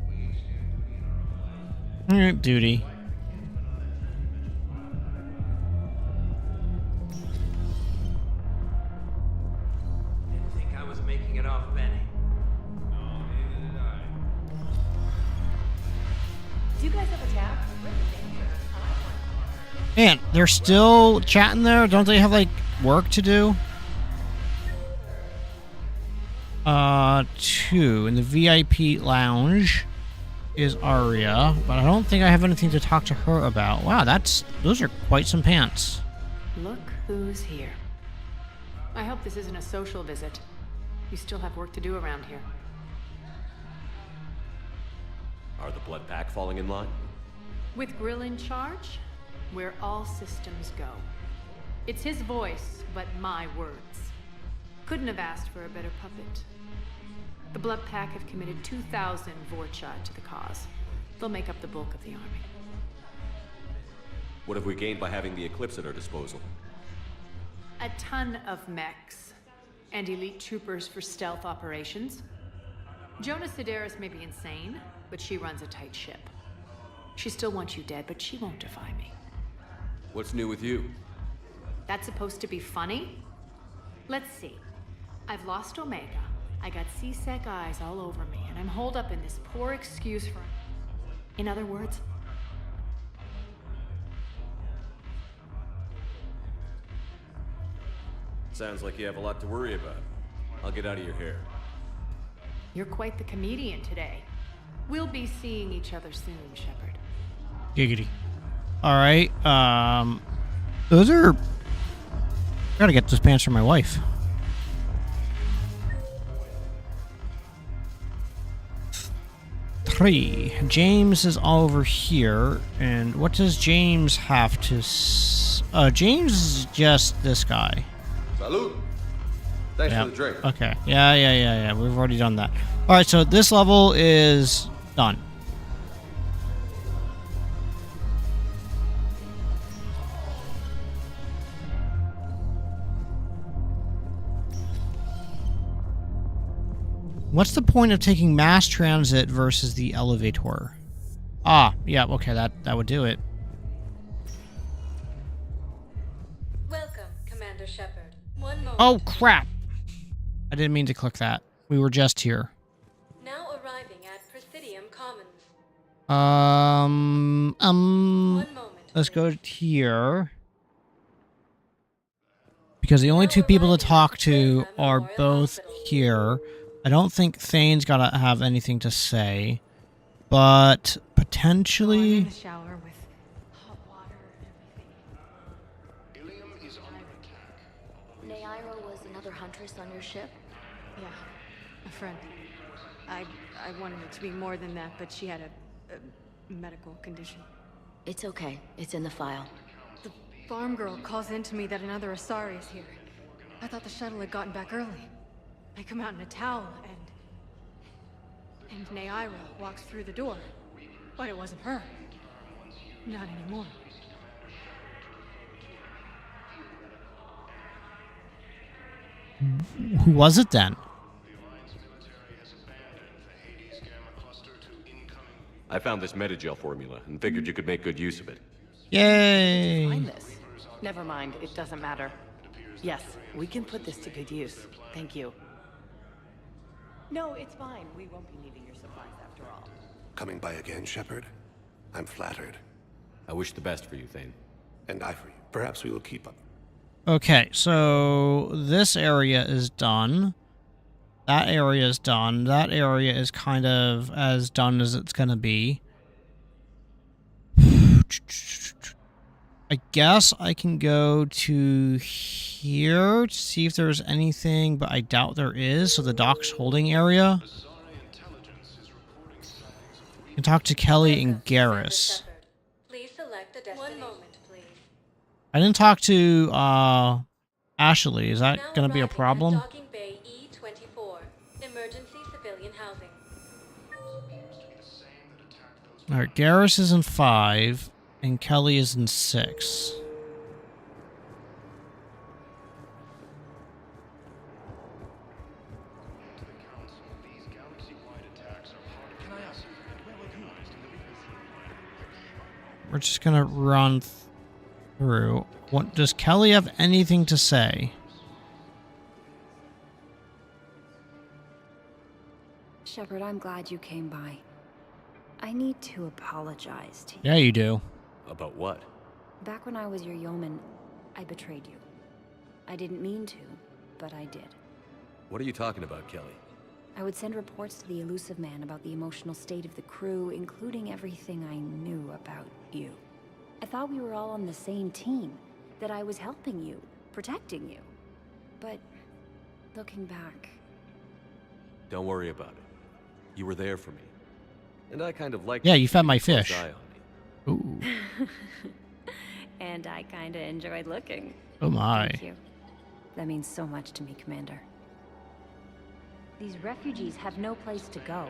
We each stand duty in our own life. Alright, duty. Didn't think I was making it off, Benny. No, neither did I. Do you guys have a tab? Man, they're still chatting there? Don't they have, like, work to do? 2. In the VIP lounge is Arya, but I don't think I have anything to talk to her about. Wow, those are quite some pants. Look who's here. I hope this isn't a social visit. You still have work to do around here. Are the blood pack falling in line? With Grill in charge, where all systems go. It's his voice, but my words. Couldn't have asked for a better puppet. The Blood Pack have committed 2,000 Vorcha to the cause. They'll make up the bulk of the army. What have we gained by having the Eclipse at our disposal? a ton of mechs and elite troopers for stealth operations. Jonah Sedaris may be insane, but she runs a tight ship. She still wants you dead, but she won't defy me. What's new with you? That's supposed to be funny? Let's see. I've lost Omega. I got C-Sec eyes all over me, and I'm holed up in this poor excuse for... In other words... Sounds like you have a lot to worry about. I'll get out of your hair. You're quite the comedian today. We'll be seeing each other soon, Shepard. Giggity. Alright, those are... Gotta get those pants for my wife. Three. James is all over here, and what does James have to James is just this guy. Salud. Thanks for the drink. Okay. Yeah. We've already done that. Alright, so this level is done. What's the point of taking mass transit versus the elevator? Ah, yeah, okay, that would do it. Welcome, Commander Shepard. One moment. Oh, crap! I didn't mean to click that. We were just here. Now arriving at Presidium Commons. Let's go here. Because the only two people to talk to are both here. I don't think Thane's gotta have anything to say, but potentially. I'm in the shower with hot water and everything. Ilium is under attack. Naira was another huntress on your ship? Yeah, a friend. I wanted it to be more than that, but she had a medical condition. It's okay. It's in the file. The farm girl calls in to me that another Asari is here. I thought the shuttle had gotten back early. I come out in a towel, and Naira walks through the door. But it wasn't her. Not anymore. Who was it then? I found this metagel formula and figured you could make good use of it. Yay! Find this. Never mind, it doesn't matter. Yes, we can put this to good use. Thank you. No, it's fine. We won't be needing your supplies after all. Coming by again, Shepard? I'm flattered. I wish the best for you, Thane. And I for you. Perhaps we will keep up. Okay, so this area is done. That area is done. That area is kind of as done as it's gonna be. I guess I can go to here to see if there's anything, but I doubt there is. So the dock's holding area. You can talk to Kelly and Garrus. Please select a destination. 1 moment, please. I didn't talk to Ashley. Is that going to be a problem? Docking Bay E24. Emergency civilian housing. Alright, Garrus is in 5. And Kelly is in 6. We're just gonna run through. What does Kelly have anything to say? Shepard, I'm glad you came by. I need to apologize to you. Yeah, you do. About what? Back when I was your yeoman, I betrayed you. I didn't mean to, but I did. What are you talking about, Kelly? I would send reports to the Elusive Man about the emotional state of the crew, including everything I knew about you. I thought we were all on the same team, that I was helping you, protecting you. But, looking back... Don't worry about it. You were there for me. And I kind of liked... Yeah, you fed my fish. Ooh. And I kinda enjoyed looking. Oh my. Thank you. That means so much to me, Commander. These refugees have no place to go.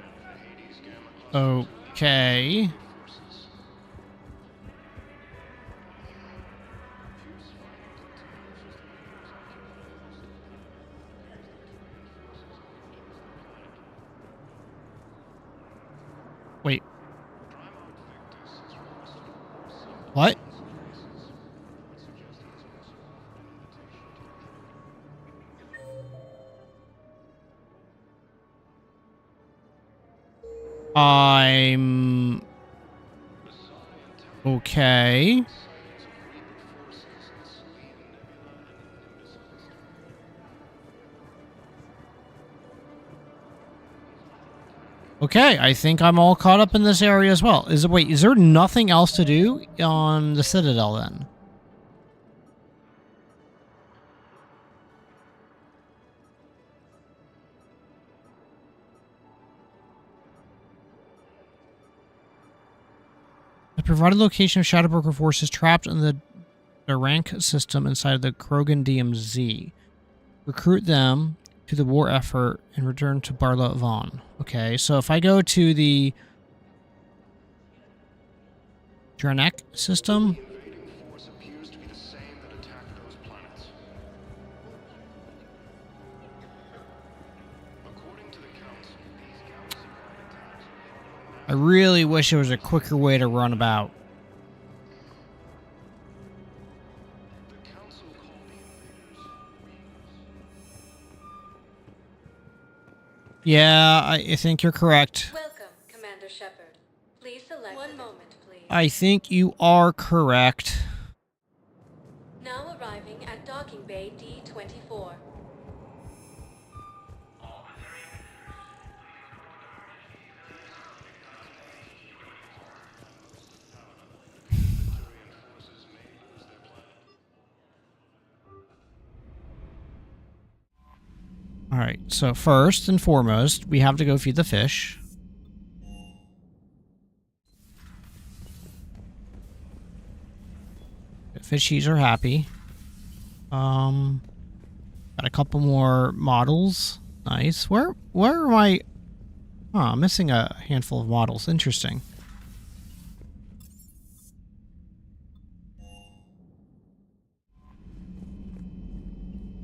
Okay. I'm... Okay. Okay, I think I'm all caught up in this area as well. Wait, is there nothing else to do on the Citadel then? The provided location of Shadowbroker forces trapped in the rank system inside of the Krogan DMZ. Recruit them to the war effort and return to Barla Vaughn. Okay, so if I go to the Dranek system. I really wish there was a quicker way to run about. Yeah, I think you're correct. Welcome, Commander Shepard. Please select one moment, please. I think you are correct. Now arriving at docking bay D-24. Alright, so first and foremost, we have to go feed the fish. The fishies are happy. Got a couple more models. Nice. Where are my... Huh, I'm missing a handful of models. Interesting.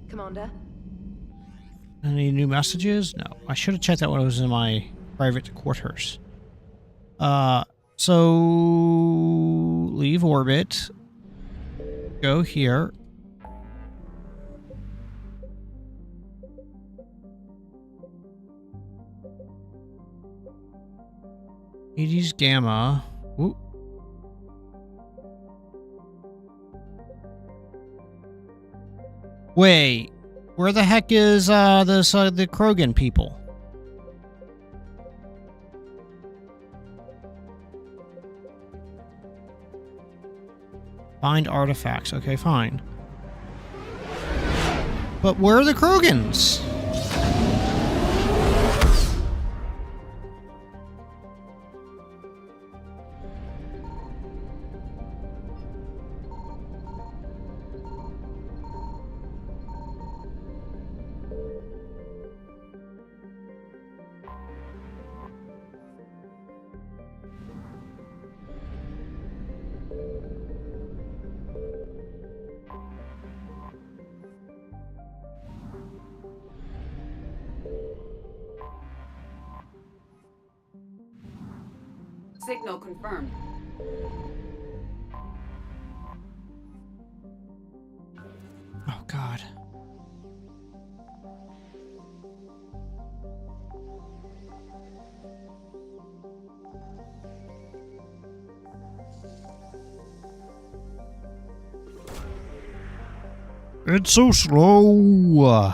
Commander? Any new messages? No. I should have checked that when I was in my private quarters. So... Leave orbit. Go here. Hades Gamma. Ooh. Wait. Where the heck is the Krogan people? Find artifacts. Okay, fine. But where are the Krogans? Signal confirmed. Oh, God. It's so slow.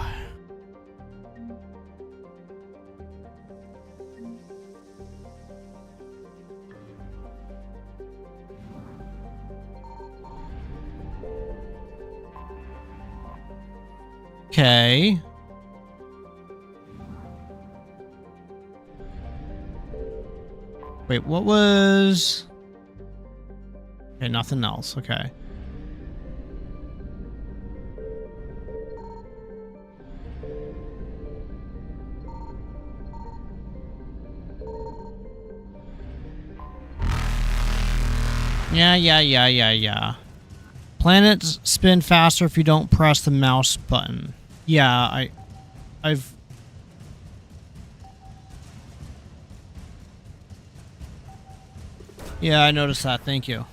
Okay. Wait, what was... Okay, nothing else. Okay. Yeah. Planets spin faster if you don't press the mouse button. Yeah, I've... Yeah, I noticed that. Thank you.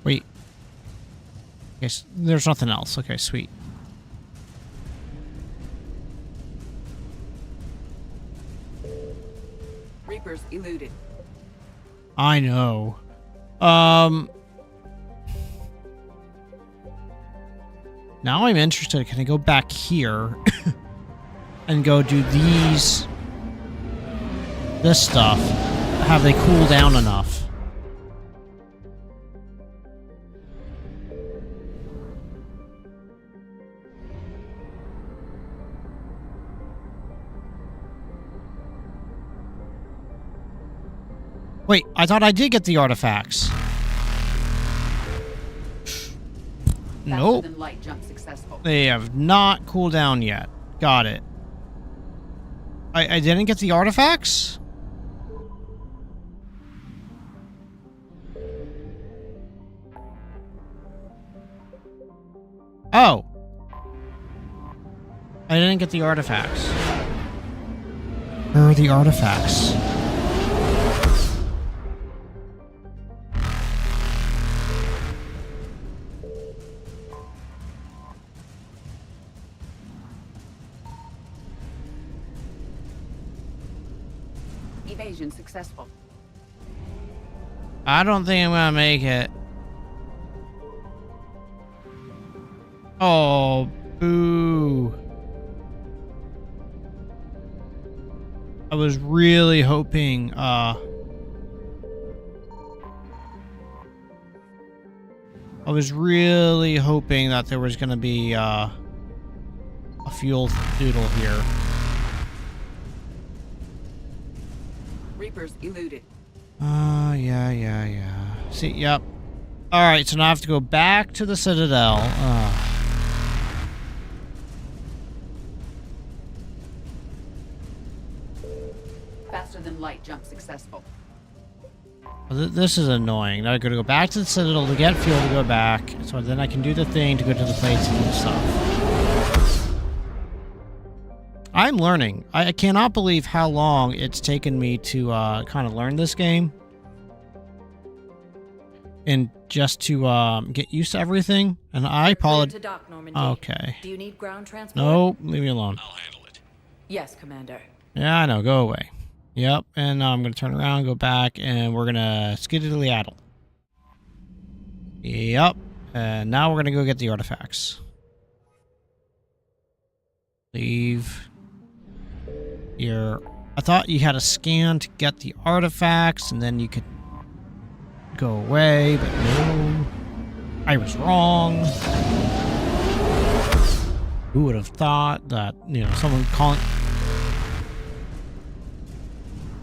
Wait. Okay, there's nothing else. Okay, sweet. Reapers eluded. I know. Now I'm interested. Can I go back here and go do this stuff? Have they cooled down enough? Wait, I thought I did get the artifacts. Nope. Faster than light jump successful. They have not cooled down yet. Got it. I didn't get the artifacts? Oh. I didn't get the artifacts. Where are the artifacts? Evasion successful. I don't think I'm gonna make it. Oh, boo. I was really hoping, I was really hoping that there was gonna be, a fuel doodle here. Reapers eluded. Yeah. See, yep. Alright, so now I have to go back to the Citadel. Faster than light jump successful. This is annoying. Now I gotta go back to the Citadel to get fuel to go back, so then I can do the thing to go to the plates and stuff. I'm learning. I cannot believe how long it's taken me to kind of learn this game. And just to get used to everything. And I apologize. Okay. Do you need ground transport? Nope, leave me alone. I'll handle it. Yes, Commander. Yeah, I know. Go away. Yep, and I'm going to turn around, go back, and we're going to skiddly-addle. Yep, and now we're going to go get the artifacts. Leave. Here. I thought you had a scan to get the artifacts, and then you could go away, but no. I was wrong. Who would have thought that, you know, someone calling...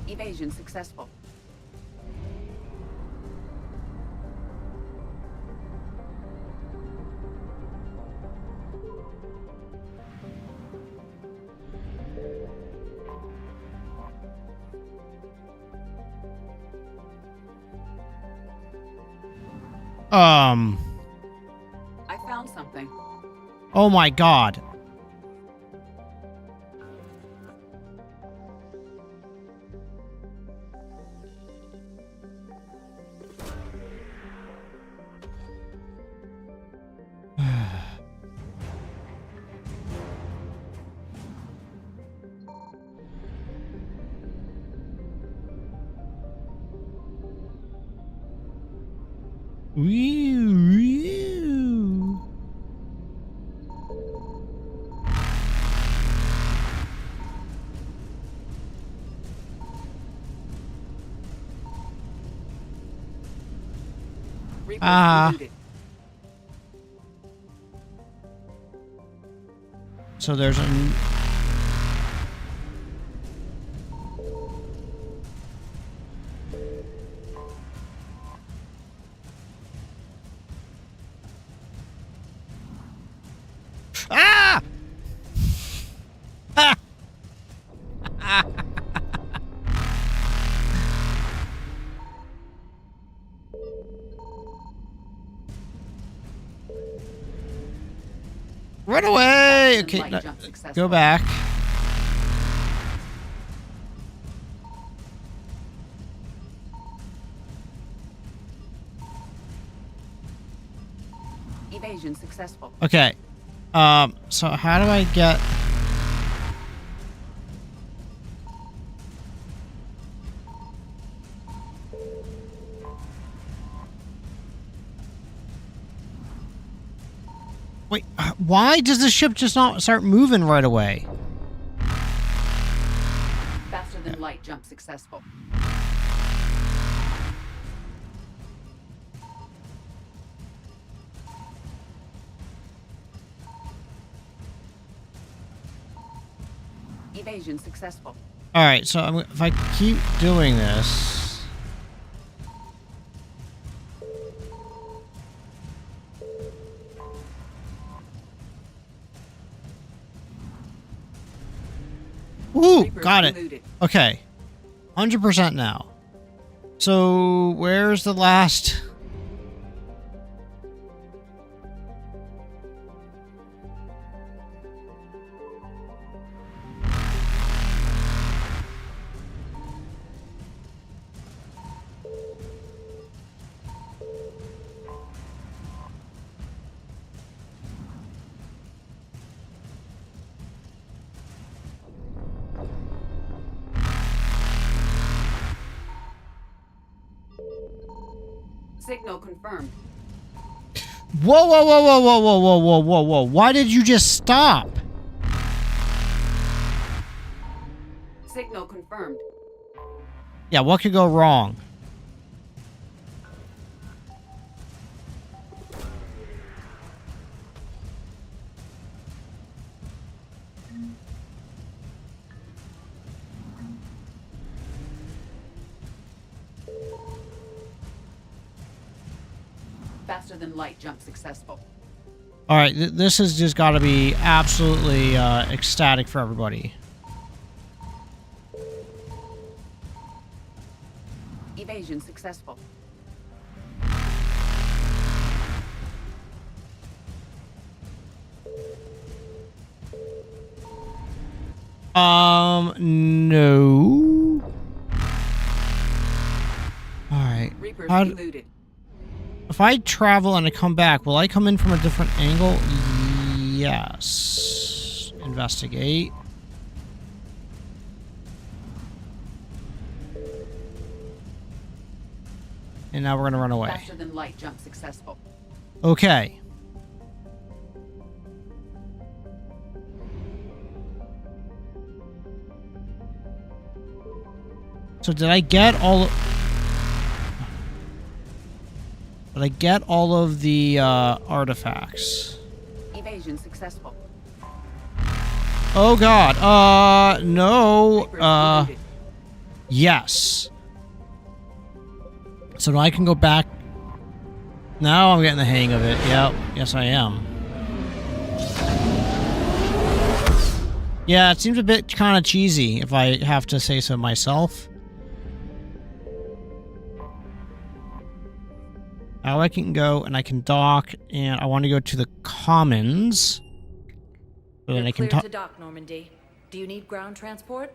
Evasion successful. I found something. Oh my god. So there's a... Ah! Ah! Run away! Okay, no, go back. Evasion successful. Okay. So how do I get... Wait, why does the ship just not start moving right away? Faster than light jump successful. Evasion successful. Alright, so if I keep doing this... Woo! Got it. Okay. 100% now. So, where's the last... Signal confirmed. Whoa, whoa, whoa, whoa, whoa, whoa, whoa, whoa, whoa, whoa. Why did you just stop? Signal confirmed. Yeah, what could go wrong? Faster than light jump successful. Alright, this has just got to be absolutely ecstatic for everybody. Evasion successful. No. Alright. Reapers How... eluded. If I travel and I come back, will I come in from a different angle? Yes. Investigate. And now we're gonna run away. Faster than light jump successful. Okay. So did I get all... Did I get all of the artifacts? Evasion successful. Oh god. No. Yes. So now I can go back. Now I'm getting the hang of it. Yep. Yes, I am. Yeah, it seems a bit kind of cheesy, if I have to say so myself. Now I can go and I can dock, and I want to go to the Commons. So then I can Clear talk. to dock, Normandy. Do you need ground transport?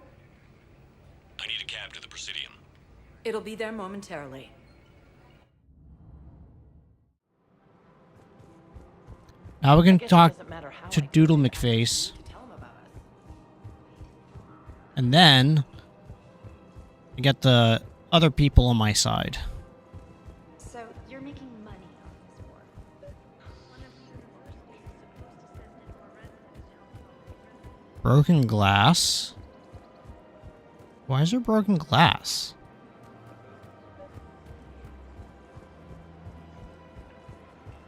I need a cab to the Presidium. It'll be there momentarily. Now we can talk to Doodle McFace. And then I get the other people on my side. So you're making money off this war. One of the universities is supposed to send in more residents. Broken glass? Why is there broken glass?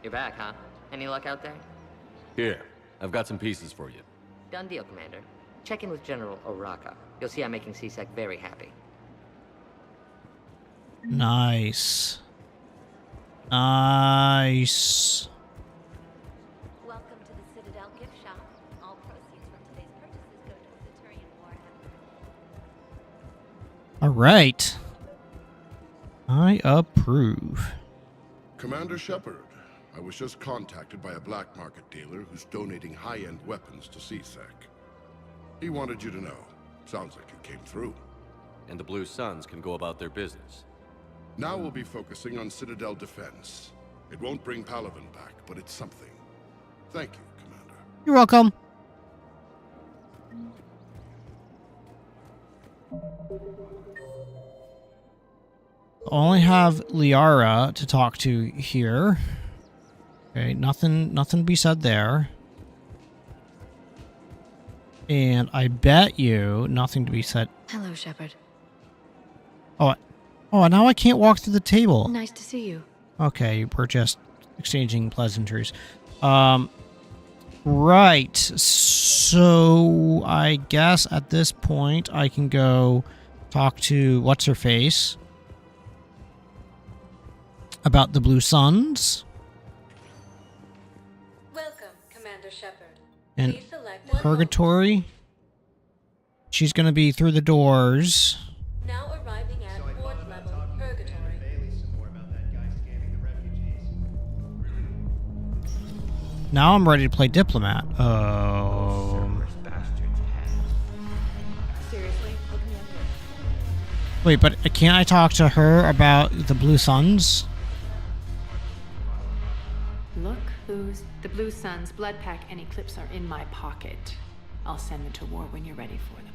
You're back, huh? Any luck out there? Here, I've got some pieces for you. Done deal, Commander. Check in with General Oraka. You'll see I'm making CSEC very happy. Nice. Nice. Welcome to the Citadel gift shop. All proceeds from today's purchases go to the Turian war effort. Alright. I approve. Commander Shepard, I was just contacted by a black market dealer who's donating high-end weapons to CSEC. He wanted you to know. Sounds like you came through. And the Blue Suns can go about their business. Now we'll be focusing on Citadel defense. It won't bring Palaven back, but it's something. Thank you, Commander. You're welcome. Only have Liara to talk to here. Okay, nothing to be said there. And I bet you nothing to be said. Hello, Shepard. Oh, now I can't walk through the table. Nice to see you. Okay, we're just exchanging pleasantries. Right. So I guess at this point I can go talk to what's-her-face about the Blue Suns. Welcome, Commander Shepard. And Please select Purgatory. She's going to be through the doors. now arriving at ward level Purgatory. Now I'm ready to play Diplomat. Seriously? Look me up here. Wait, but can't I talk to her about the Blue Suns? Look who's... The Blue Suns, Blood Pack, and Eclipse are in my pocket. I'll send them to war when you're ready for them.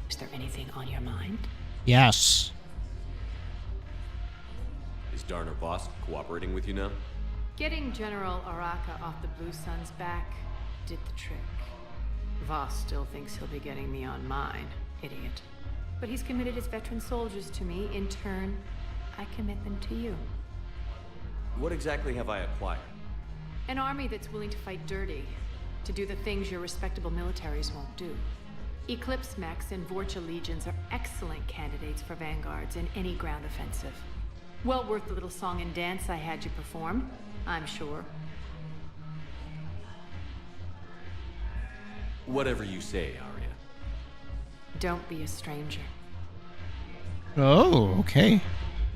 Is there anything on your mind? Yes. Is Darner Voss cooperating with you now? Getting General Araka off the Blue Suns back did the trick. Voss still thinks he'll be getting me on mine. Idiot. But he's committed his veteran soldiers to me. In turn, I commit them to you. What exactly have I acquired? An army that's willing to fight dirty, to do the things your respectable militaries won't do. Eclipse mechs and Vorcha legions are excellent candidates for vanguards in any ground offensive. Well worth the little song and dance I had you perform, I'm sure. Whatever you say, Arya. Don't be a stranger. Oh, okay. All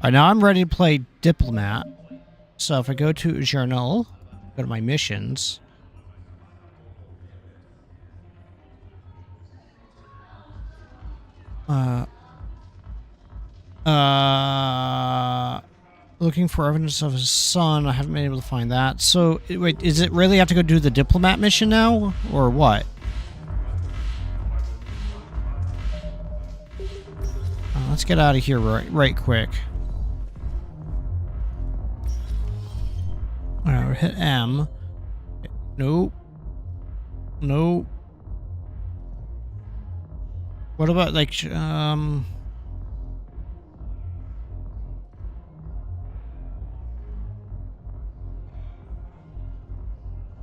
right, now I'm ready to play Diplomat. So if I go to Journal, go to my missions. Looking for evidence of his son. I haven't been able to find that. So, wait, is it really have to go do the Diplomat mission now? Or what? Let's get out of here right quick. Alright, we'll hit M. Nope. Nope. What about, like,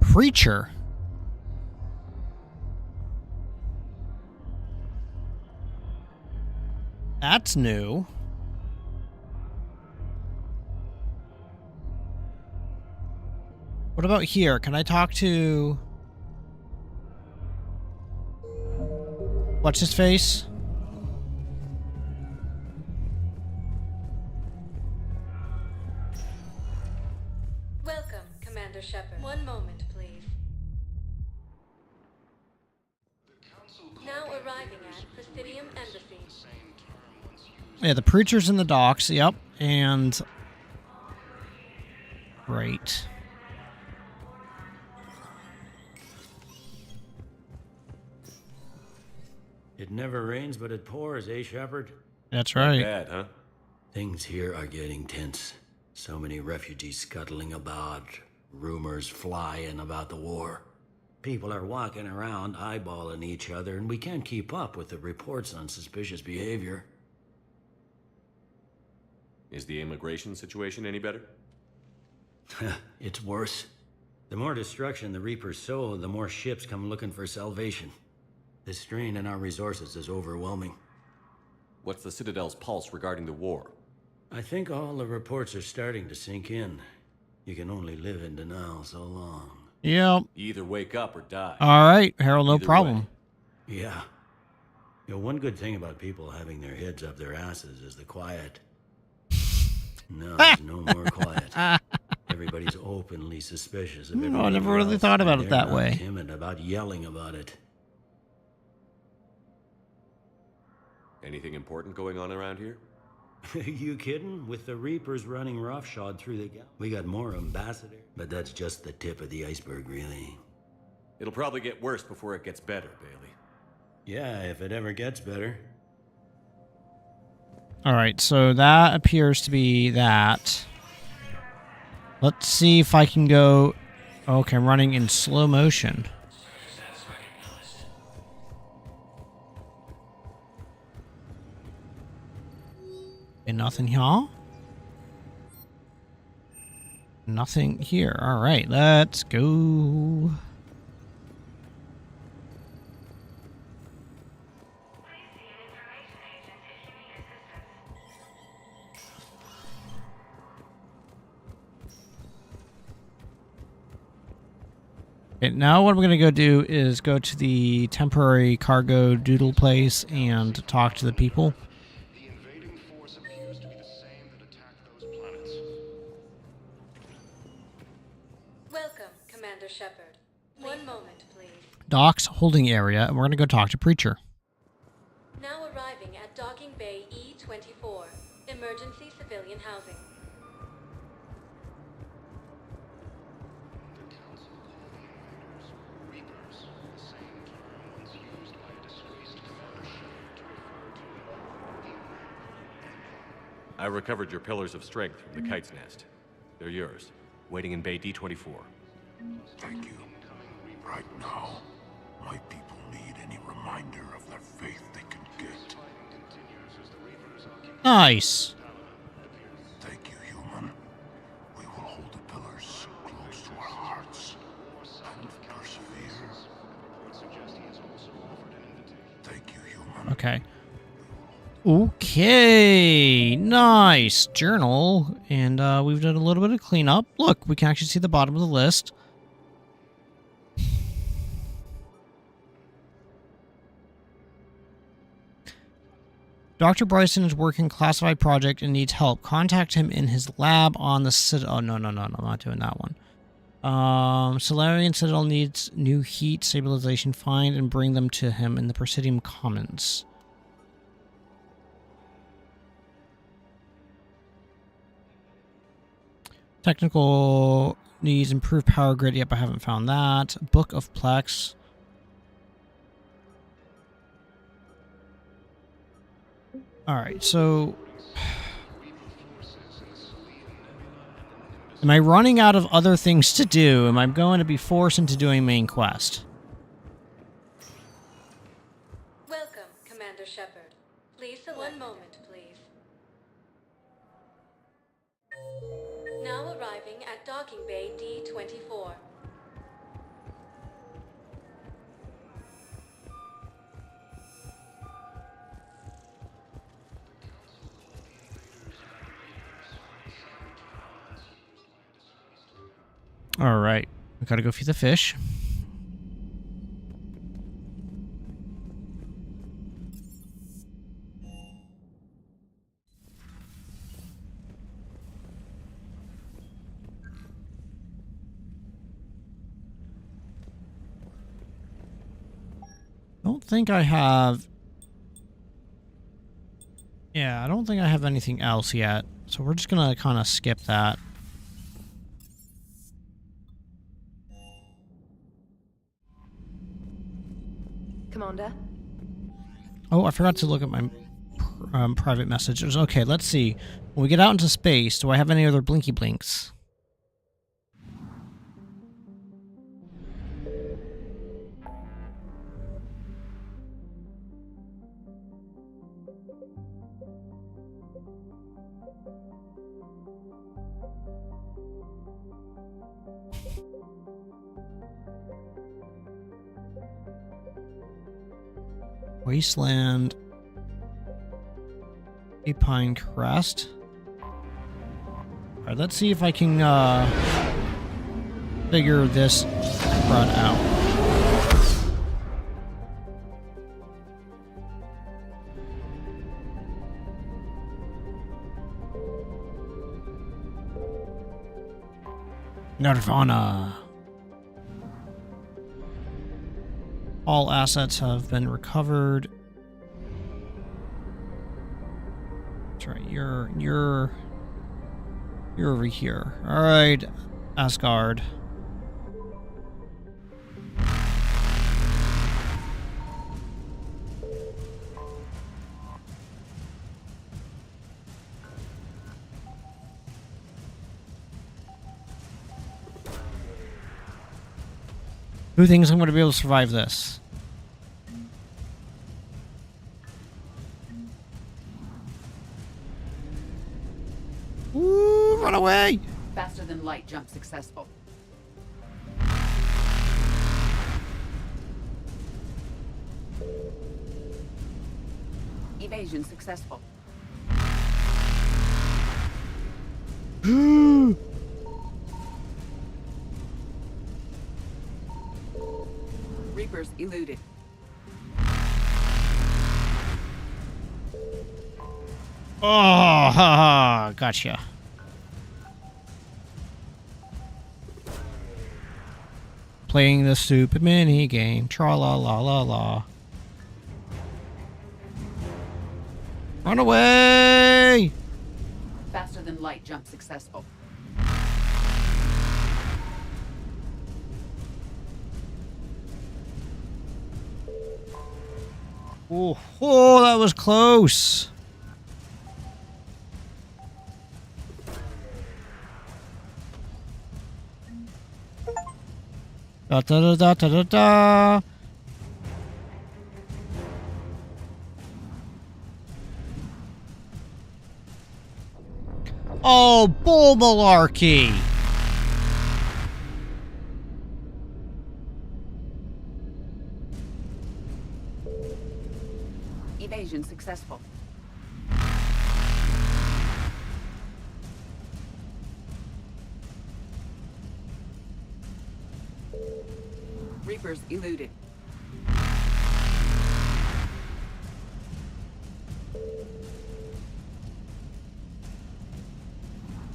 Preacher? That's new. What about here? Can I talk to... What's his face? Welcome, Commander Shepard. One moment, please. Now arriving at Presidium Embassy. Yeah, the preacher's in the docks, yep, and... Right. It never rains, but it pours, eh, Shepard? That's right. Bad, huh? Things here are getting tense. So many refugees scuttling about, rumors flying about the war. People are walking around eyeballing each other, and we can't keep up with the reports on suspicious behavior. Is the immigration situation any better? It's worse. The more destruction the Reapers sow, the more ships come looking for salvation. The strain on our resources is overwhelming. What's the Citadel's pulse regarding the war? I think all the reports are starting to sink in. You can only live in denial so long. Yep. You either wake up or die. Alright, Harold, no Either problem. way. Yeah. You know, one good thing about people having their heads up their asses is the quiet. No, there's no more quiet. Everybody's openly suspicious of everything. I never really else, thought about and it they're that not way. Timid about yelling about it. Anything important going on around here? You kidding? With the Reapers running roughshod through the gap, we got more ambassadors. But that's just the tip of the iceberg, really. It'll probably get worse before it gets better, Bailey. Yeah, if it ever gets better. Alright, so that appears to be that. Let's see if I can go... Okay, I'm running in slow motion. And nothing here. Nothing here. Alright, let's go. Okay, now what I'm going to go do is go to the temporary cargo doodle place and talk to the people. The invading force appears to be the same that attacked those planets. Welcome, Commander Shepard. One moment, please. Docks holding area, and we're going to go talk to Preacher. Now arriving at Docking Bay E-24, emergency civilian housing. The Council called the invaders Reapers, the same term once used by a disgraced Commander Shepard to refer to I recovered your pillars of strength from the Kite's Nest. They're yours, waiting in Bay D-24. Thank you. Right now, my people need any reminder of their faith they can get. Nice. Thank you, human. We will hold the pillars close to our hearts and persevere. Thank you, human. Okay. Okay. Nice. Journal. And we've done a little bit of cleanup. Look, we can actually see the bottom of the list. Dr. Bryson is working a classified project and needs help. Contact him in his lab on the Citadel. Oh, no, I'm not doing that one. Solarian Citadel needs new heat stabilization. Find and bring them to him in the Presidium Commons. Technical needs improved power grid. Yep, I haven't found that. Book of Plex. Alright, so... Am I running out of other things to do? Am I going to be forced into doing main quest? Welcome, Commander Shepard. Please select. One moment, please. Now arriving at Docking Bay D-24. Alright, we gotta go feed the fish. Don't think I have... Yeah, I don't think I have anything else yet. So we're just gonna kind of skip that. Commander? Oh, I forgot to look at my private messages. Okay, let's see. When we get out into space, do I have any other blinky blinks? Wasteland, a Pine Crest. Alright, let's see if I can figure this run out. Nirvana. All assets have been recovered. right. You're over here. All right, Asgard. Who thinks I'm going to be able to survive this? Ooh, run away! Faster than light jump successful. Evasion successful. Reapers eluded. Oh, ha ha, gotcha. Playing the stupid mini game. Tra la la la la. Run away! Faster than light jump successful. Oh, that was close. Da da da da da da da. Oh, bull malarkey. Evasion successful. Reapers eluded.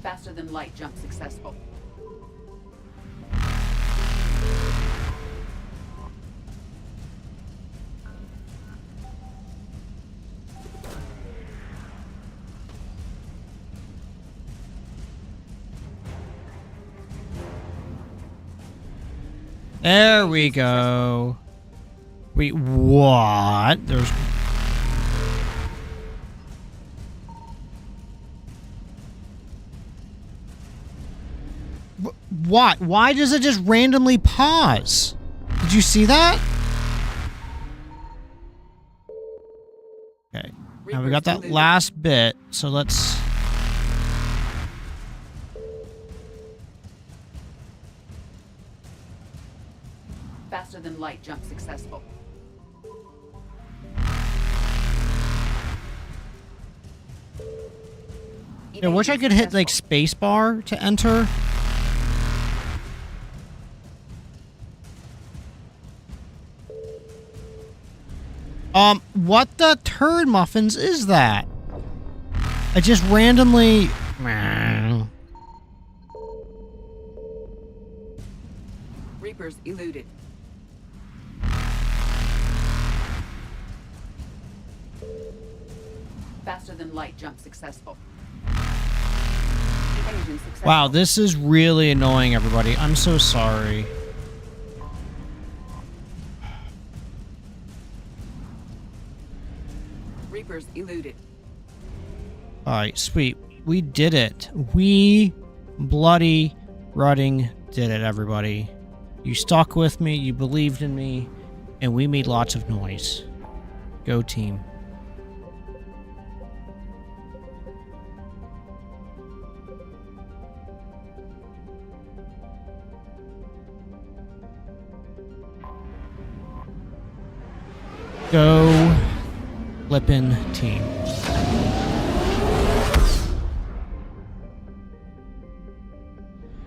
Faster than light jump successful. There we go. Wait, what? There's... What? Why does it just randomly pause? Did you see that? Okay. Now we got that last bit, so let's... Faster than light jump successful. I wish I could hit, like, spacebar to enter. What the turd muffins is that? I just randomly... Reapers eluded. Faster than light jump successful. Evasion successful. Wow, this is really annoying, everybody. I'm so sorry. Reapers eluded. Alright, sweet. We did it. We bloody rutting did it, everybody. You stuck with me, you believed in me, and we made lots of noise. Go team. Go flippin' team.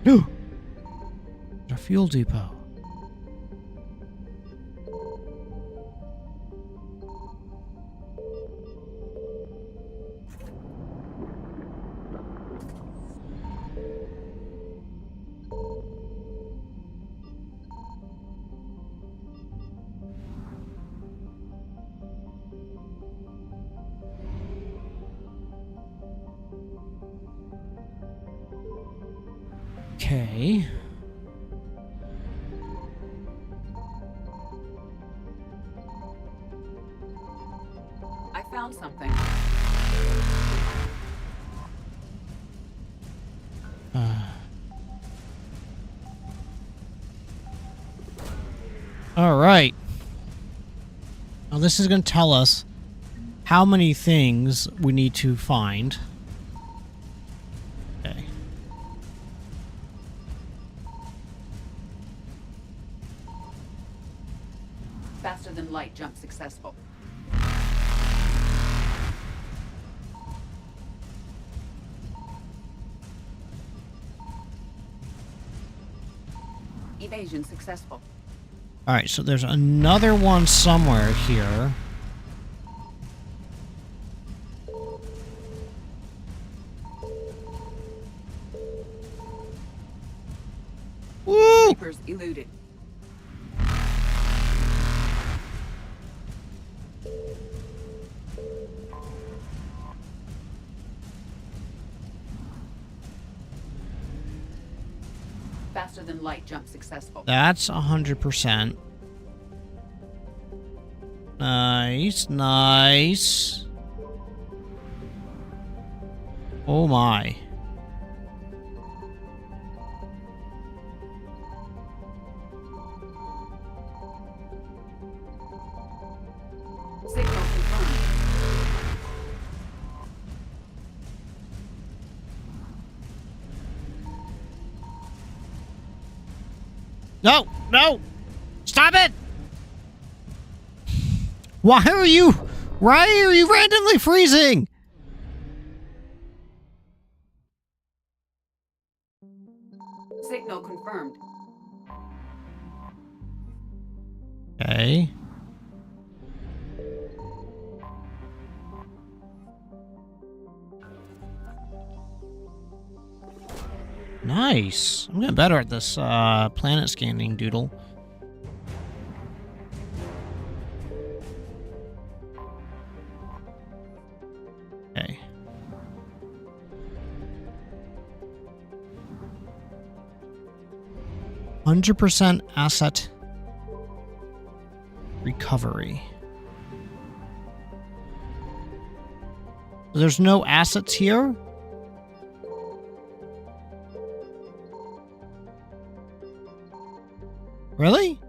No! A fuel depot. Okay. I found something. All right. Now this is going to tell us how many things we need to find. Okay. Faster than light jump successful. Evasion successful. All right, so there's another one somewhere here. Woo! Reapers eluded. Faster than light jump successful. That's 100%. Nice, nice. Oh my. Signal confirmed. No, no! Stop it! Why are you randomly freezing? Signal confirmed. Okay. Nice. I'm getting better at this planet scanning doodle. Okay. %, asset recovery. There's no assets here? Really?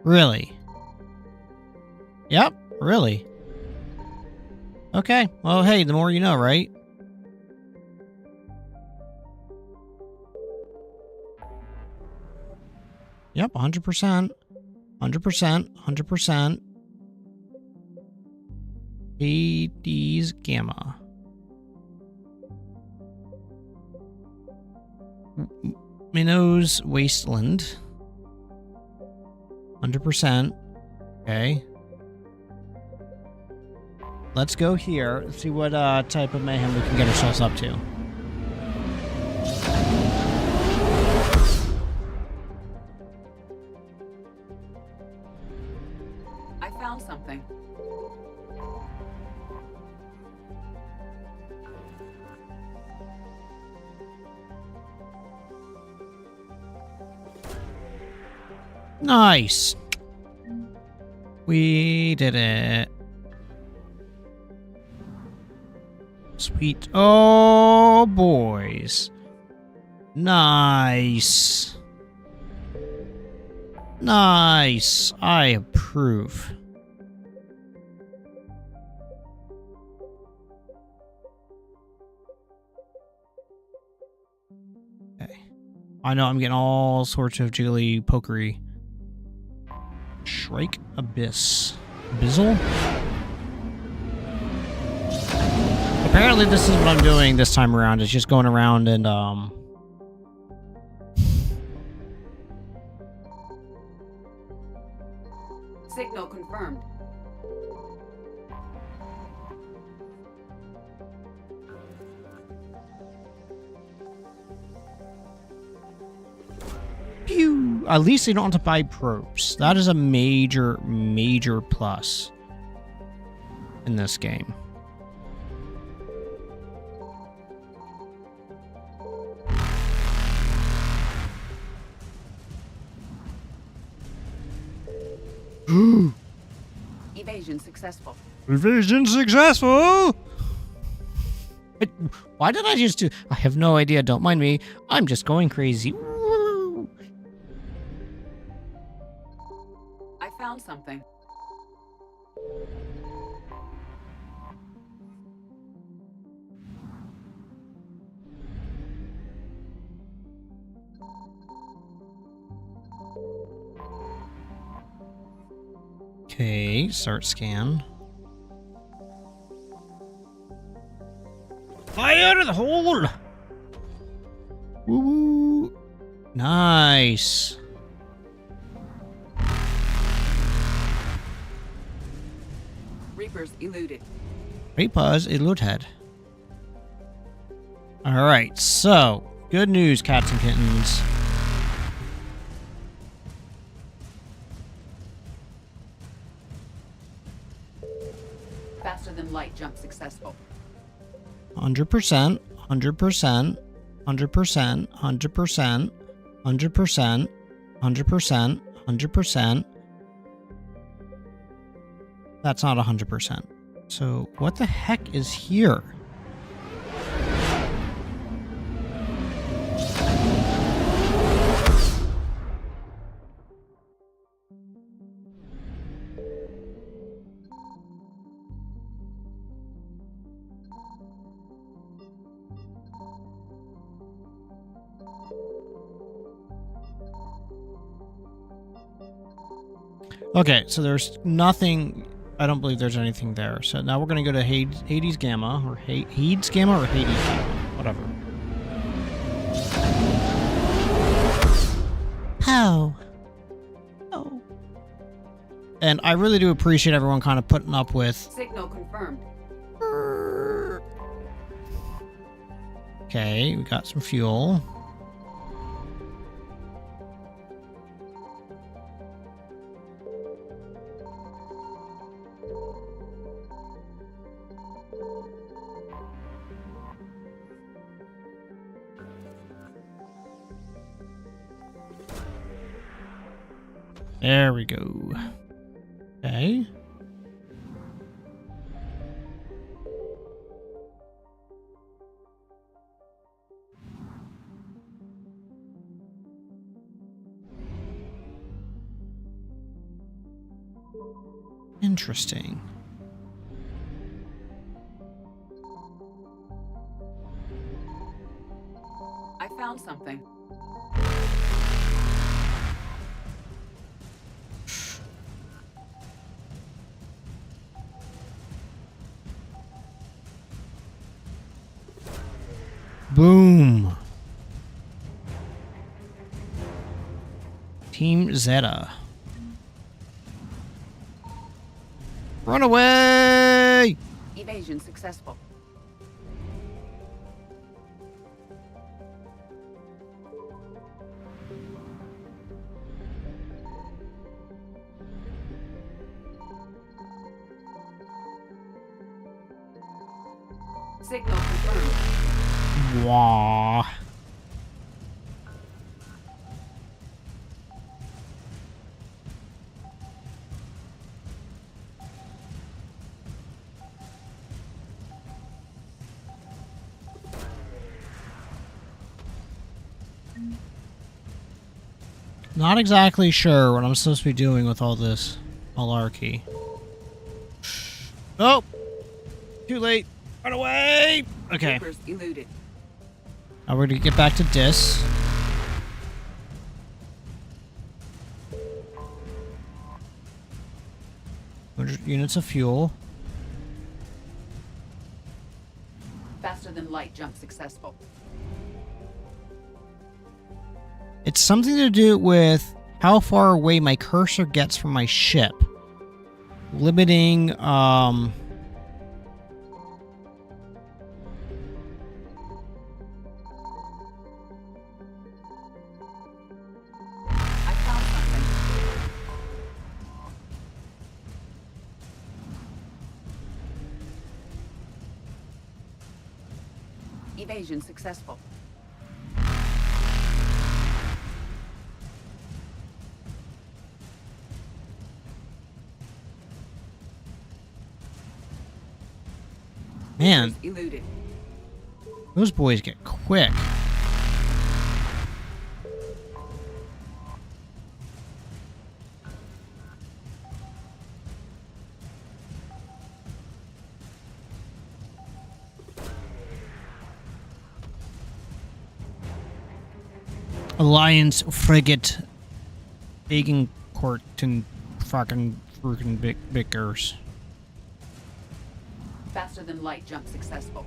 Really? Yep, really. Okay, well, hey, the more you know, right? Yep, 100%. 100%. 100%. Hades Gamma. Minnow's Wasteland. 100%. Okay. Let's go here and see what type of mayhem we can get ourselves up to. I found something. Nice. We did it. Sweet. Oh, boys. Nice. Nice. I approve. Okay. I know I'm getting all sorts of jiggly pokery. Shrike Abyss. Bizzle? Apparently this is what I'm doing this time around, is just going around and, Signal confirmed. Pew! At least they don't have to buy probes. That is a major, major plus in this game. Evasion successful. Evasion successful! Why did I just do... I have no idea, don't mind me. I'm just going crazy. Woo. I found something. Okay, start scan. Fire in the hole! Woo! Nice. Reapers eluded. Reapers eluded. Alright, so, good news, cats and kittens. Faster than light jump successful. 100%, 100%, 100%, 100%, 100%, 100%, 100%. That's not 100%. So, what the heck is here? Okay, so there's nothing. I don't believe there's anything there. So now we're going to go to Hades Gamma, or Hades Gamma, or Hades Gamma, whatever. Oh. Oh. And I really do appreciate everyone kind of putting up with... Signal confirmed. Okay, we got some fuel. There we go. Okay. Interesting. I found something. Boom. Team Zeta. Run away! Evasion successful. Signal confirmed. Wah. Not exactly sure what I'm supposed to be doing with all this malarkey. Oh! Too late. Run away! Okay. Reapers eluded. Now we're gonna get back to Dis. Units of fuel. Faster than light jump successful. It's something to do with how far away my cursor gets from my ship. Limiting, Evasion successful. Man, Eluded. those boys get quick. Alliance frigate Agincourt and fucking Bickers. Faster than light jump successful.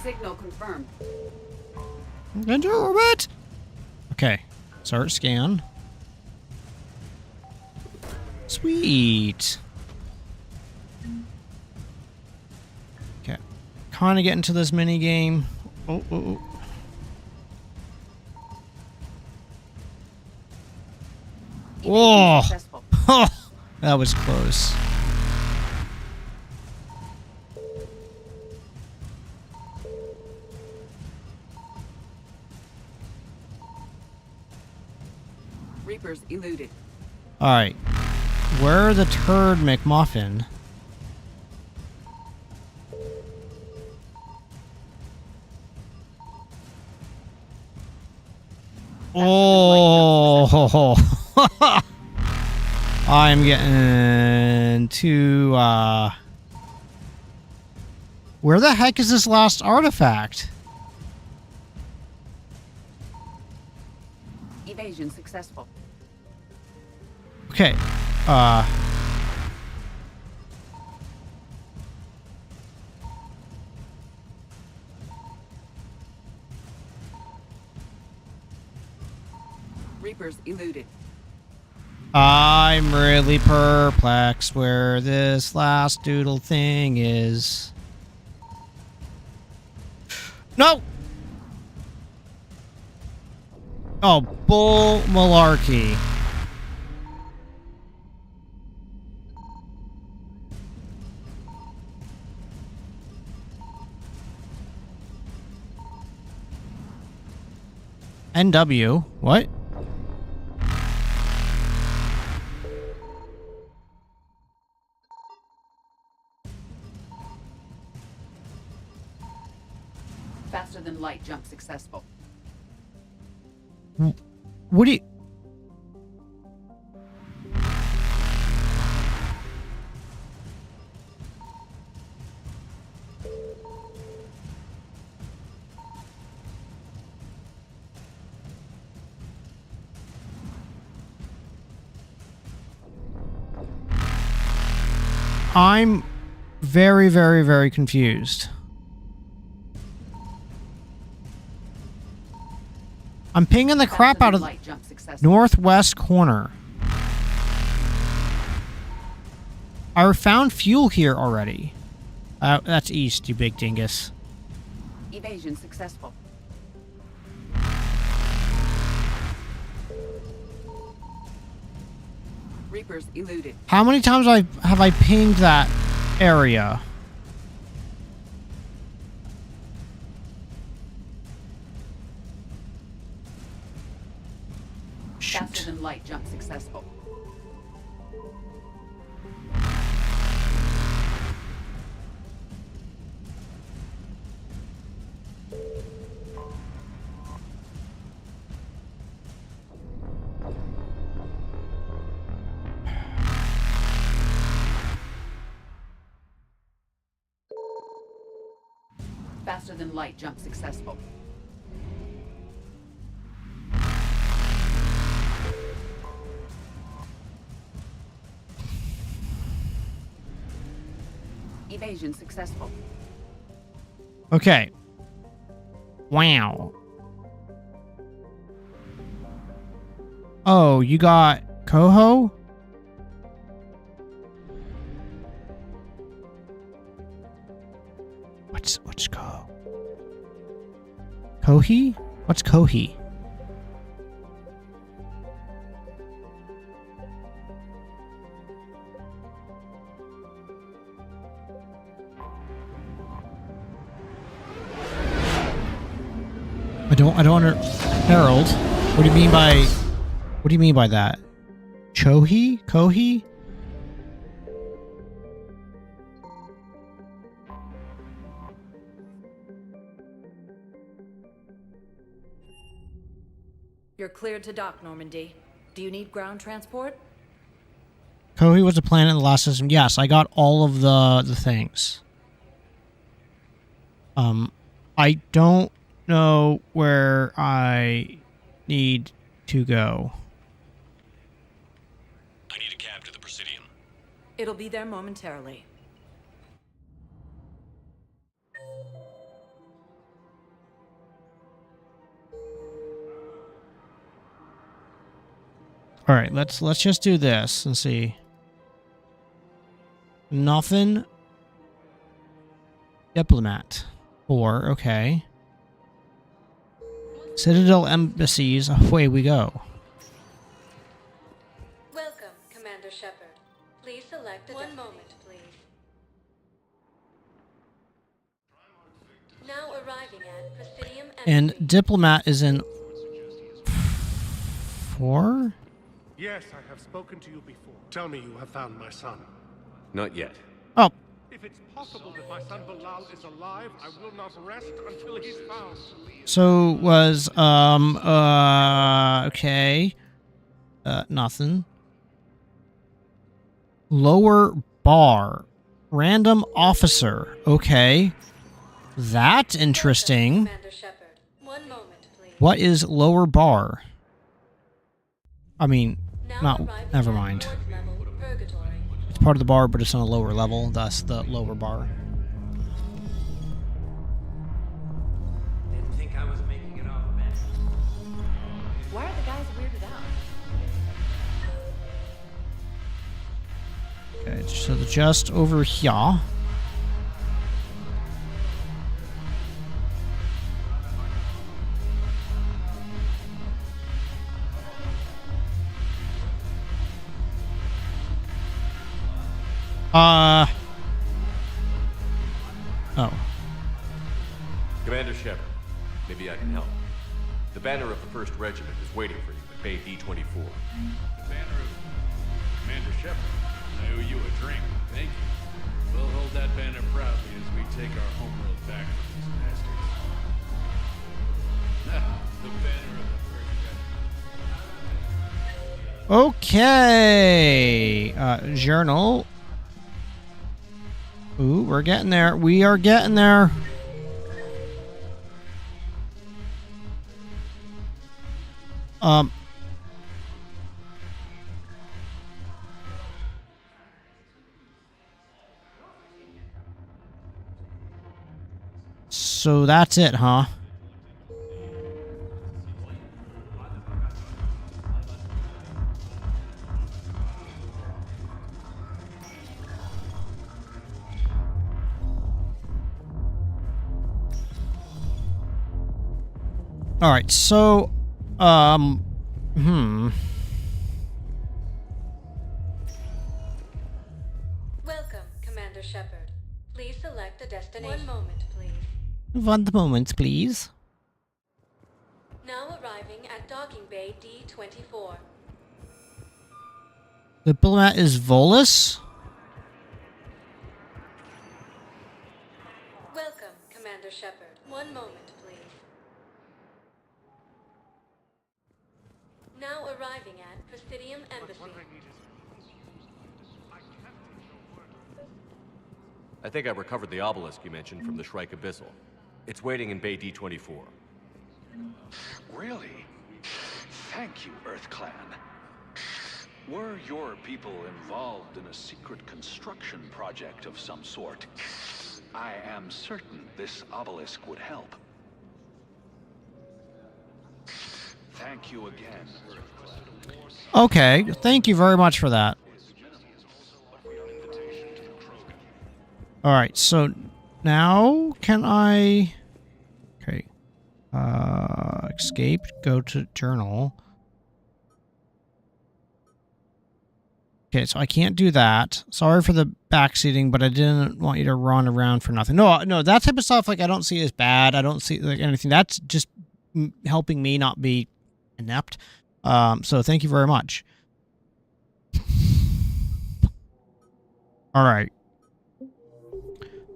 Signal confirmed. Into orbit. Okay, start scan. Sweet. Okay, kind of getting to this mini game. Oh. Oh, that was close. Reapers eluded. Alright. Where the turd McMuffin? Oh, I'm getting to, where the heck is this last artifact? Evasion successful. Okay, Reapers eluded. I'm really perplexed where this last doodle thing is. No! Oh, bull malarkey. NW? What? Faster than light jump successful. What do you... I'm very, very, very confused. I'm pinging the crap out of the northwest corner. I found fuel here already. That's east, you big dingus. Evasion successful. Reapers eluded. How many times have I pinged that area? Faster than light jump successful. Faster than light jump successful. Evasion successful. Okay. Wow. Oh, you got Coho? What's Coho? Kohi? What's Kohi? I don't Harold, what do you mean by that? Chohi? Kohi? You're cleared to dock, Normandy. Do you need ground transport? Kohi was a planet in the last system. Yes, I got all of the things. I don't know where I need to go. I need a cab to the Presidium. It'll be there momentarily. All right, let's just do this and see. Nothing. Diplomat. 4, okay. Citadel embassies, away we go. Welcome, Commander Shepard. Please select one moment, please. Now arriving at Presidium And Diplomat is in 4? Yes, I have spoken to you before. Tell me you have found my son. Not yet. Oh. If it's possible that my son Bilal is alive, I will not rest until he's found. So was okay. Nothing. Lower bar. Random officer. Okay. That's interesting. Commander Shepard. One moment, please. What is lower bar? I mean, never mind. It's part of the bar, but it's on a lower level, thus the lower bar. Didn't think I was making it off, man. Why are the guys weirded out? Okay, so they're just over here. Oh. Commander Shepard, maybe I can help. The banner of the 1st Regiment is waiting for you at Bay D-24. The banner of Commander Shepard. I owe you a drink. Thank you. We'll hold that banner proudly as we take our homeworld back from these bastards. The banner of the 1st Regiment. Okay. Journal. Ooh, we're getting there. We are getting there. So that's it, huh? All right, so, Welcome, Commander Shepard. Please select a destination. One moment, please. 1 moment, please. Now arriving at Docking Bay D-24. Diplomat is Volus? Welcome, Commander Shepard. One moment, please. Now arriving at Presidium Embassy. I think I recovered the obelisk you mentioned from the Shrike Abyssal. It's waiting in Bay D-24. Really? Thank you, Earth Clan. Were your people involved in a secret construction project of some sort, I am certain this obelisk would help. Thank you again, Earth Clan. Okay, thank you very much for that. Alright, so now can I... Okay. Escape, go to journal. Okay, so I can't do that. Sorry for the backseating, but I didn't want you to run around for nothing. No, that type of stuff, like, I don't see as bad. I don't see, like, anything. That's just helping me not be inept. So thank you very much. All right.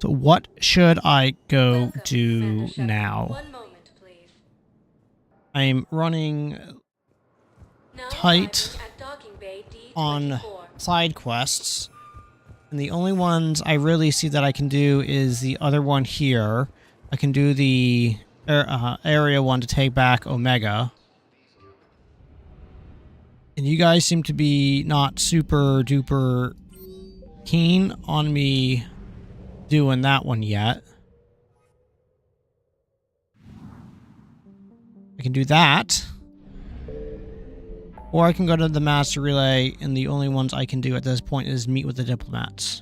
So what should I go do now? 1 moment, please. I'm running tight At docking bay D24. on side quests, and the only ones I really see that I can do is the other one here. I can do the area one to take back Omega. And you guys seem to be not super duper keen on me doing that one yet. I can do that. Or I can go to the Master Relay, and the only ones I can do at this point is meet with the diplomats.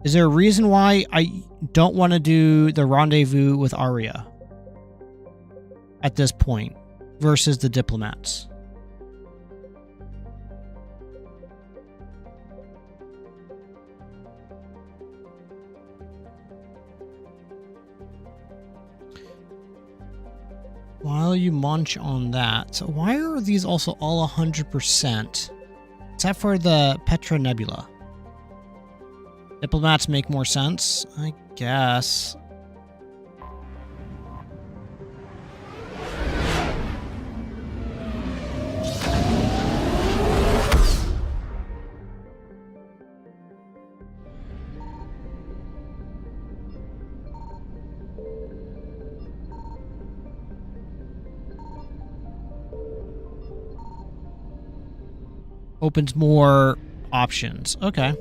Is there a reason why I don't want to do the rendezvous with Arya at this point versus the diplomats? While you munch on that, so why are these also all 100%? Except for the Petra Nebula. Diplomats make more sense, I guess. Opens more options. Okay.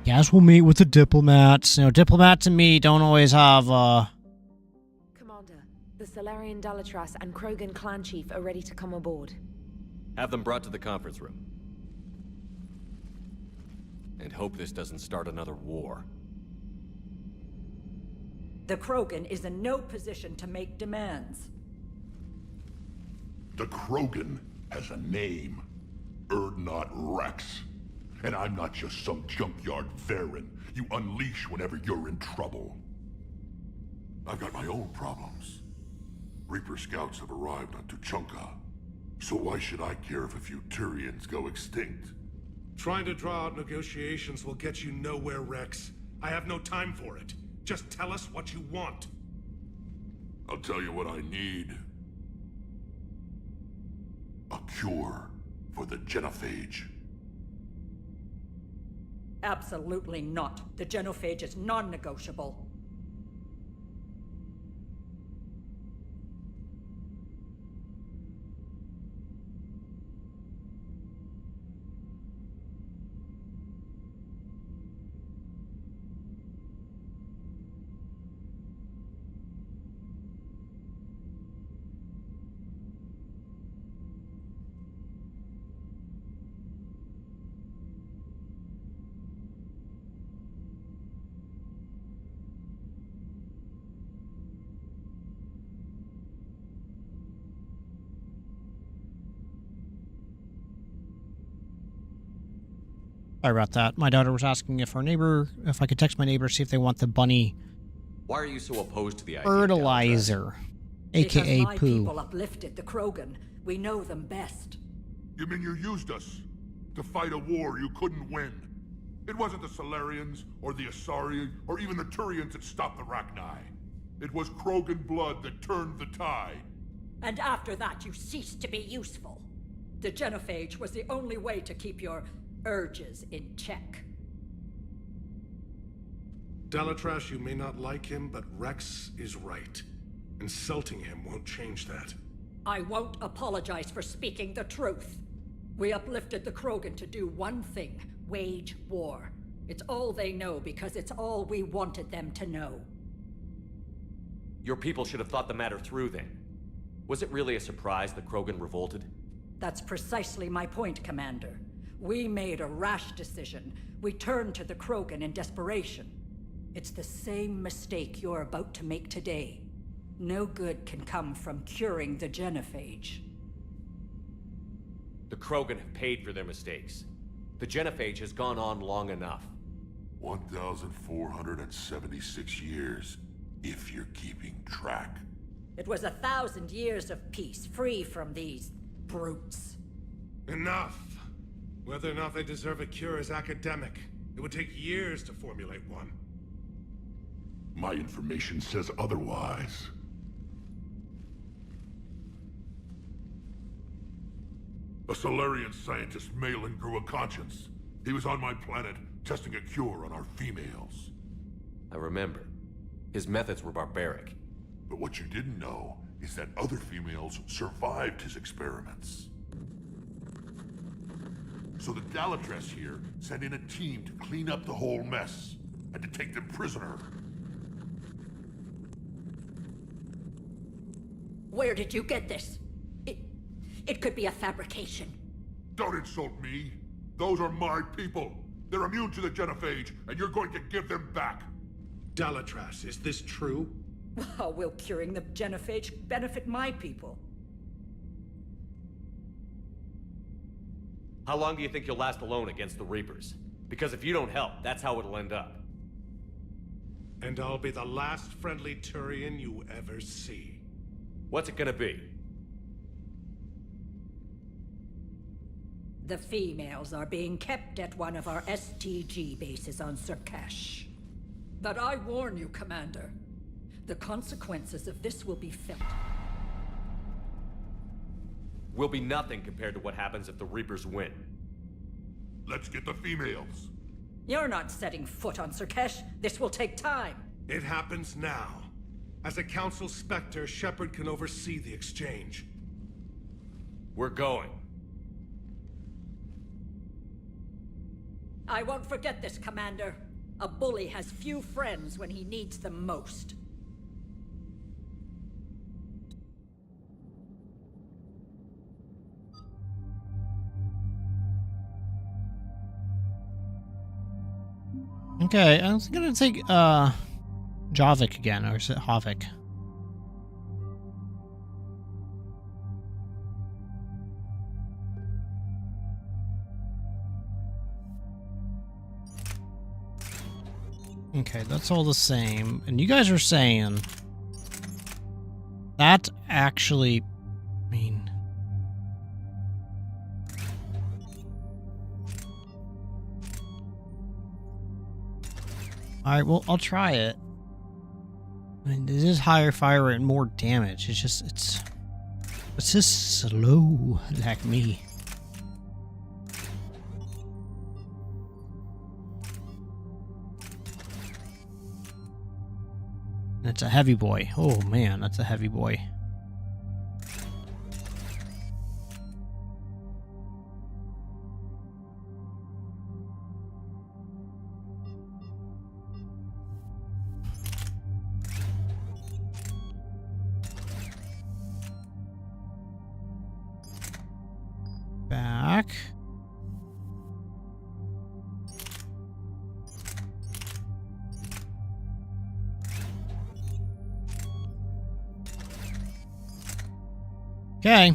Guess we'll meet with the diplomats. You know, diplomats and me don't always have, Commander, the Solarian Dalatras and Krogan clan chief are ready to come aboard. Have them brought to the conference room. And hope this doesn't start another war. The Krogan is in no position to make demands. The Krogan has a name. Urdnot Rex. And I'm not just some junkyard Varen you unleash whenever you're in trouble. I've got my own problems. Reaper scouts have arrived on Tuchanka. So why should I care if a few Turians go extinct? Trying to draw out negotiations will get you nowhere, Rex. I have no time for it. Just tell us what you want. I'll tell you what I need. A cure for the genophage. Absolutely not. The genophage is non-negotiable. Sorry about that. My daughter was asking if I could text my neighbor, see if they want the bunny Why are you so opposed to the idea? fertilizer, aka Because my poo. people uplifted the Krogan. We know them best. You mean you used us to fight a war you couldn't win? It wasn't the Solarians, or the Asari, or even the Turians that stopped the Rachni. It was Krogan blood that turned the tide. And after that, you ceased to be useful. The genophage was the only way to keep your urges in check. Dalatras, you may not like him, but Rex is right. Insulting him won't change that. I won't apologize for speaking the truth. We uplifted the Krogan to do one thing: wage war. It's all they know because it's all we wanted them to know. Your people should have thought the matter through then. Was it really a surprise that Krogan revolted? That's precisely my point, Commander. We made a rash decision. We turned to the Krogan in desperation. It's the same mistake you're about to make today. No good can come from curing the genophage. The Krogan have paid for their mistakes. The genophage has gone on long enough. 1,476 years, if you're keeping track. It was 1,000 years of peace, free from these brutes. Enough! Whether or not they deserve a cure is academic. It would take years to formulate one. My information says otherwise. A Solarian scientist, Malin, grew a conscience. He was on my planet, testing a cure on our females. I remember. His methods were barbaric. But what you didn't know is that other females survived his experiments. So the Dalatress here sent in a team to clean up the whole mess, and to take them prisoner. Where did you get this? It could be a fabrication. Don't insult me. Those are my people. They're immune to the genophage, and you're going to give them back. Dalatrass, is this true? How will curing the genophage benefit my people? How long do you think you'll last alone against the Reapers? Because if you don't help, that's how it'll end up. And I'll be the last friendly Turian you ever see. What's it gonna be? The females are being kept at one of our STG bases on Surkash. But I warn you, Commander. The consequences of this will be felt. Will be nothing compared to what happens if the Reapers win. Let's get the females. You're not setting foot on Surkash. This will take time. It happens now. As a Council Spectre, Shepard can oversee the exchange. We're going. I won't forget this, Commander. A bully has few friends when he needs them most. Okay, I was gonna take Javik again, or is it Havik? Okay, that's all the same. And you guys are saying that actually, I mean, alright, well, I'll try it. I mean, this is higher fire rate and more damage. It's just slow like me. It's a heavy boy. Oh man, that's a heavy boy. Back. Okay.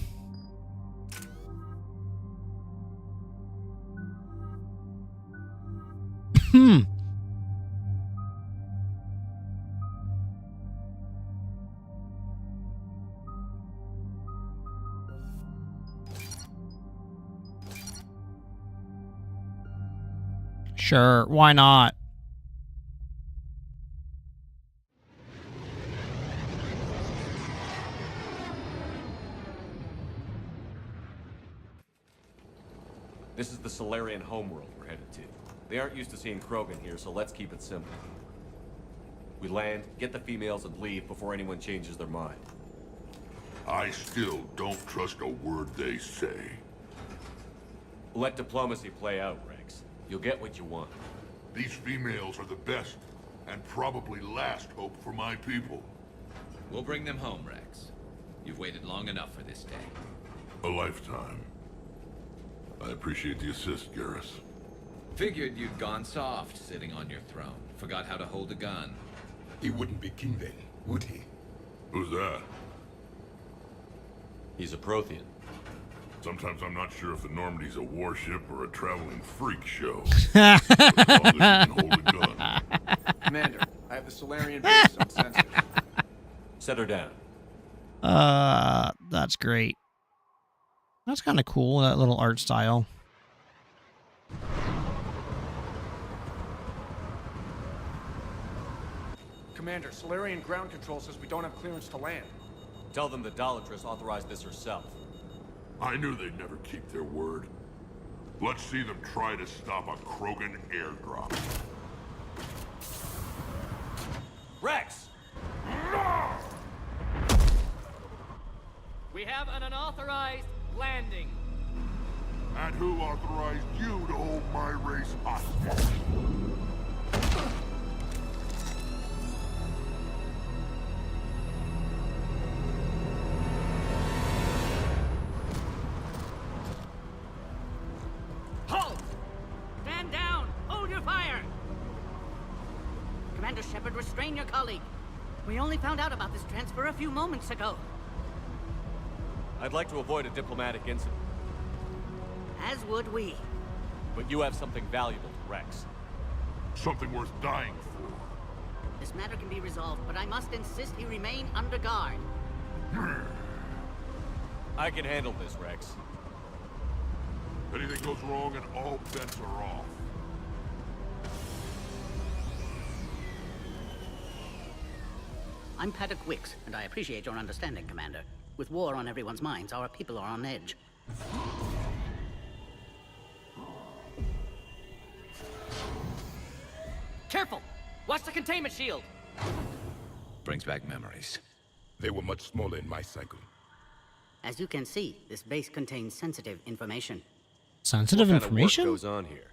Sure, why not? This is the Solarian homeworld we're headed to. They aren't used to seeing Krogan here, so let's keep it simple. We land, get the females, and leave before anyone changes their mind. I still don't trust a word they say. Let diplomacy play out, Rex. You'll get what you want. These females are the best, and probably last hope for my people. We'll bring them home, Rex. You've waited long enough for this day. A lifetime. I appreciate the assist, Garrus. Figured you'd gone soft sitting on your throne. Forgot how to hold a gun. He wouldn't be king then, would he? Who's that? He's a Prothean. Sometimes I'm not sure if the Normandy's a warship or a traveling freak show. But as long as you can hold a gun. Commander, I have the Solarian base on sensor. Set her down. That's great. That's kind of cool, that little art style. Commander, Solarian ground control says we don't have clearance to land. Tell them the Dolatress authorized this herself. I knew they'd never keep their word. Let's see them try to stop a Krogan airdrop. Rex! We have an unauthorized landing. And who authorized you to hold my race hostage? Halt! Stand down! Hold your fire! Commander Shepard, restrain your colleague. We only found out about this transfer a few moments ago. I'd like to avoid a diplomatic incident. As would we. But you have something valuable to Rex. Something worth dying for. This matter can be resolved, but I must insist he remain under guard. I can handle this, Rex. Anything goes wrong and all bets are off. I'm Paddock Wicks, and I appreciate your understanding, Commander. With war on everyone's minds, our people are on edge. Careful! Watch the containment shield! Brings back memories. They were much smaller in my cycle. As you can see, this base contains sensitive information. Sensitive information? What goes on here?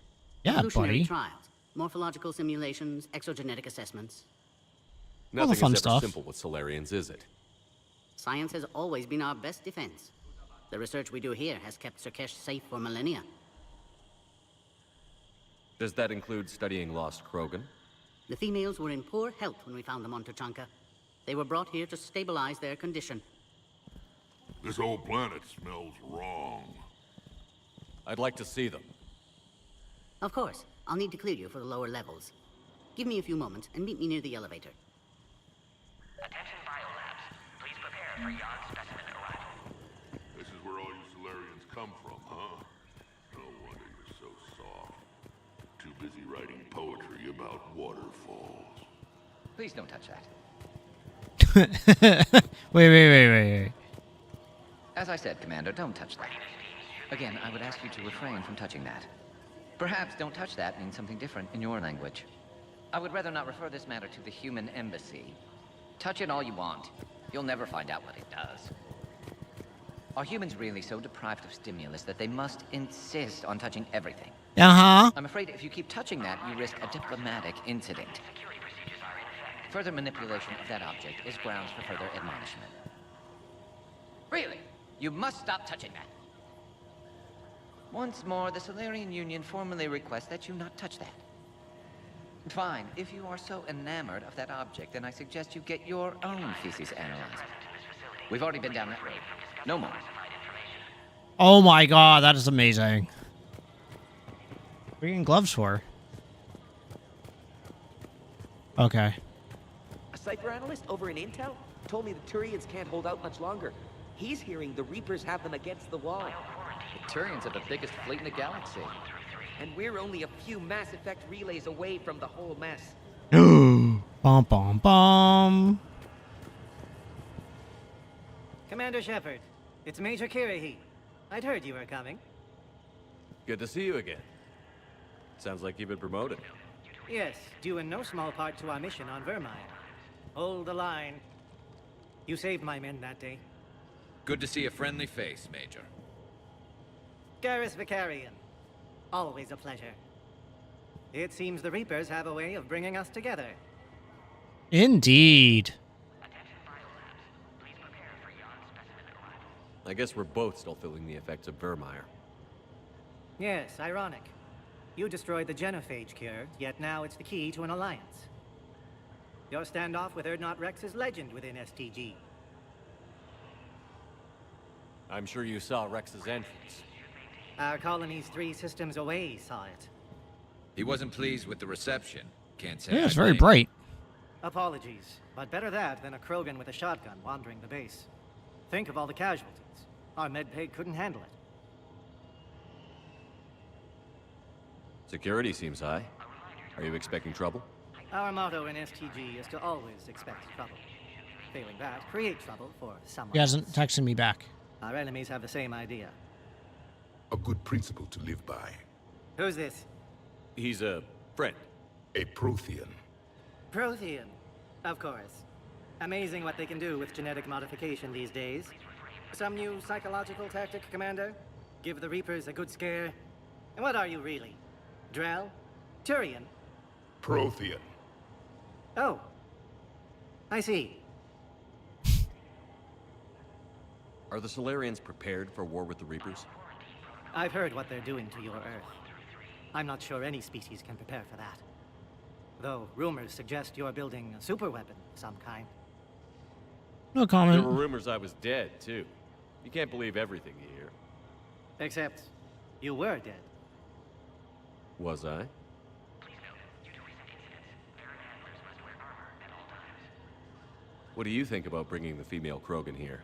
Yeah, Evolutionary buddy. trials, morphological simulations, exogenetic assessments. All the Nothing fun is ever stuff. simple with Solarians, is it? Science has always been our best defense. The research we do here has kept Surkesh safe for millennia. Does that include studying lost Krogan? The females were in poor health when we found them on Tuchanka. They were brought here to stabilize their condition. This whole planet smells wrong. I'd like to see them. Of course, I'll need to clear you for the lower levels. Give me a few moments and meet me near the elevator. Attention biolabs. Please prepare for Yard specimen arrival. This is where all you Solarians come from, huh? No wonder you're so soft. Too busy writing poetry about waterfalls. Please don't touch that. Wait. As I said, Commander, don't touch that. Again, I would ask you to refrain from touching that. Perhaps don't touch that means something different in your language. I would rather not refer this matter to the human embassy. Touch it all you want. You'll never find out what it does. Are humans really so deprived of stimulus that they must insist on touching everything? Uh-huh. I'm afraid if you keep touching that, you risk a diplomatic incident. Further manipulation of that object is grounds for further admonishment. Really? You must stop touching that. Once more, the Solarian Union formally requests that you not touch that. Fine. If you are so enamored of that object, then I suggest you get your own feces analyzed. We've already been down that road. No more. Oh my god, that is amazing. What are you getting gloves for? Okay. A cipher analyst over in Intel told me the Turians can't hold out much longer. He's hearing the Reapers have them against the wall. The Turians are the biggest fleet in the galaxy. And we're only a few Mass Effect relays away from the whole mess. Bum bum bum. Commander Shepard, it's Major Kirahi. I'd heard you were coming. Good to see you again. Sounds like you've been promoted. Yes, due in no small part to our mission on Vermine. Hold the line. You saved my men that day. Good to see a friendly face, Major. Garrus Vicarian. Always a pleasure. It seems the Reapers have a way of bringing us together. Indeed. I guess we're both still feeling the effects of Vermeer. Yes, ironic. You destroyed the genophage cure, yet now it's the key to an alliance. Your standoff with Urdnot Rex is legend within STG. I'm sure you saw Rex's entrance. Our colony's 3 systems away saw it. He wasn't pleased with the reception. Can't say Yeah, I it's very blame him. bright. Apologies, but better that than a Krogan with a shotgun wandering the base. Think of all the casualties. Our medbay couldn't handle it. Security seems high. Are you expecting trouble? Our motto in STG is to always expect trouble. Failing that, create trouble for someone He hasn't else. texted me back. Our enemies have the same idea. A good principle to live by. Who's this? He's a friend. A Prothean. Prothean. Of course. Amazing what they can do with genetic modification these days. Some new psychological tactic, Commander? Give the Reapers a good scare? And what are you really? Drell? Turian? Prothean. Oh. I see. Are the Solarians prepared for war with the Reapers? I've heard what they're doing to your Earth. I'm not sure any species can prepare for that. Though rumors suggest you're building a superweapon of some kind. No There comment. were rumors I was dead, too. You can't believe everything you hear. Except, you were dead. Was I? What do you think about bringing the female Krogan here?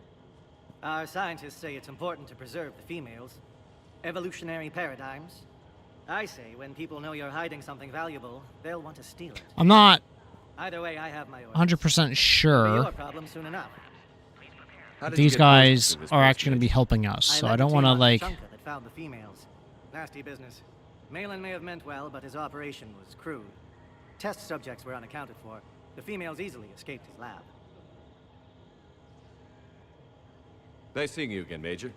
Our scientists say it's important to preserve the females. Evolutionary paradigms. I say when people know you're hiding something valuable, they'll want to steal it. I'm not Either way, I have my orders. 100% It'll be sure your problem soon enough. How did you these get guys close to this are place, actually going to be helping us. So I led the don't team want to, on like... Chunka that found the females. Nasty business. Malin may have meant well, but his operation was crude. Test subjects were unaccounted for. The females easily escaped his lab. Nice seeing you again, Major.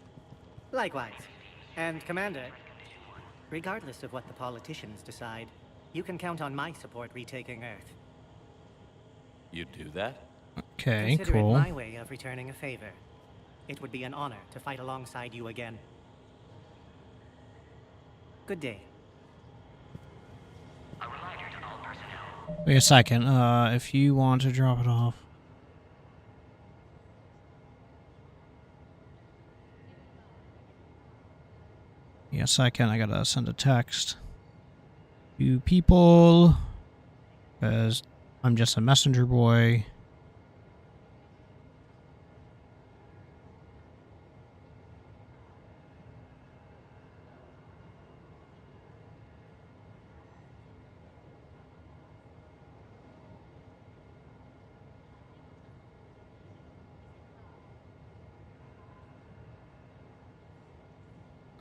Likewise. And Commander, regardless of what the politicians decide, you can count on my support retaking Earth. You'd do that? Okay, Consider cool. it my way of returning a favor. It would be an honor to fight alongside you again. Good day. Wait a second. If you want to drop it off. Yeah, second. I gotta send a text to people because I'm just a messenger boy.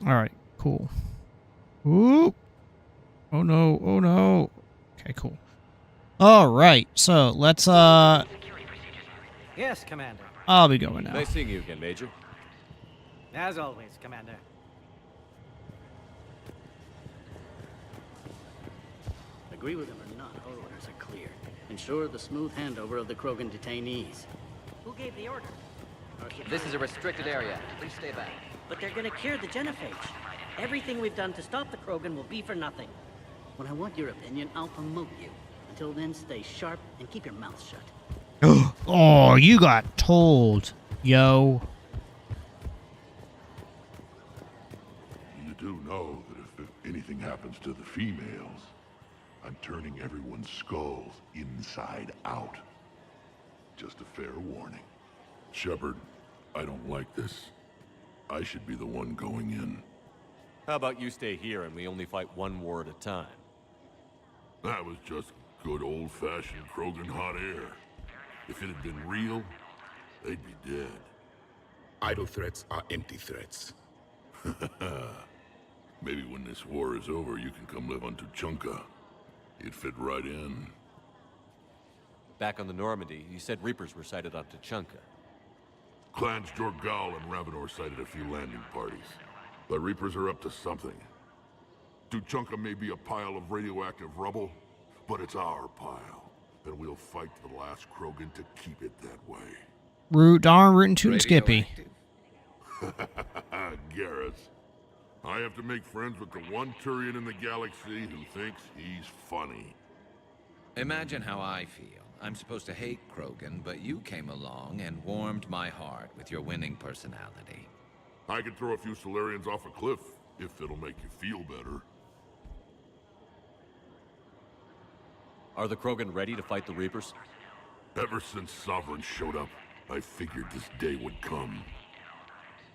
All right, cool. Oop. Oh no, oh no. Okay, cool. All right, so let's Yes, Commander. I'll be going now. Nice seeing you again, Major. As always, Commander. Agree with him or not, our orders are clear. Ensure the smooth handover of the Krogan detainees. Who gave the order? This is a restricted area. Please stay back. But they're gonna cure the genophage. Everything we've done to stop the Krogan will be for nothing. When I want your opinion, I'll promote you. Until then, stay sharp and keep your mouth shut. Oh, you got told, yo. You do know that if anything happens to the females, I'm turning everyone's skulls inside out. Just a fair warning. Shepard, I don't like this. I should be the one going in. How about you stay here and we only fight one war at a time? That was just good old-fashioned Krogan hot air. If it had been real, they'd be dead. Idle threats are empty threats. Maybe when this war is over, you can come live on Tuchanka. You'd fit right in. Back on the Normandy, you said Reapers were sighted on Tuchanka. Clans Jorgal and Ravenor sighted a few landing parties. The Reapers are up to something. Tuchanka may be a pile of radioactive rubble, but it's our pile. And we'll fight to the last Krogan to keep it that way. Darn rootin' tootin' Skippy. Garrus. I have to make friends with the one Turian in the galaxy who thinks he's funny. Imagine how I feel. I'm supposed to hate Krogan, but you came along and warmed my heart with your winning personality. I could throw a few Solarians off a cliff, if it'll make you feel better. Are the Krogan ready to fight the Reapers? Ever since Sovereign showed up, I figured this day would come.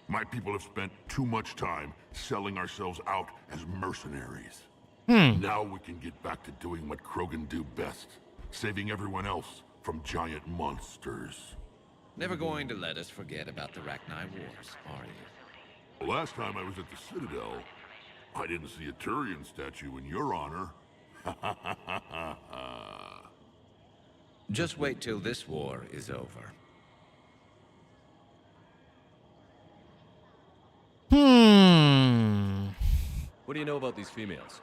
My people have spent too much time selling ourselves out as mercenaries. Now we can get back to doing what Krogan do best, saving everyone else from giant monsters. Never going to let us forget about the Rachni Wars, are you? Last time I was at the Citadel, I didn't see a Turian statue in your honor. Just wait till this war is over. What do you know about these females?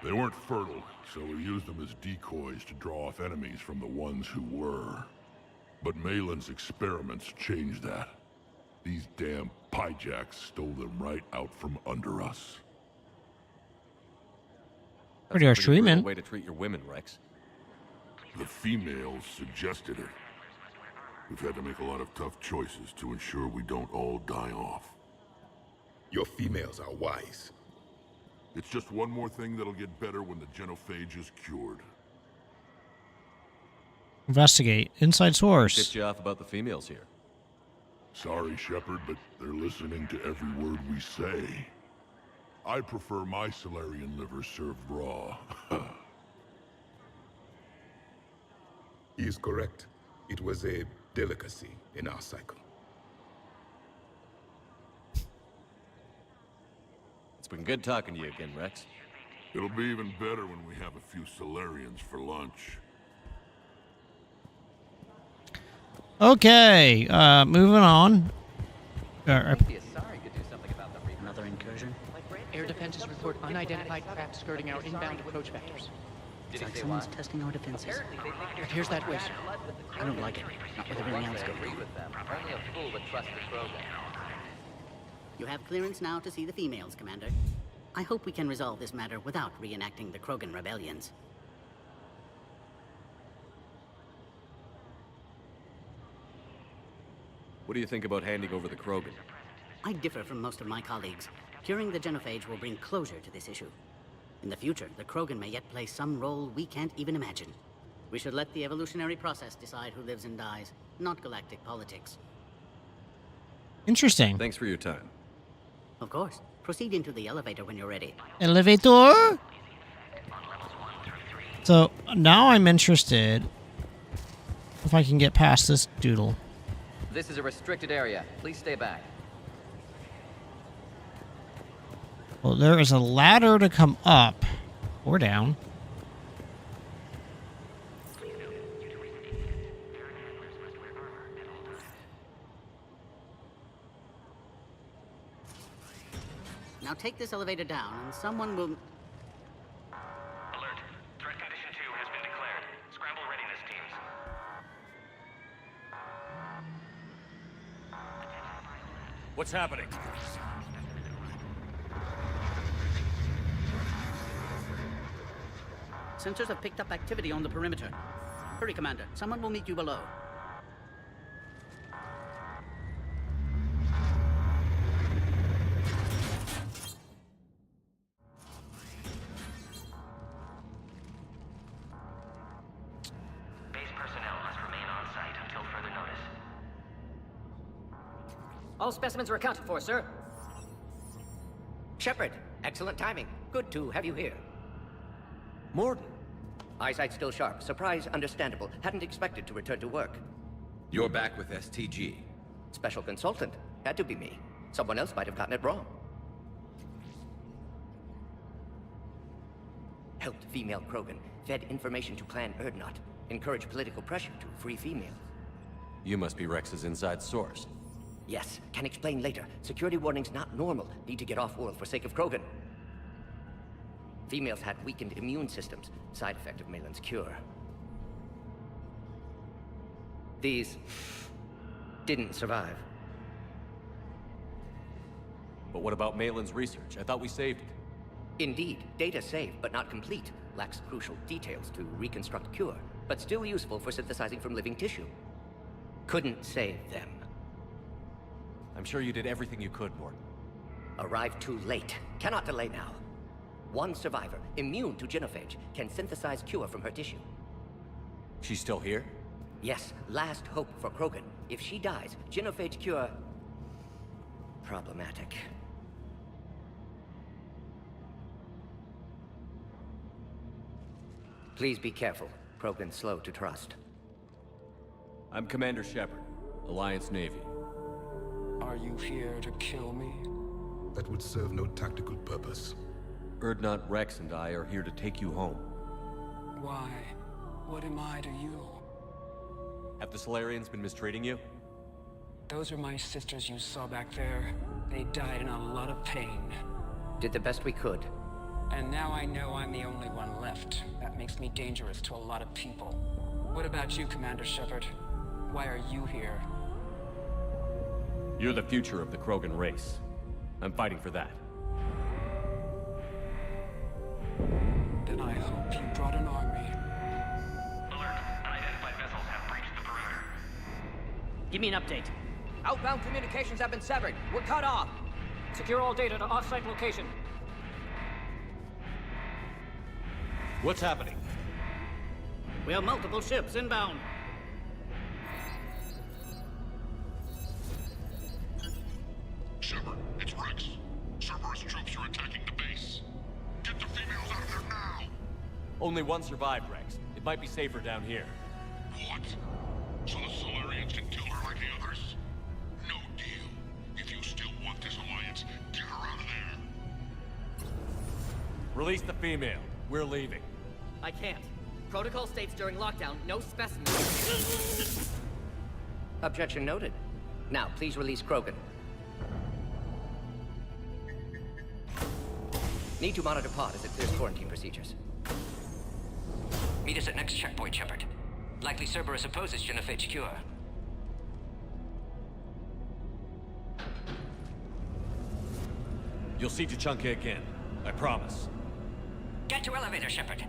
They weren't fertile, so we used them as decoys to draw off enemies from the ones who were. But Malin's experiments changed that. These damn pyjacks stole them right out from under us. Pretty harsh treatment. Way to treat your women, Rex. The females suggested it. We've had to make a lot of tough choices to ensure we don't all die off. Your females are wise. It's just one more thing that'll get better when the genophage is cured. Investigate. Inside source. Tipped you off about the females here. Sorry, Shepard, but they're listening to every word we say. I prefer my Solarian liver served raw. He is correct. It was a delicacy in our cycle. It's been good talking to you again, Rex. It'll be even better when we have a few Solarians for lunch. Okay, moving on. Another incursion? Air defenses report unidentified craft skirting our inbound approach vectors. It's like someone's testing our defenses. Here's that whistle. I don't like it. Not with everything else going on. Only a fool would trust the Krogan. You have clearance now to see the females, Commander. I hope we can resolve this matter without reenacting the Krogan rebellions. What do you think about handing over the Krogan? I differ from most of my colleagues. Curing the genophage will bring closure to this issue. In the future, the Krogan may yet play some role we can't even imagine. We should let the evolutionary process decide who lives and dies, not galactic politics. Interesting. Thanks for your time. Of course. Proceed into the elevator when you're ready. Elevator? So, now I'm interested if I can get past this doodle. This is a restricted area. Please stay back. Well, there is a ladder to come up or down. Now take this elevator down, and someone will... Alert. Threat condition 2 has been declared. Scramble readiness teams. What's happening? Sensors have picked up activity on the perimeter. Hurry, Commander. Someone will meet you below. Base personnel must remain on site until further notice. All specimens are accounted for, sir. Shepard, excellent timing. Good to have you here. Morden. Eyesight still sharp. Surprise understandable. Hadn't expected to return to work. You're back with STG. Special consultant. Had to be me. Someone else might have gotten it wrong. Helped female Krogan. Fed information to Clan Erdnot. Encouraged political pressure to free females. You must be Rex's inside source. Yes, can explain later. Security warnings not normal. Need to get off-world for sake of Krogan. Females had weakened immune systems. Side effect of Malin's cure. These didn't survive. But what about Malin's research? I thought we saved it. Indeed, data saved, but not complete. Lacks crucial details to reconstruct cure, but still useful for synthesizing from living tissue. Couldn't save them. I'm sure you did everything you could, Morton. Arrived too late. Cannot delay now. One survivor, immune to genophage, can synthesize cure from her tissue. She's still here? Yes, last hope for Krogan. If she dies, genophage cure... problematic. Please be careful. Krogan's slow to trust. I'm Commander Shepard, Alliance Navy. Are you here to kill me? That would serve no tactical purpose. Urdnot Rex and I are here to take you home. Why? What am I to you? Have the Solarians been mistreating you? Those are my sisters you saw back there. They died in a lot of pain. Did the best we could. And now I know I'm the only one left. That makes me dangerous to a lot of people. What about you, Commander Shepard? Why are you here? You're the future of the Krogan race. I'm fighting for that. Then I hope you brought an army. Alert. Unidentified vessels have breached the perimeter. Give me an update. Outbound communications have been severed. We're cut off. Secure all data to off-site location. What's happening? We have multiple ships inbound. Shepard, it's Rex. Cerberus troops are attacking the base. Get the females out of there now! Only one survived, Rex. It might be safer down here. What? So the Solarians can kill her like the others? No deal. If you still want this alliance, get her out of there. Release the female. We're leaving. I can't. Protocol states during lockdown, no specimens. Objection noted. Now, please release Krogan. Need to monitor pod as it clears quarantine procedures. Meet us at next checkpoint, Shepard. Likely Cerberus opposes genophage cure. You'll see Tuchanka again. I promise. Get to elevator, Shepard.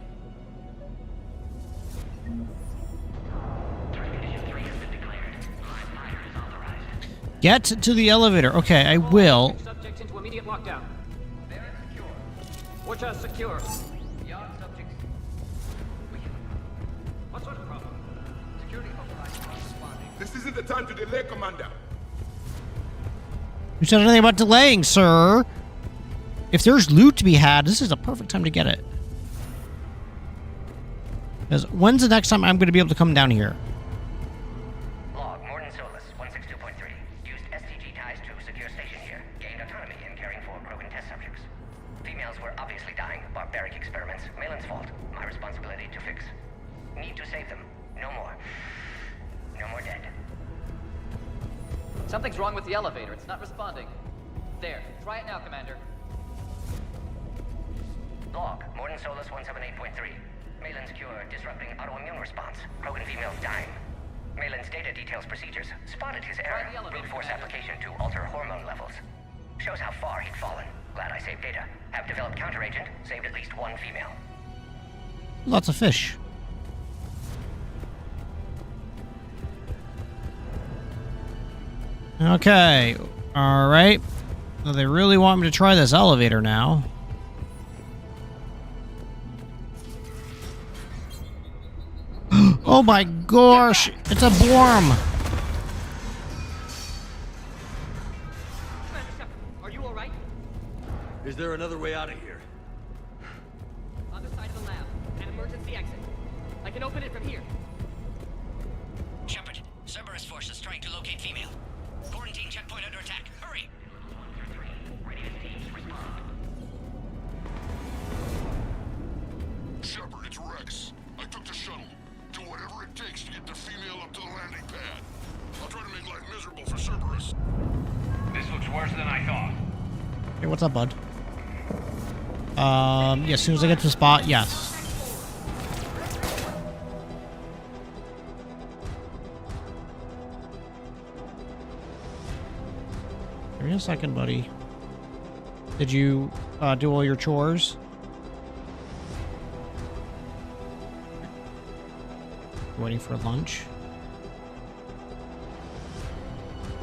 Get to the elevator. Okay, I will. Subjects into immediate lockdown. Watch us secure. Yard subjects. What sort of problem? Security authorized responding. This isn't the time to delay, Commander. You said anything about delaying, sir? If there's loot to be had, this is a perfect time to get it. Because when's the next time I'm going to be able to come down here? Log, Morton Solus, 162.3. Used STG ties to secure station here. Gained autonomy in caring for Krogan test subjects. Females were obviously dying. Barbaric experiments. Malin's fault. My responsibility to fix. Need to save them. No more. No more dead. Something's wrong with the elevator. It's not responding. There. Try it now, Commander. Log, Morton Solus 178.3. Malin's cure disrupting autoimmune response. Krogan females dying. Malin's data details procedures. Spotted his error. Brute force application to alter hormone levels. Shows how far he'd fallen. Glad I saved data. Have developed counteragent. Saved at least one female. Lots of fish. Okay. Alright. So they really want me to try this elevator now. Oh my gosh! It's a worm! Are you alright? Is there another way out of here? Other side of the lab. An emergency exit. I can open it from here. Shepard, Cerberus forces trying to locate female. Quarantine checkpoint under attack. Hurry! Shepard, it's Rex. I took the shuttle. Do whatever it takes to get the female up to the landing pad. I'll try to make life miserable for Cerberus. This looks worse than I thought. Hey, what's up, bud? Yeah, as soon as I get to the spot, yes. Give me a second, buddy. Did you do all your chores? Waiting for lunch.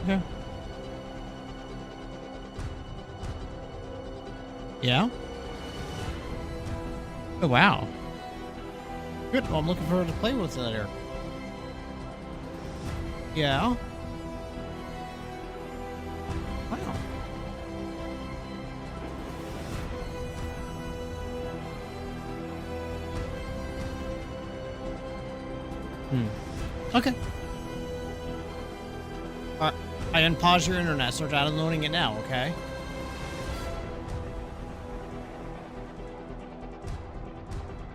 Okay. Yeah? Oh, wow. Good. Well, I'm looking forward to play with it later. Yeah? Wow. Okay. Alright. I unpause your internet. Start downloading it now, okay?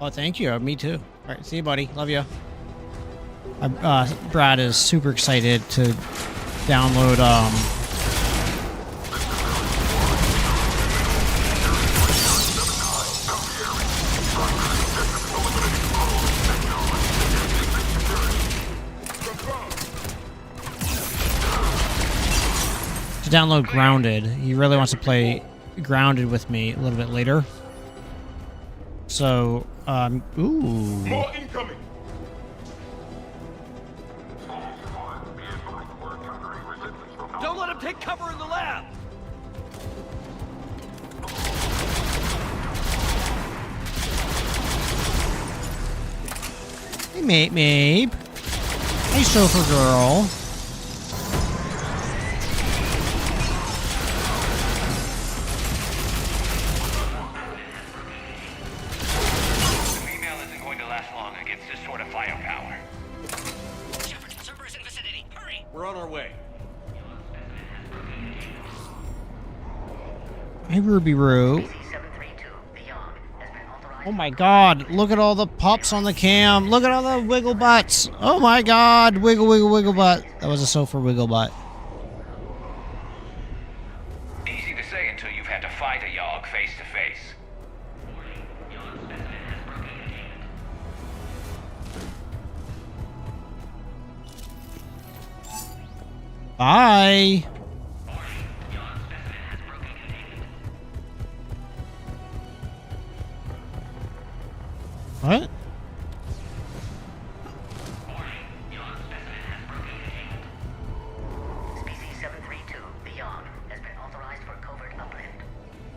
Oh, thank you. Me too. Alright, see you, buddy. Love you. Brad is super excited to download, Grounded. He really wants to play Grounded with me a little bit later. So, ooh. More incoming. Don't let him take cover in the lab! Hey, Mabe. Hey, chauffeur girl. Hey, Ruby Roo. Oh my god, look at all the pups on the cam. Look at all the wiggle butts. Oh my god, wiggle, wiggle, wiggle butt. That was a sofa wiggle butt. Easy to say until you've had to fight a Yogg face to face. Bye. What? Species 732, the Yogg, has been authorized for covert uplift.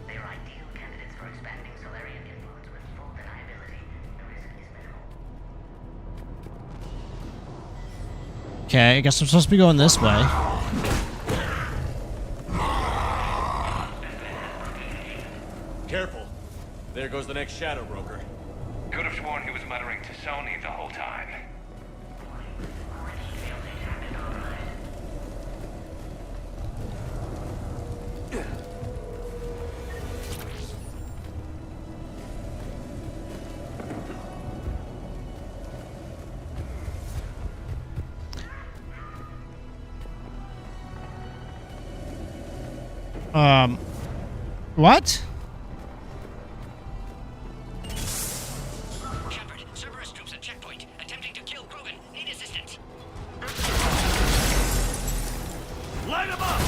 They are ideal candidates for expanding Solarian influence with full deniability. The risk is minimal. Okay, I guess I'm supposed to be going this way. Careful. There goes the next shadow broker. Could have sworn he was muttering to Sony the whole time. What? Light them up!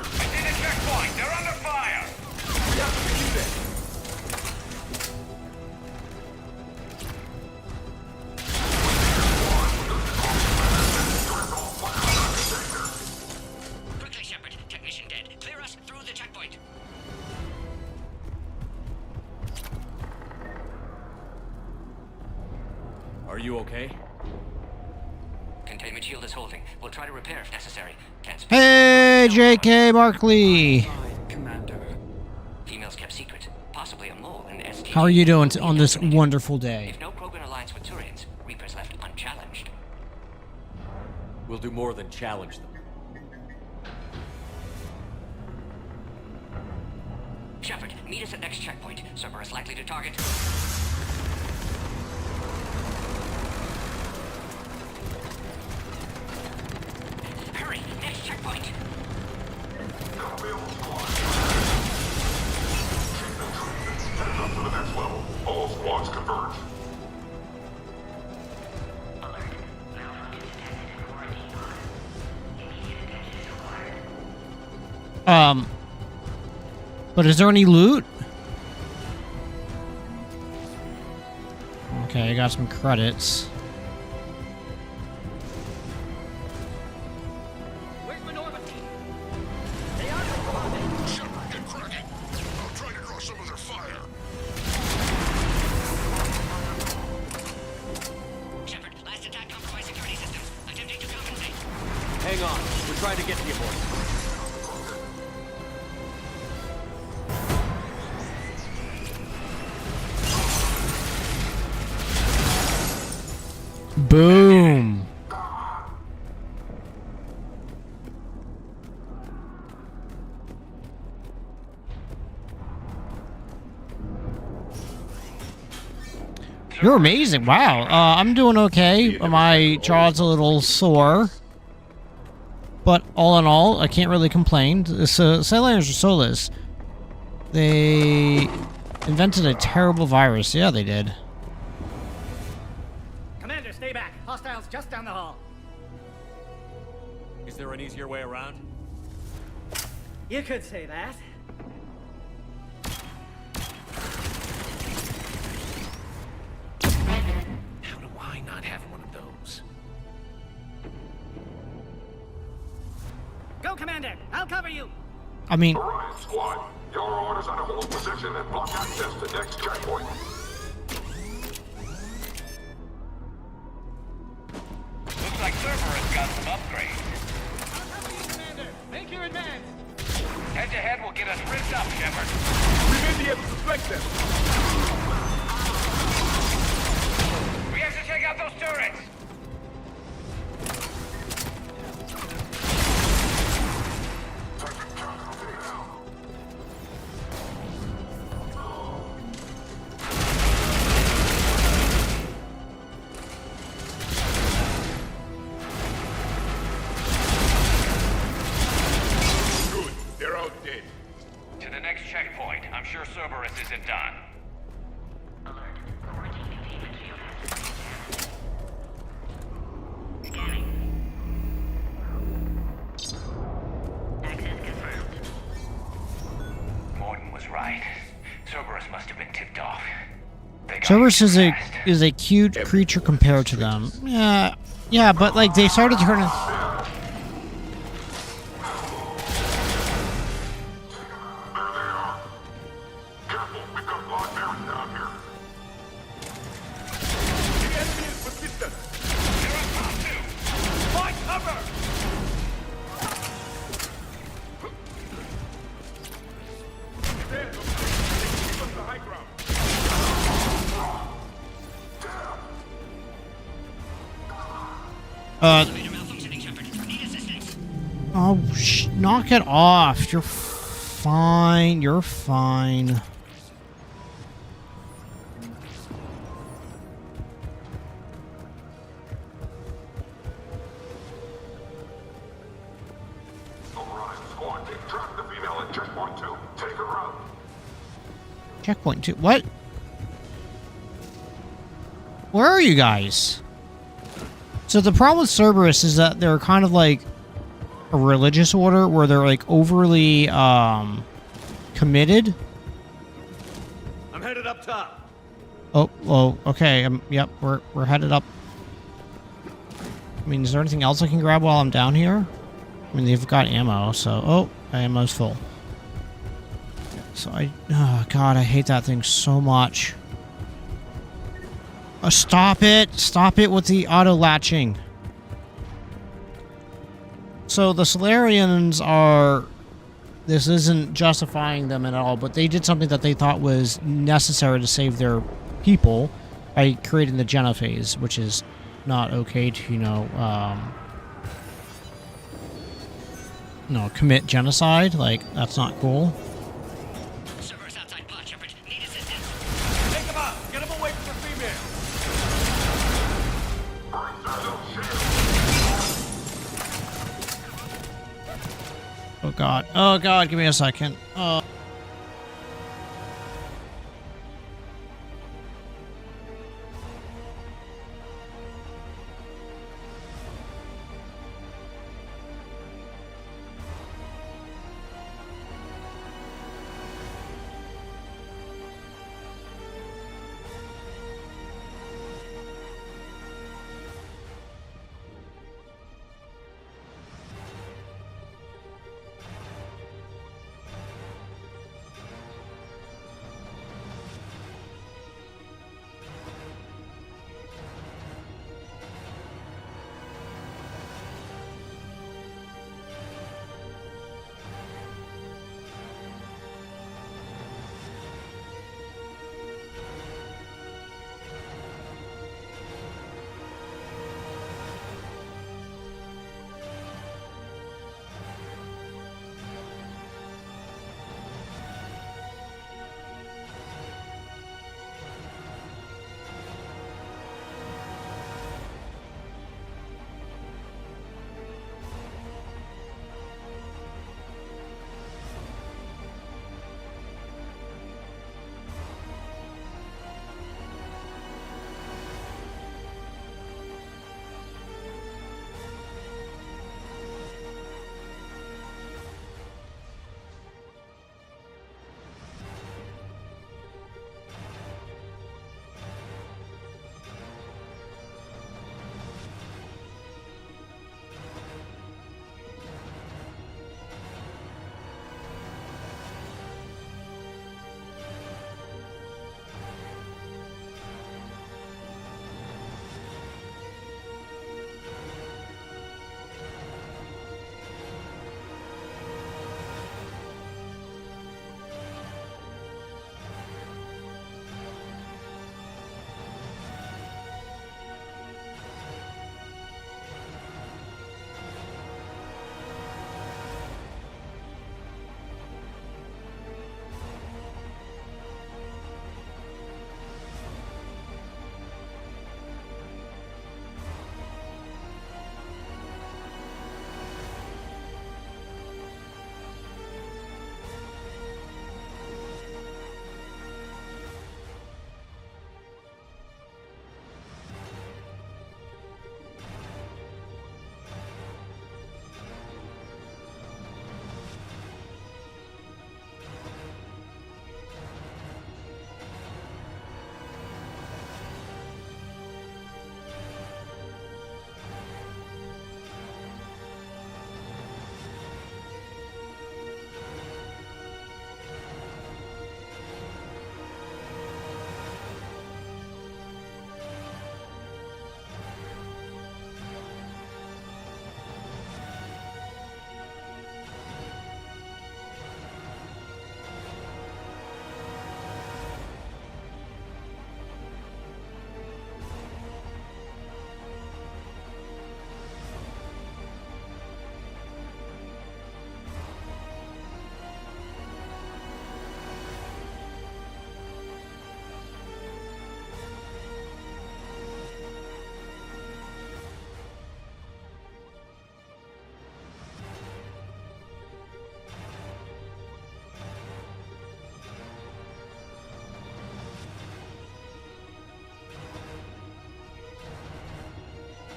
I see the checkpoint. They're under fire. Quickly, Shepard. Technician dead. Clear us through the checkpoint. Are you okay? Containment shield is holding. We'll try to repair if necessary. Can't speak. Hey, J.K. Barkley. Commander. Females kept secret. Possibly a mole in the ST. How are you doing on this wonderful day? If no Krogan alliance with Turians, Reapers left unchallenged. We'll do more than challenge them. Shepard, meet us at next checkpoint. Cerberus likely to target. Hurry, next checkpoint. All squads converge. But is there any loot? Okay, I got some credits. Where's my Normandy? They are commander. trying to get to you, boys. Boom. You're amazing. Wow. I'm doing okay. My jaw's a little sore. But all in all, I can't really complain. So, Sailors are soulless. They invented a terrible virus. Yeah, they did. Commander, stay back. Hostiles just down the hall. Is there an easier way around? You could say that. How do I not have one of those? Go, Commander! I'll cover you! I mean... Orion Squad, your orders are to hold position and block access to next checkpoint. Looks like Cerberus got some upgrades. I'll cover you, Commander! Make your advance! Head-to-head will get us ripped up, Shepard. We may be able to flank them. We have to take out those turrets! Good, they're out dead. To the next checkpoint. I'm sure Cerberus isn't done. Morton was right. Cerberus must have been tipped off. Cerberus is a cute creature compared to them. Yeah, but like they started turning. Oh, knock it off. You're fine. You're fine. Orion Squad, take track the female at checkpoint 2. Take her out. Checkpoint 2. What? Where are you guys? So the problem with Cerberus is that they're kind of like a religious order where they're like overly committed. I'm headed up top. Oh, okay. Yep, we're headed up. I mean, is there anything else I can grab while I'm down here? I mean, they've got ammo, so... Oh, my ammo's full. So oh, God, I hate that thing so much. Stop it! Stop it with the auto-latching. So the Solarians are... This isn't justifying them at all, but they did something that they thought was necessary to save their people by creating the genophage, which is not okay to, commit genocide. Like, that's not cool. Cerberus outside pod, Shepard. Need assistance. Take him out! Get him away from the female! Oh God. Oh God, give me a second.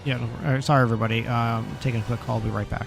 Yeah, sorry everybody. Taking a quick call. I'll be right back.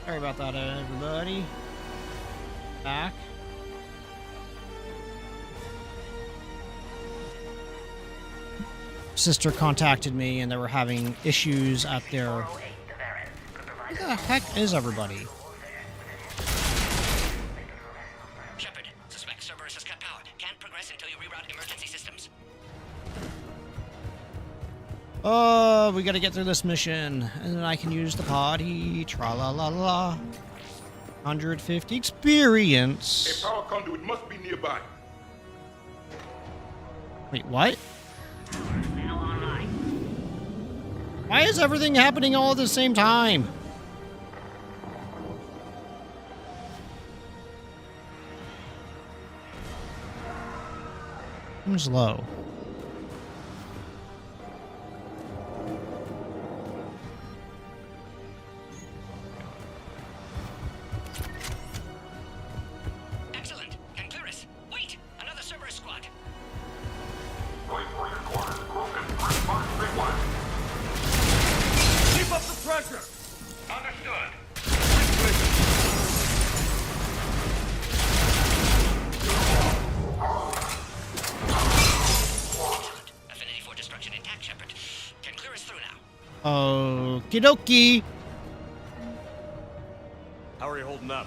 Sorry about that, everybody. Back. Sister contacted me and they were having issues at their... Who the heck is everybody? Shepard, suspect Cerberus has cut power. Can't progress until you reroute emergency systems. Oh, we gotta get through this mission. And then I can use the potty. Tra-la-la-la. 150 experience. A power conduit must be nearby. Wait, what? Why is everything happening all at the same time? Seems low. Excellent. Can clear us. Wait! Another Cerberus squad. Wait for your quarters, Krogan. Response big one. Keep up the pressure! Understood. Affinity for destruction intact, Shepard. Can clear us through now. Okie dokie. How are you holding up?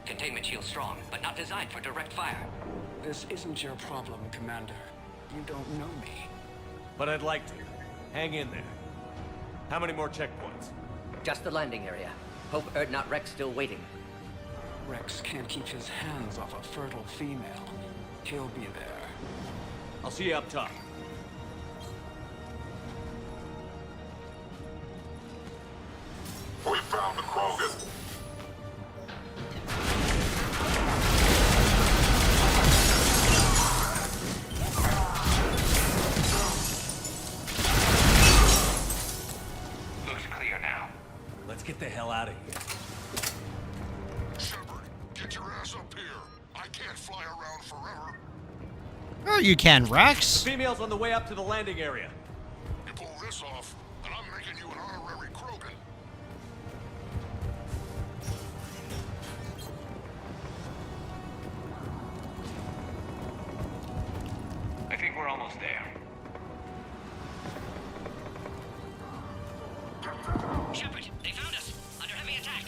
Containment shield strong, but not designed for direct fire. This isn't your problem, Commander. You don't know me. But I'd like to. Hang in there. How many more checkpoints? Just the landing area. Hope not Rex still waiting. Rex can't keep his hands off a fertile female. He'll be there. I'll see you up top. We found the Krogan. Looks clear now. Let's get the hell out of here. Shepard, get your ass up here. I can't fly around forever. Oh, you can, Rex. The female's on the way up to the landing area. You pull this off, and I'm making you an honorary Krogan. I think we're almost there. Shepard, they found us. Under heavy attack.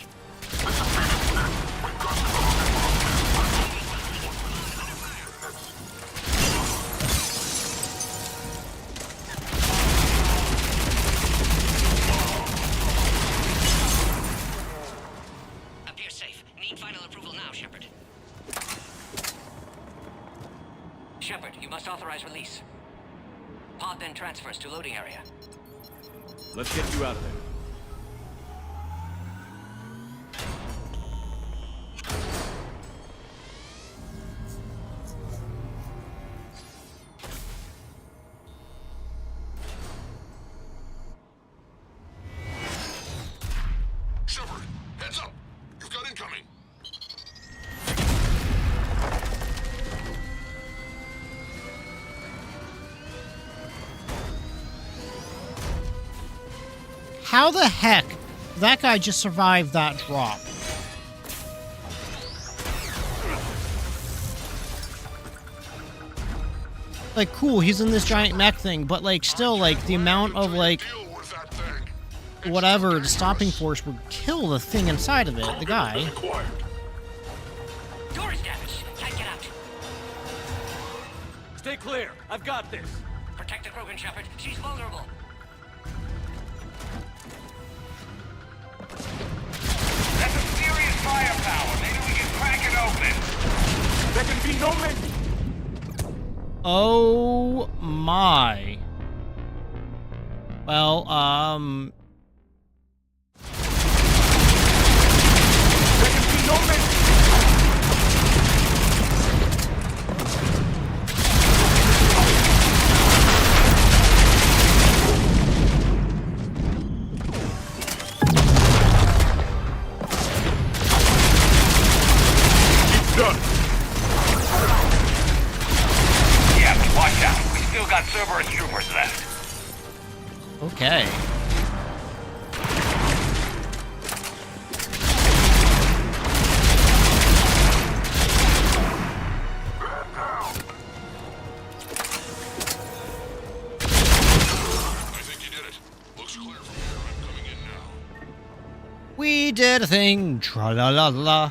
Appears safe. Need final approval now, Shepard. Shepard, you must authorize release. Pod then transfers to loading area. Let's get you out of there. Shepard, heads up. You've got incoming. How the heck that guy just survived that drop? Like, cool, he's in this giant mech thing, but, like, still, like, the amount of, like, whatever the stopping force would kill the thing inside of it, the guy. Door is damaged. Can't get out. Stay clear. I've got this. Protect the Krogan, Shepard. She's vulnerable. That's some serious firepower. Maybe we can crack it open. There can be no missing. Oh my. Well, There can be no missing. It's done. Yeah, watch out. We still got Cerberus troopers left. okay. We did a thing. Tra la la la.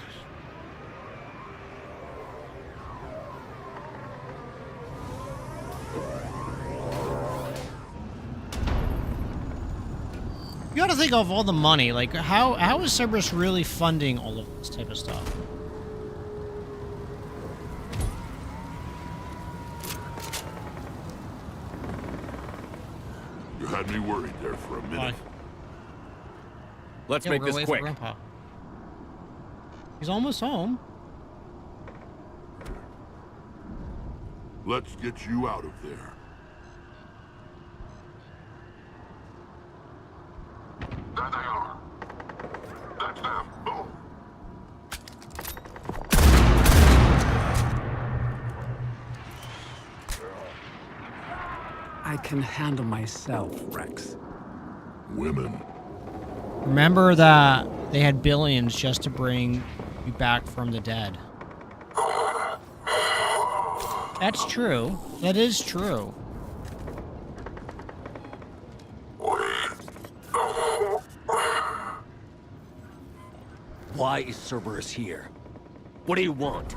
You gotta think of all the money. Like, how is Cerberus really funding all of this type of stuff? You had me worried there for a minute. Let's Yeah, make we're this away quick. from Grandpa. He's almost home. Let's get you out of there. There they are. That's them. Boom. I can handle myself, Rex. Women. Remember that they had billions just to bring you back from the dead. That's true. That is true. Why is Cerberus here? What do you want?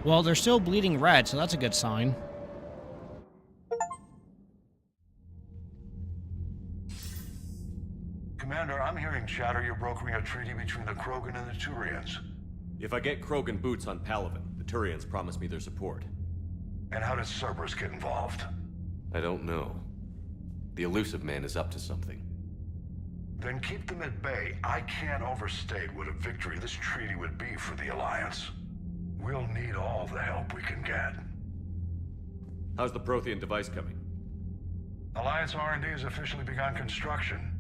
Well, they're still bleeding red, so that's a good sign. Commander, I'm hearing chatter you're brokering a treaty between the Krogan and the Turians. If I get Krogan boots on Palaven, the Turians promise me their support. And how does Cerberus get involved? I don't know. The elusive man is up to something. Then keep them at bay. I can't overstate what a victory this treaty would be for the Alliance. We'll need all the help we can get. How's the Prothean device coming? Alliance R&D has officially begun construction.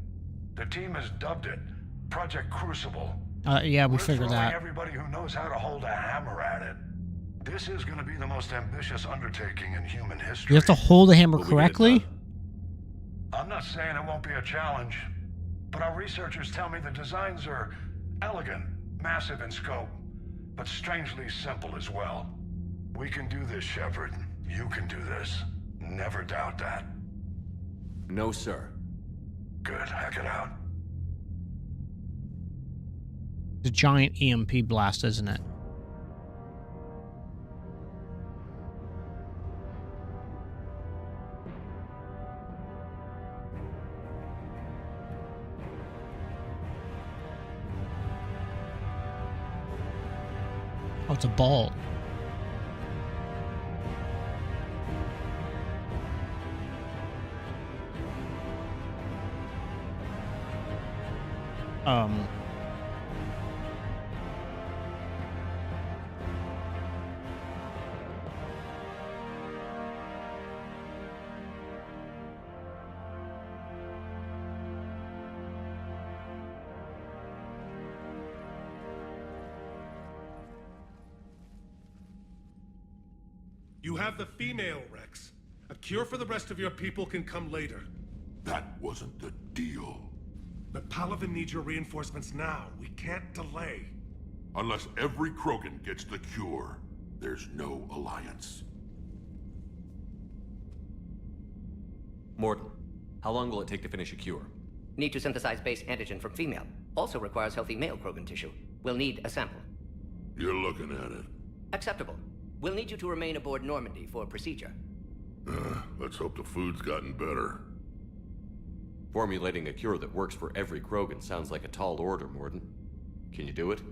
The team has dubbed it Project Crucible. Yeah, we We're figured throwing that. everybody who knows how to hold a hammer at it. This is going to be the most ambitious undertaking in human history. You have to hold the hammer correctly? I'm not saying it won't be a challenge, but our researchers tell me the designs are elegant, massive in scope, but strangely simple as well. We can do this, Shepard. You can do this. Never doubt that. No, sir. Good. Hack it out. The giant EMP blast, isn't it? Oh, it's a ball. You have the female, Rex. A cure for the rest of your people can come later. That wasn't the deal. But Palaven needs your reinforcements now. We can't delay. Unless every Krogan gets the cure, there's no alliance. Morton, how long will it take to finish a cure? Need to synthesize base antigen from female. Also requires healthy male Krogan tissue. We'll need a sample. You're looking at it. Acceptable. We'll need you to remain aboard Normandy for procedure. Let's hope the food's gotten better. Formulating a cure that works for every Krogan sounds like a tall order, Morton. Can you do it?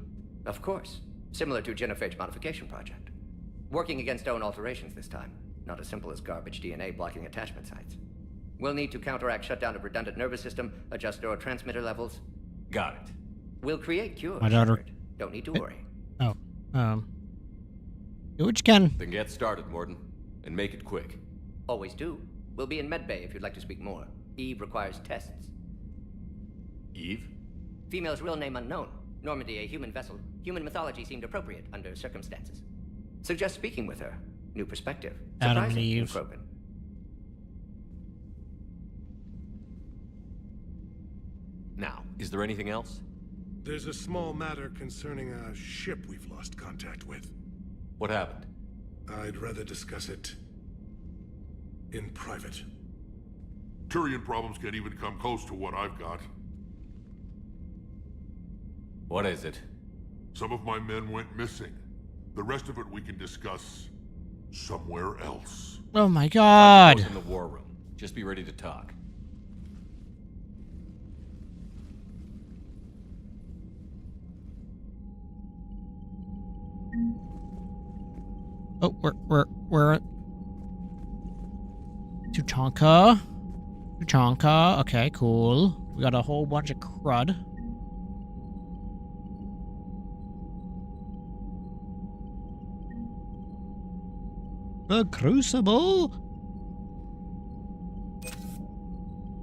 Of course. Similar to genophage modification project. Working against own alterations this time. Not as simple as garbage DNA blocking attachment sites. We'll need to counteract shutdown of redundant nervous system, adjust neurotransmitter levels. Got it. We'll create cures. My daughter. Shepard. Don't need to worry. Oh, do what you can. Then get started, Morton. And make it quick. Always do. We'll be in medbay if you'd like to speak more. Eve requires tests. Eve? Female's real name unknown. Normandy, a human vessel. Human mythology seemed appropriate under circumstances. Suggest speaking with her. New perspective. Adam and Surprising in Eve. Krogan. Now, is there anything else? There's a small matter concerning a ship we've lost contact with. What happened? I'd rather discuss it in private. Turian problems can't even come close to what I've got. What is it? Some of my men went missing. The rest of it we can discuss somewhere else. Oh my god! In the war room. Just be ready to talk. Oh, we're Tuchanka. Tuchanka. Okay, cool. We got a whole bunch of crud. The Crucible.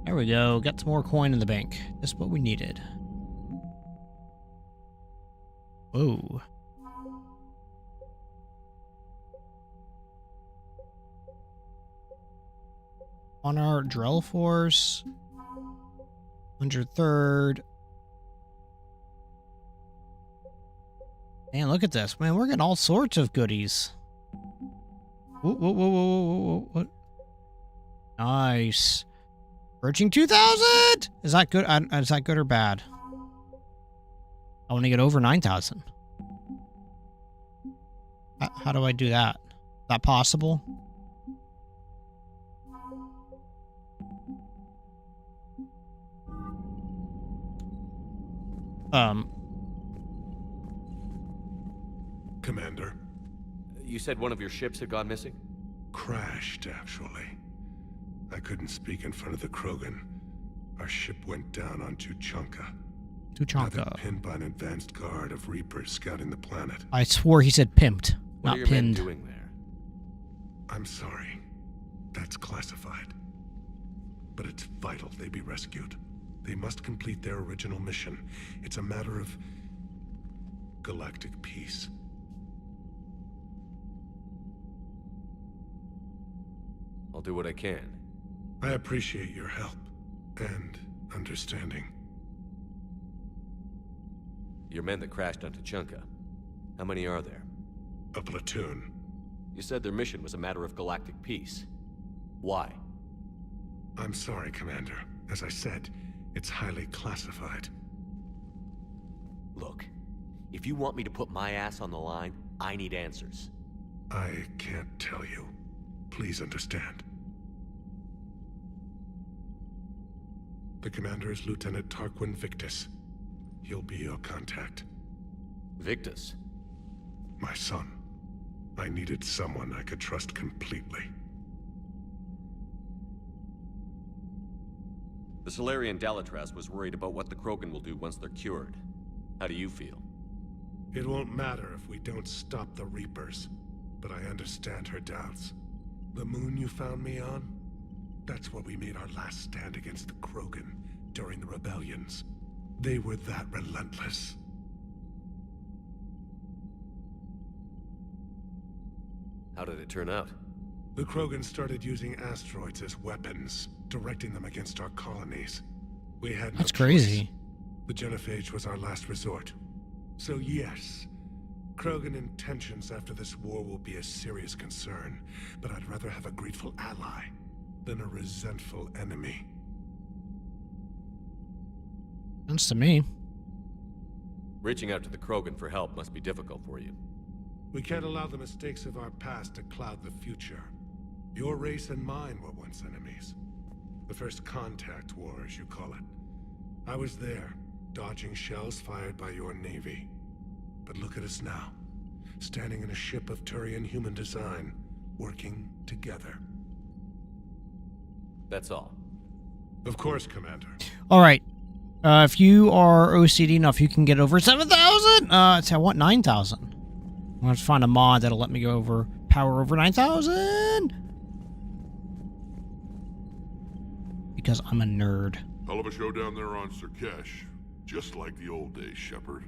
There we go. Got some more coin in the bank. That's what we needed. Whoa. On our drill force. 103rd. Man, look at this. Man, we're getting all sorts of goodies. Whoa, whoa, whoa, whoa, whoa, whoa, what? Nice. Approaching 2,000! Is that good? Is that good or bad? I want to get over 9,000. How do I do that? Is that possible? Commander. You said one of your ships had gone missing? Crashed, actually. I couldn't speak in front of the Krogan. Our ship went down on Tuchanka. Tuchanka. Pinned by an advanced guard of Reapers scouting the planet. I swore he said pimped, what not are your pinned. Men doing there? I'm sorry. That's classified. But it's vital they be rescued. They must complete their original mission. It's a matter of galactic peace. I'll do what I can. I appreciate your help and understanding. Your men that crashed on Tuchanka. How many are there? A platoon. You said their mission was a matter of galactic peace. Why? I'm sorry, Commander. As I said, it's highly classified. Look, if you want me to put my ass on the line, I need answers. I can't tell you. Please understand. The commander is Lieutenant Tarquin Victus. He'll be your contact. Victus? My son. I needed someone I could trust completely. The Solarian Dalatras was worried about what the Krogan will do once they're cured. How do you feel? It won't matter if we don't stop the Reapers, but I understand her doubts. The moon you found me on? That's where we made our last stand against the Krogan during the rebellions. They were that relentless. How did it turn out? The Krogan started using asteroids as weapons, directing them against our colonies. We had no That's crazy. choice. The genophage was our last resort. So yes, Krogan intentions after this war will be a serious concern, but I'd rather have a grateful ally than a resentful enemy. Sounds to me. Reaching out to the Krogan for help must be difficult for you. We can't allow the mistakes of our past to cloud the future. Your race and mine were once enemies. The first contact war, as you call it. I was there, dodging shells fired by your navy. But look at us now, standing in a ship of Turian human design, working together. That's all. Of course, Commander. All right. If you are OCD enough, you can get over 7,000. I want 9,000. I want to find a mod that'll let me go over power over 9,000. Because I'm a nerd. Hell of a show down there on Sirkesh. Just like the old days, Shepard.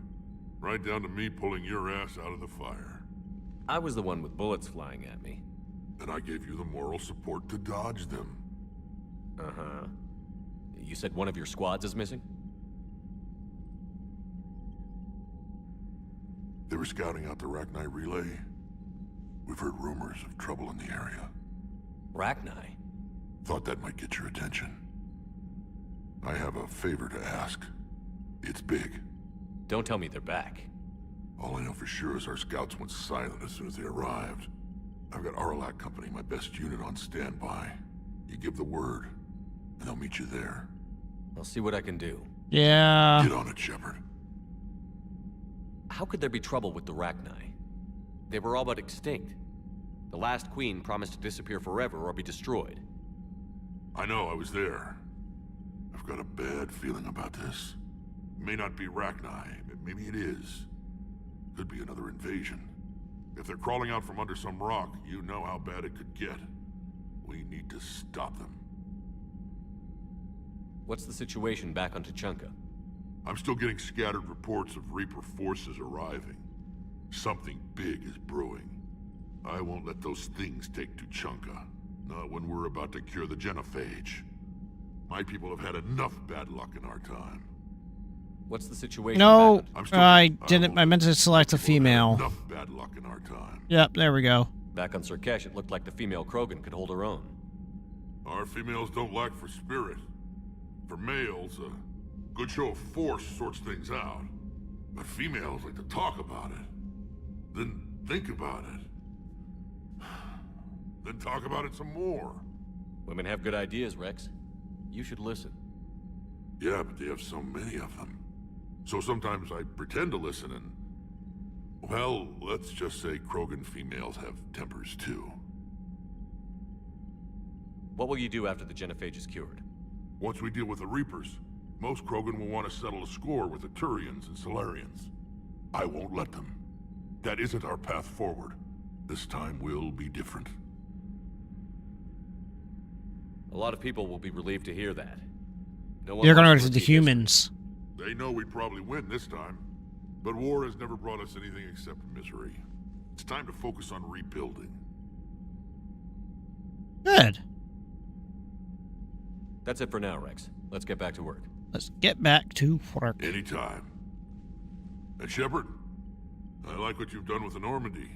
Right down to me pulling your ass out of the fire. I was the one with bullets flying at me. And I gave you the moral support to dodge them. Uh-huh. You said one of your squads is missing? They were scouting out the Rachni relay. We've heard rumors of trouble in the area. Rachni? Thought that might get your attention. I have a favor to ask. It's big. Don't tell me they're back. All I know for sure is our scouts went silent as soon as they arrived. I've got Arlac Company, my best unit, on standby. You give the word, and they'll meet you there. I'll see what I can do. Yeah. Get on it, Shepard. How could there be trouble with the Rachni? They were all but extinct. The last queen promised to disappear forever or be destroyed. I know, I was there. I've got a bad feeling about this. It may not be Rachni, maybe it is. Could be another invasion. If they're crawling out from under some rock, you know how bad it could get. We need to stop them. What's the situation back on Tuchanka? I'm still getting scattered reports of Reaper forces arriving. Something big is brewing. I won't let those things take Tuchanka. Not when we're about to cure the genophage. My people have had enough bad luck in our time. What's the situation? No, I didn't. I meant to select a female. Enough bad luck in our time. Yep, there we go. Back on Surkesh, it looked like the female Krogan could hold her own. Our females don't lack for spirit. For males, a good show of force sorts things out. But females like to talk about it. Then think about it. Then talk about it some more. Women have good ideas, Rex. You should listen. Yeah, but they have so many of them. So sometimes I pretend to listen and... Well, let's just say Krogan females have tempers too. What will you do after the genophage is cured? Once we deal with the Reapers, most Krogan will want to settle a score with the Turians and Solarians. I won't let them. That isn't our path forward. This time will be different. A lot of people will be relieved to hear that. You're gonna go to the humans. They know we'd probably win this time. But war has never brought us anything except misery. It's time to focus on rebuilding. Good. That's it for now, Rex. Let's get back to work. Let's get back to work. Anytime. And Shepard, I like what you've done with the Normandy.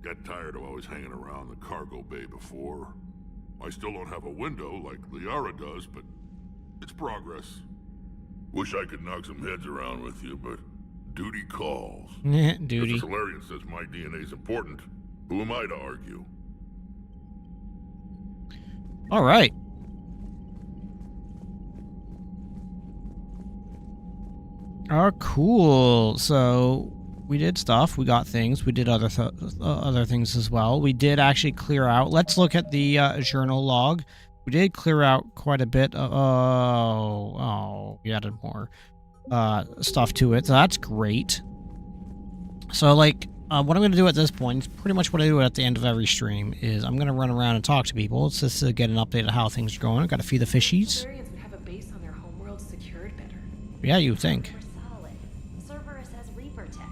Got tired of always hanging around the cargo bay before. I still don't have a window like Liara does, but it's progress. Wish I could knock some heads around with you, but duty calls. Duty. If the Solarian says my DNA's important, who am I to argue? All right. Oh, cool. So we did stuff. We got things. We did other things as well. We did actually clear out. Let's look at the journal log. We did clear out quite a bit. We added more stuff to it. So that's great. So, like, what I'm going to do at this point, pretty much what I do at the end of every stream, is I'm going to run around and talk to people. It's just to get an update of how things are going. I've got to feed the fishies. Would have a base on their homeworld secured better. Yeah, you think. Cerberus has Reaper tech.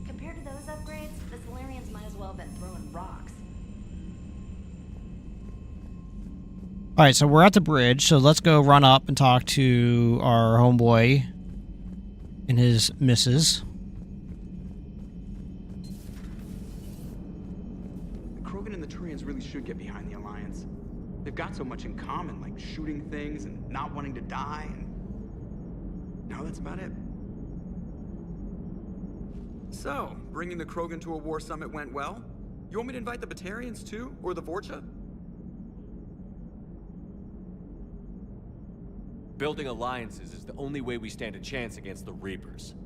Compared to those upgrades, the Solarians might as well have been throwing rocks. Alright, so we're at the bridge, so let's go run up and talk to our homeboy and his missus. The Krogan and the Turians really should get behind the Alliance. They've got so much in common, like shooting things and not wanting to die, and now that's about it. So, bringing the Krogan to a war summit went well? You want me to invite the Batarians too? Or the Vorcha? Building alliances is the only way we stand a chance against the Reapers.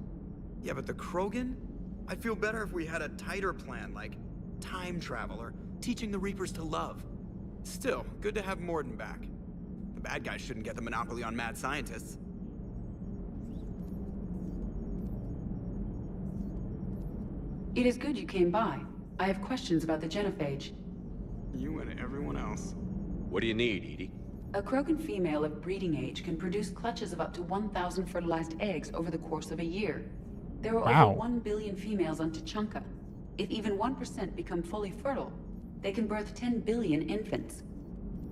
Yeah, but the Krogan? I'd feel better if we had a tighter plan, like time travel or teaching the Reapers to love. Still, good to have Morden back. The bad guys shouldn't get the monopoly on mad scientists. It is good you came by. I have questions about the genophage. You and everyone else. What do you need, Edie? A Krogan female of breeding age can produce clutches of up to 1,000 fertilized eggs over the course of a year. There are over 1 billion females on Tuchanka. If even 1% become fully fertile, they can birth 10 billion infants.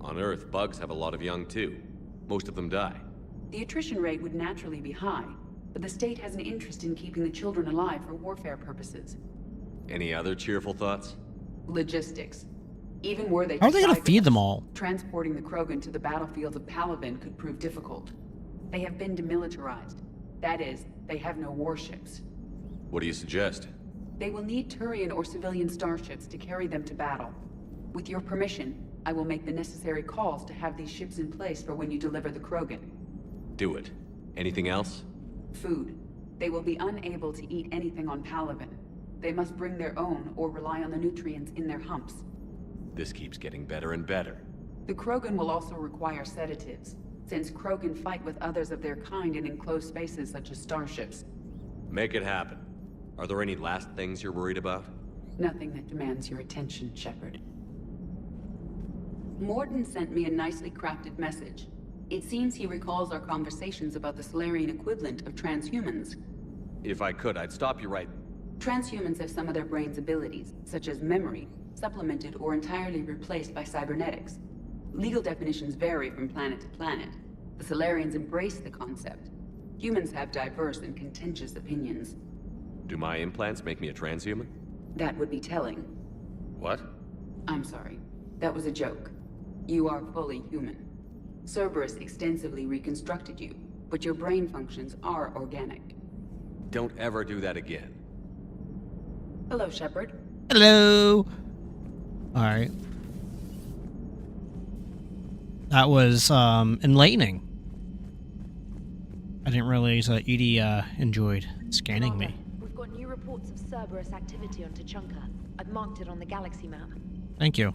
On Earth, bugs have a lot of young too. Most of them die. The attrition rate would naturally be high, but the state has an interest in keeping the children alive for warfare purposes. Any other cheerful thoughts? Logistics. Even were they How are they going to side feed with them us, all? transporting the Krogan to the battlefields of Palaven could prove difficult. They have been demilitarized. That is, they have no warships. What do you suggest? They will need Turian or civilian starships to carry them to battle. With your permission, I will make the necessary calls to have these ships in place for when you deliver the Krogan. Do it. Anything else? Food. They will be unable to eat anything on Palaven. They must bring their own or rely on the nutrients in their humps. This keeps getting better and better. The Krogan will also require sedatives, since Krogan fight with others of their kind in enclosed spaces such as starships. Make it happen. Are there any last things you're worried about? Nothing that demands your attention, Shepard. Morden sent me a nicely crafted message. It seems he recalls our conversations about the Solarian equivalent of transhumans. If I could, I'd stop you right... Transhumans have some of their brain's abilities, such as memory, supplemented or entirely replaced by cybernetics. Legal definitions vary from planet to planet. The Solarians embrace the concept. Humans have diverse and contentious opinions. Do my implants make me a transhuman? That would be telling. What? I'm sorry. That was a joke. You are fully human. Cerberus extensively reconstructed you, but your brain functions are organic. Don't ever do that again. Hello, Shepard. Hello. All right. That was enlightening. I didn't realize that Edie enjoyed scanning Commander, me. We've got new reports of Cerberus activity on Tuchanka. I've marked it on the galaxy map. Thank you.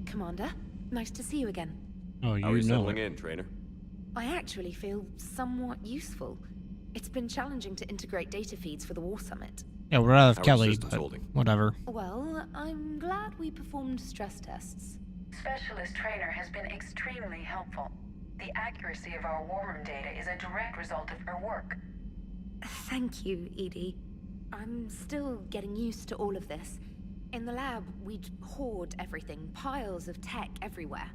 Commander, nice to see you again. Oh, How are you know settling it. in, trainer? I actually feel somewhat useful. It's been challenging to integrate data feeds for the War Summit. Yeah, we're out of How are Kelly, systems but holding? whatever. Well, I'm glad we performed stress tests. Specialist Trainer has been extremely helpful. The accuracy of our war room data is a direct result of her work. Thank you, Edie. I'm still getting used to all of this. In the lab, we'd hoard everything, piles of tech everywhere.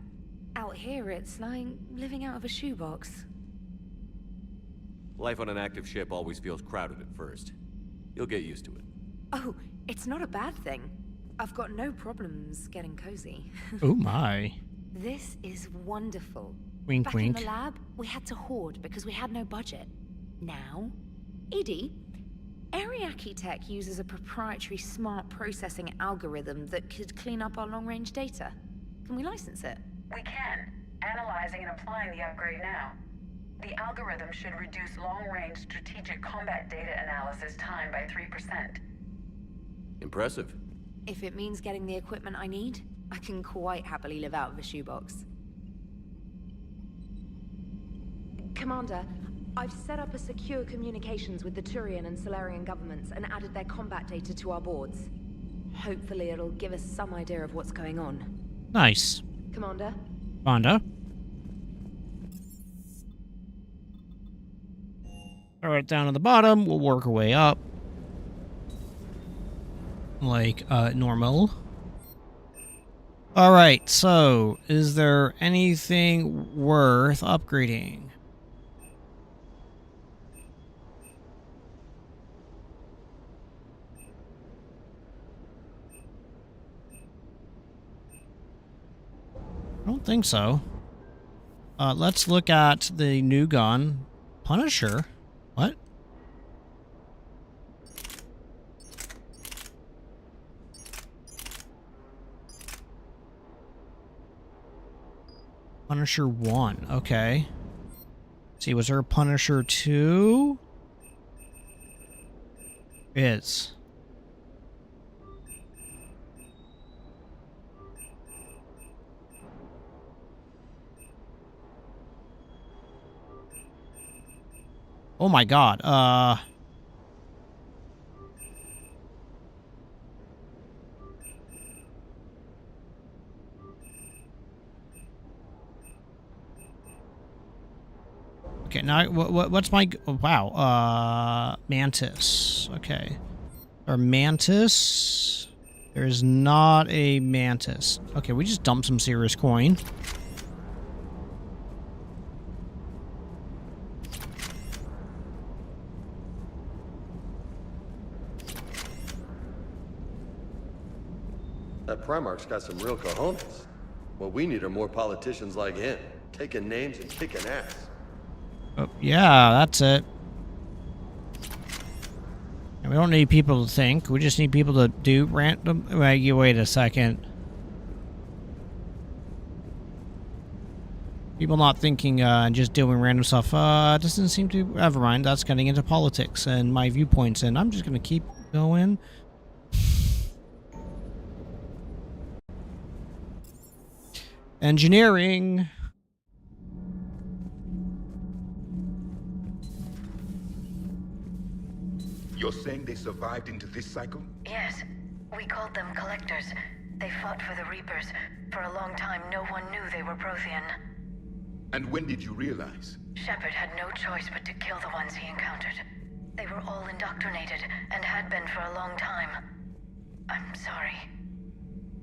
Out here, it's like living out of a shoebox. Life on an active ship always feels crowded at first. You'll get used to it. Oh, it's not a bad thing. I've got no problems getting cozy. Oh my. This is wonderful. Wink, Back wink. in the lab, we had to hoard because we had no budget. Now, Edie, Ariake Tech uses a proprietary smart processing algorithm that could clean up our long-range data. Can we license it? We can. Analyzing and applying the upgrade now. The algorithm should reduce long-range strategic combat data analysis time by 3%. Impressive. If it means getting the equipment I need, I can quite happily live out of a shoebox. Commander, I've set up a secure communications with the Turian and Solarian governments and added their combat data to our boards. Hopefully it'll give us some idea of what's going on. Nice. Commander? Fonda. All right, down at the bottom, we'll work our way up. Like, normal. All right, so is there anything worth upgrading? I don't think so. Let's look at the new gun, Punisher. What? Punisher 1, okay. Let's see, was there a Punisher 2? Is. Oh my god, okay, now what's my wow, Mantis. Okay. Or Mantis. There's not a Mantis. Okay, we just dumped some serious coin. That Primarch's got some real cojones. What we need are more politicians like him, taking names and kicking ass. Oh, yeah, that's it. And we don't need people to think. We just need people to do random... Wait a second. People not thinking and just doing random stuff. Doesn't seem to... Never mind. That's getting into politics and my viewpoints. And I'm just going to keep going. Engineering. You're saying they survived into this cycle? Yes. We called them Collectors. They fought for the Reapers. For a long time, no one knew they were Prothean. And when did you realize? Shepard had no choice but to kill the ones he encountered. They were all indoctrinated, and had been for a long time. I'm sorry.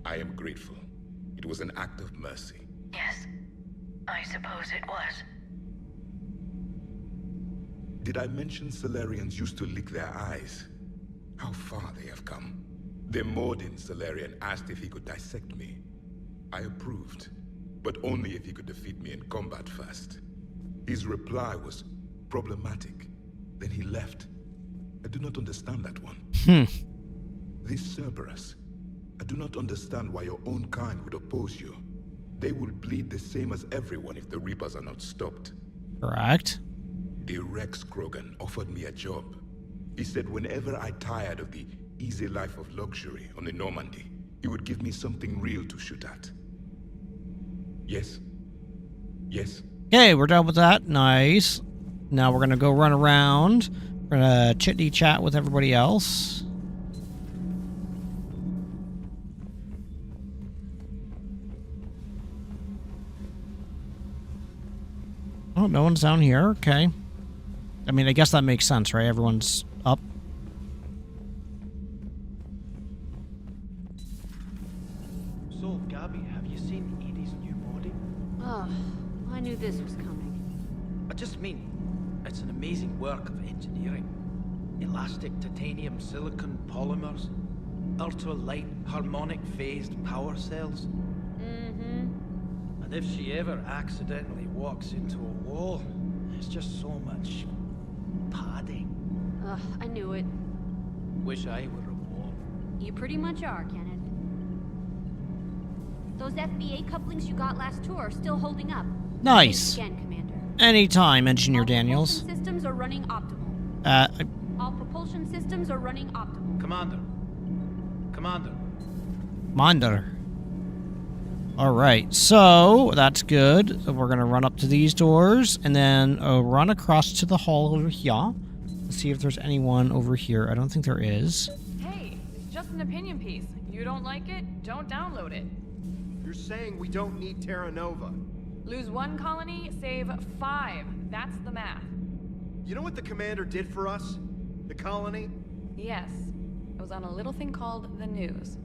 I am grateful. It was an act of mercy. Yes, I suppose it was. Did I mention Salarians used to lick their eyes? How far they have come. The Mordin Salarian asked if he could dissect me. I approved, but only if he could defeat me in combat first. His reply was problematic. Then he left. I do not understand that one. This Cerberus. I do not understand why your own kind would oppose you. They will bleed the same as everyone if the Reapers are not stopped. Correct. The Rex Krogan offered me a job. He said whenever I tired of the easy life of luxury on the Normandy, he would give me something real to shoot at. Yes? Yes? Okay, we're done with that. Nice. Now we're gonna go run around. We're gonna chitty-chat with everybody else. Oh, no one's down here. Okay. I mean, I guess that makes sense, right? Everyone's up. So, Gabby, have you seen Edie's new body? Oh, I knew this was coming. I just mean, it's an amazing work of engineering. Elastic titanium silicon polymers, ultra-light harmonic phased power cells. And if she ever accidentally walks into a wall, there's just so much padding. Ugh, I knew it. Wish I were a wall. You pretty much are, Kenneth. Those FBA couplings you got last tour are still holding up. Nice. Again, Commander. Anytime, Engineer Daniels. Propulsion systems are running optimal. All propulsion systems are running optimal. Commander. Alright, so that's good. So we're gonna run up to these doors and then run across to the hall over here. Let's see if there's anyone over here. I don't think there is. Hey, it's just an opinion piece. You don't like it, don't download it. You're saying we don't need Terra Nova. Lose 1 colony, save 5. That's the math. You know what the commander did for us? The colony? Yes. It was on a little thing called the news.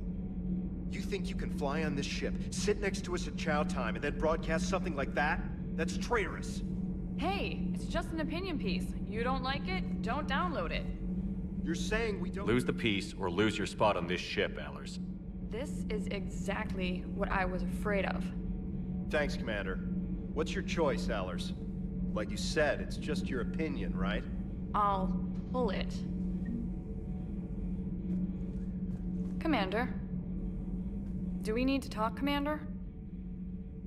You think you can fly on this ship, sit next to us at chow time, and then broadcast something like that? That's traitorous. Hey, it's just an opinion piece. You don't like it, don't download it. You're saying we don't... Lose the piece or lose your spot on this ship, Allers. This is exactly what I was afraid of. Thanks, Commander. What's your choice, Allers? Like you said, it's just your opinion, right? I'll pull it. Commander? Do we need to talk, Commander?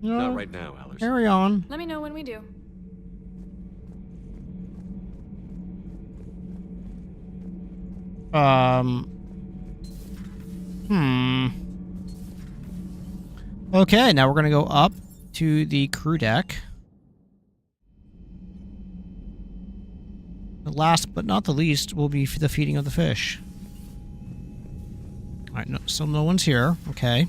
Not right now, Allers. Carry on. Let me know when we do. Okay, now we're gonna go up to the crew deck. The last but not the least will be the feeding of the fish. Alright, no, so no one's here. Okay.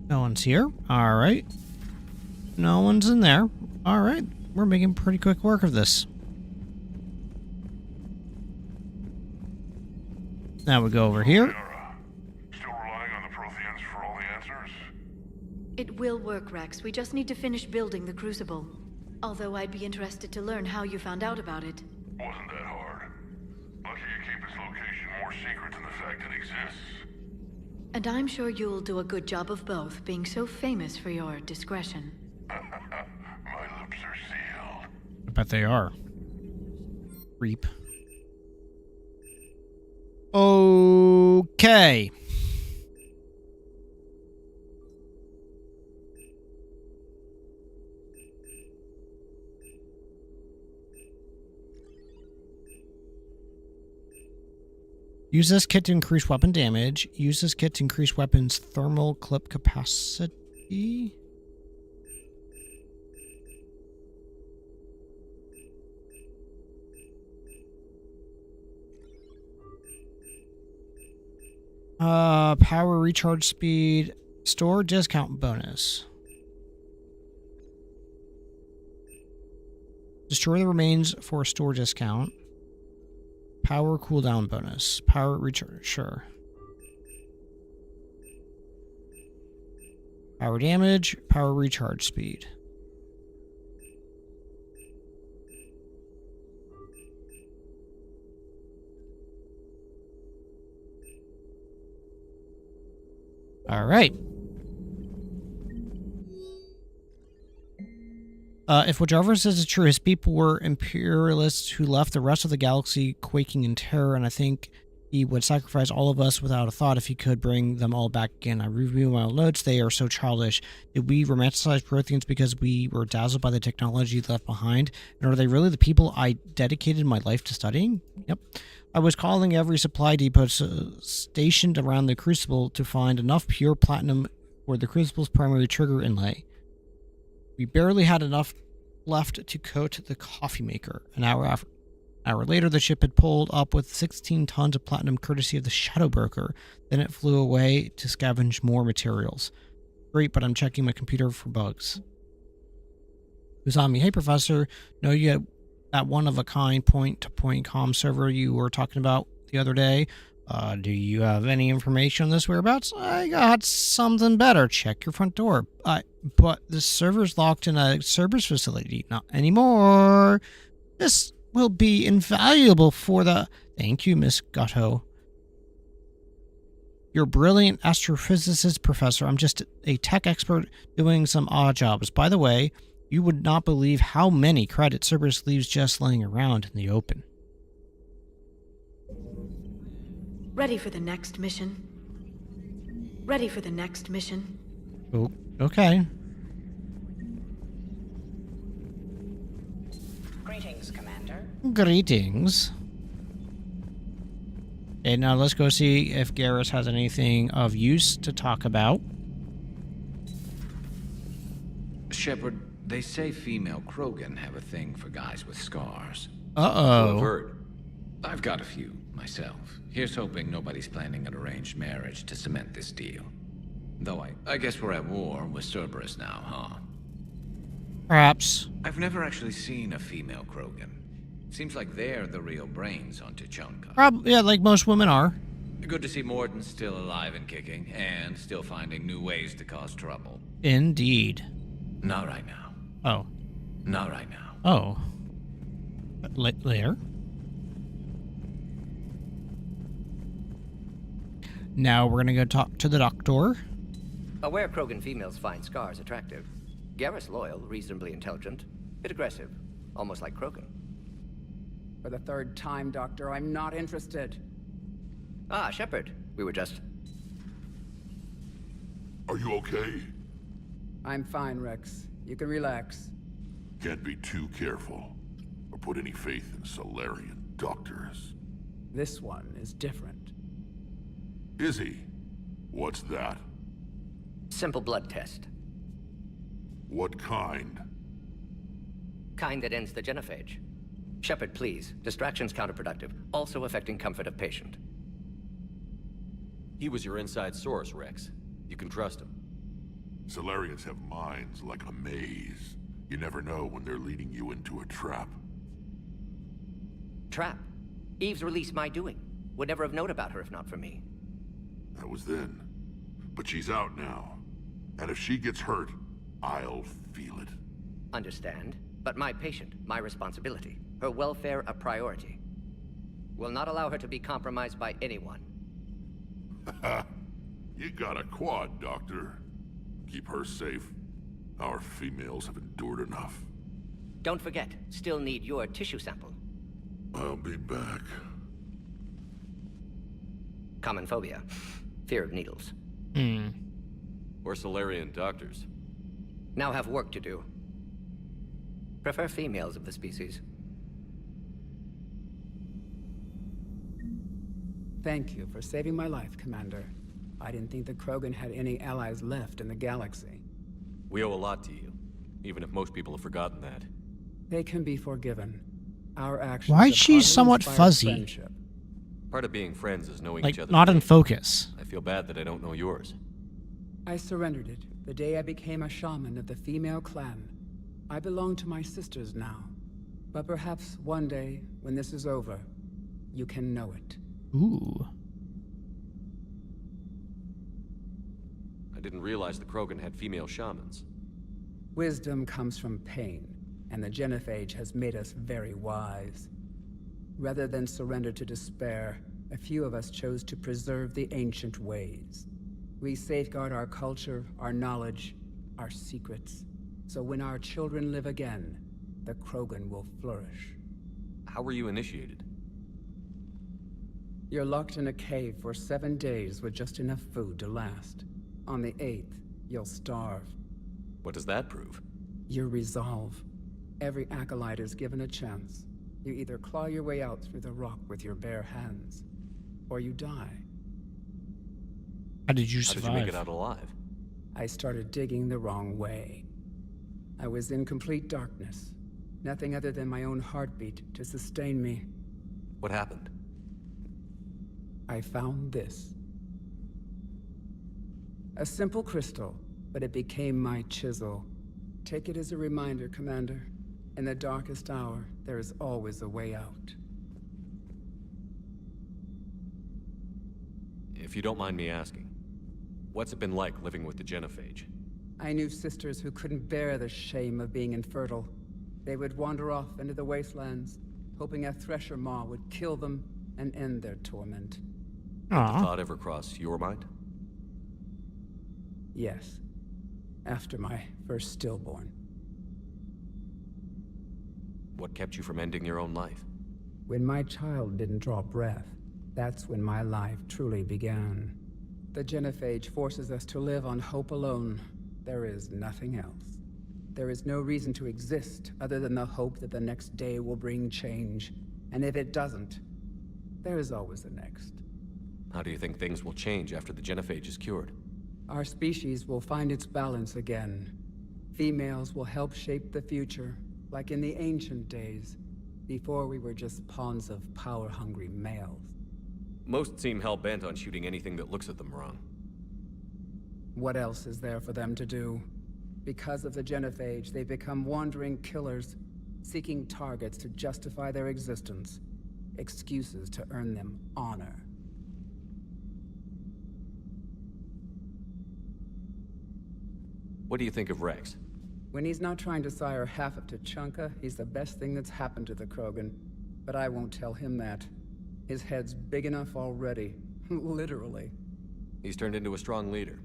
No one's here. Alright. No one's in there. Alright. We're making pretty quick work of this. Now we go over here. Still relying on the Protheans for all the answers? It will work, Rex. We just need to finish building the Crucible. Although I'd be interested to learn how you found out about it. Wasn't that hard. Lucky you keep its location more secret than the fact it exists. And I'm sure you'll do a good job of both, being so famous for your discretion. My lips are sealed. I bet they are. Creep. Okay. Use this kit to increase weapon damage. Use this kit to increase weapons' thermal clip capacity. Power recharge speed. Store discount bonus. Destroy the remains for a store discount. Power cooldown bonus. Power recharge, sure. Power damage, power recharge speed. All right. If what Jarvis says is true, his people were imperialists who left the rest of the galaxy quaking in terror, and I think he would sacrifice all of us without a thought if he could bring them all back again. I review my old notes. They are so childish. Did we romanticize Protheans because we were dazzled by the technology left behind? And are they really the people I dedicated my life to studying? Yep. I was calling every supply depot stationed around the Crucible to find enough pure platinum for the Crucible's primary trigger inlay. We barely had enough left to coat the coffee maker. An hour later, the ship had pulled up with 16 tons of platinum courtesy of the Shadow Broker. Then it flew away to scavenge more materials. Great, but I'm checking my computer for bugs. Who's on me? Hey, Professor. Know you had that one-of-a-kind point-to-point comm server you were talking about the other day? Do you have any information on this whereabouts? I got something better. Check your front door. But the server's locked in a server's facility. Not anymore. This will be invaluable for the... Thank you, Miss Gatto. You're a brilliant astrophysicist, Professor. I'm just a tech expert doing some odd jobs. By the way, you would not believe how many credit Cerberus leaves just laying around in the open. Ready for the next mission? Ready for the next mission? Oh, okay. Greetings, Commander. Greetings. Okay, now let's go see if Garrus has anything of use to talk about. Shepard, they say female Krogan have a thing for guys with scars. Uh-oh. I've heard. I've got a few, myself. Here's hoping nobody's planning an arranged marriage to cement this deal. Though I guess we're at war with Cerberus now, huh? Perhaps. I've never actually seen a female Krogan. Seems like they're the real brains on Tuchanka. Probably, yeah, like most women are. Good to see Morden's still alive and kicking, and still finding new ways to cause trouble. Indeed. Not right now. Oh. Not right now. Oh. Later? Now we're gonna go talk to the doctor. Aware Krogan females find scars attractive. Garrus loyal, reasonably intelligent, bit aggressive, almost like Krogan. For the third time, Doctor, I'm not interested. Ah, Shepard. We were just... Are you okay? I'm fine, Rex. You can relax. Can't be too careful, or put any faith in Solarian doctors. This one is different. Is he? What's that? Simple blood test. What kind? Kind that ends the genophage. Shepard, please. Distraction's counterproductive, also affecting comfort of patient. He was your inside source, Rex. You can trust him. Solarians have minds like a maze. You never know when they're leading you into a trap. Trap? Eve's release my doing. Would never have known about her if not for me. That was then. But she's out now. And if she gets hurt, I'll feel it. Understand. But my patient, my responsibility. Her welfare a priority. Will not allow her to be compromised by anyone. You got a quad, Doctor. Keep her safe. Our females have endured enough. Don't forget, still need your tissue sample. I'll be back. Common phobia. Fear of needles. We're Solarian doctors. Now have work to do. Prefer females of the species. Thank you for saving my life, Commander. I didn't think the Krogan had any allies left in the galaxy. We owe a lot to you, even if most people have forgotten that. They can be forgiven. Our actions Why is have she hardly somewhat inspired fuzzy? friendship. Part of being friends is knowing Like, each other. not in focus. I feel bad that I don't know yours. I surrendered it the day I became a shaman of the female clan. I belong to my sisters now. But perhaps one day, when this is over, you can know it. Ooh. I didn't realize the Krogan had female shamans. Wisdom comes from pain, and the genophage has made us very wise. Rather than surrender to despair, a few of us chose to preserve the ancient ways. We safeguard our culture, our knowledge, our secrets. So when our children live again, the Krogan will flourish. How were you initiated? You're locked in a cave for 7 days with just enough food to last. On the 8th, you'll starve. What does that prove? Your resolve. Every acolyte is given a chance. You either claw your way out through the rock with your bare hands, or you die. How did you How survive? did you make it out alive? I started digging the wrong way. I was in complete darkness. Nothing other than my own heartbeat to sustain me. What happened? I found this. A simple crystal, but it became my chisel. Take it as a reminder, Commander. In the darkest hour, there is always a way out. If you don't mind me asking, what's it been like living with the genophage? I knew sisters who couldn't bear the shame of being infertile. They would wander off into the wastelands, hoping a thresher maw would kill them and end their torment. Did the thought ever cross your mind? Yes. After my first stillborn. What kept you from ending your own life? When my child didn't draw breath, that's when my life truly began. The genophage forces us to live on hope alone. There is nothing else. There is no reason to exist other than the hope that the next day will bring change. And if it doesn't, there is always the next. How do you think things will change after the genophage is cured? Our species will find its balance again. Females will help shape the future, like in the ancient days, before we were just pawns of power-hungry males. Most seem hell-bent on shooting anything that looks at them wrong. What else is there for them to do? Because of the genophage, they become wandering killers, seeking targets to justify their existence, excuses to earn them honor. What do you think of Rex? When he's not trying to sire half of Tuchanka, he's the best thing that's happened to the Krogan. But I won't tell him that. His head's big enough already. Literally. He's turned into a strong leader.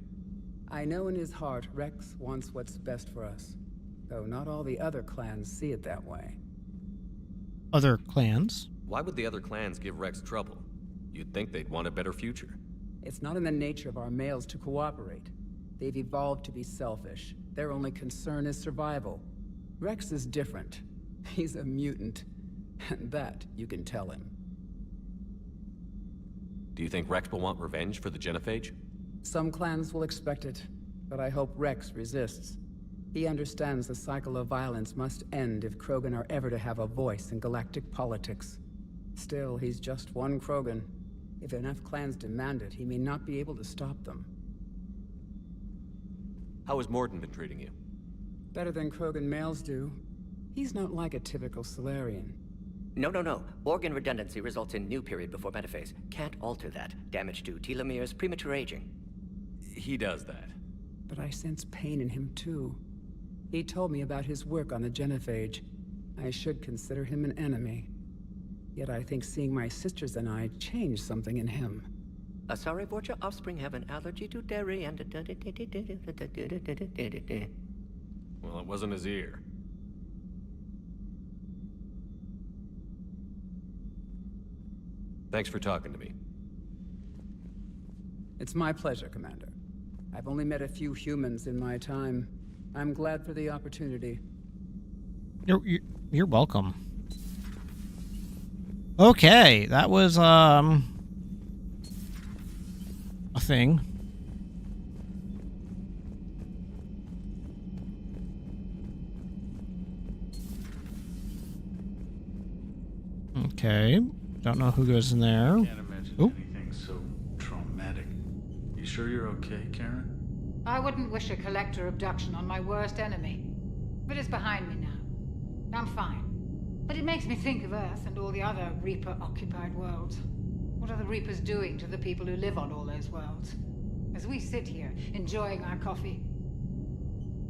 I know in his heart Rex wants what's best for us. Though not all the other clans see it that way. Other clans? Why would the other clans give Rex trouble? You'd think they'd want a better future. It's not in the nature of our males to cooperate. They've evolved to be selfish. Their only concern is survival. Rex is different. He's a mutant. And that you can tell him. Do you think Rex will want revenge for the genophage? Some clans will expect it, but I hope Rex resists. He understands the cycle of violence must end if Krogan are ever to have a voice in galactic politics. Still, he's just one Krogan. If enough clans demand it, he may not be able to stop them. How has Morden been treating you? Better than Krogan males do. He's not like a typical Solarian. No. Organ redundancy results in new period before metaphase. Can't alter that. Damage to telomeres, premature aging. He does that. But I sense pain in him too. He told me about his work on the genophage. I should consider him an enemy. Yet I think seeing my sisters and I changed something in him. Sorry, but your offspring have an allergy to dairy and... Well, it wasn't his ear. Thanks for talking to me. It's my pleasure, Commander. I've only met a few humans in my time. I'm glad for the opportunity. You're welcome. Okay, that was a thing. Okay, don't know who goes in there. Can't imagine anything so traumatic. You sure you're okay, Karen? I wouldn't wish a collector abduction on my worst enemy. But it's behind me now. I'm fine. But it makes me think of Earth and all the other Reaper-occupied worlds. What are the Reapers doing to the people who live on all those worlds? As we sit here, enjoying our coffee.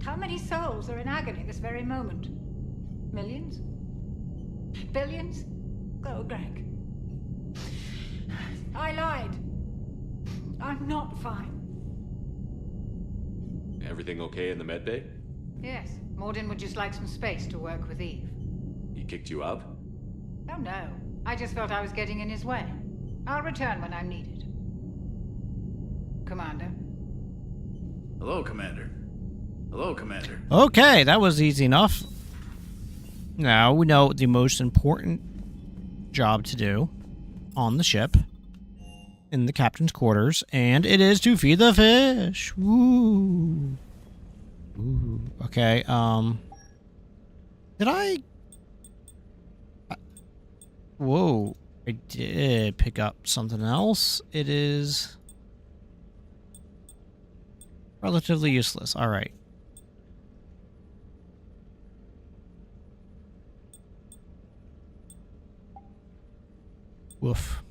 How many souls are in agony this very moment? Millions? Billions? Oh, Greg. I lied. I'm not fine. Everything okay in the medbay? Yes, Mordin would just like some space to work with Eve. He kicked you out? Oh no, I just felt I was getting in his way. I'll return when I'm needed. Commander. Hello, Commander. Hello, Commander. Okay, that was easy enough. Now we know the most important job to do on the ship in the captain's quarters, and it is to feed the fish. Woo. Ooh. Okay, did I... Whoa, I did pick up something else. It is relatively useless. All right. Woof.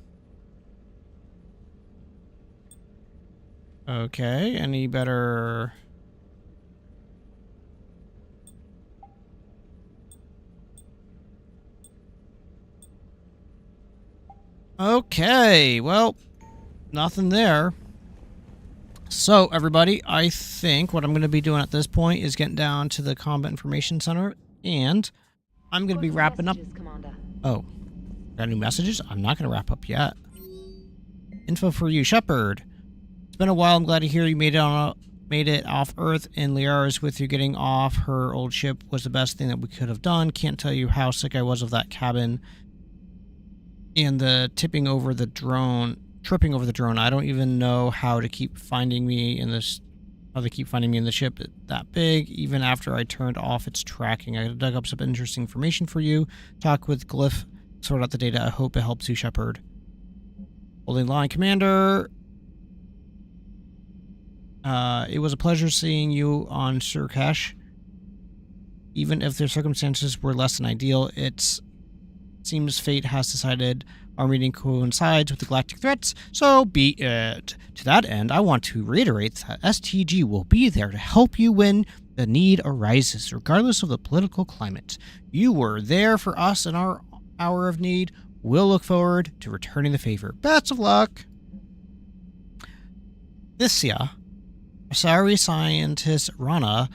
Okay, any better... Okay, well, nothing there. So, everybody, I think what I'm going to be doing at this point is getting down to the Combat Information Center, and I'm going to be wrapping up... Oh, got new messages? I'm not going to wrap up yet. Info for you, Shepard. It's been a while. I'm glad to hear you made it off Earth, and Liara's with you. Getting off her old ship was the best thing that we could have done. Can't tell you how sick I was of that cabin. And the tripping over the drone. I don't even know how to keep finding me in this. How they keep finding me in the ship that big. Even after I turned off its tracking, I dug up some interesting information for you. Talk with Glyph. Sort out the data. I hope it helps you, Shepard. Holding line, Commander. It was a pleasure seeing you on Surkash. Even if the circumstances were less than ideal, it seems fate has decided our meeting coincides with the galactic threats, so be it. To that end, I want to reiterate that STG will be there to help you when the need arises, regardless of the political climate. You were there for us in our hour of need. We'll look forward to returning the favor. Best of luck. Thisia, Asari scientist Rana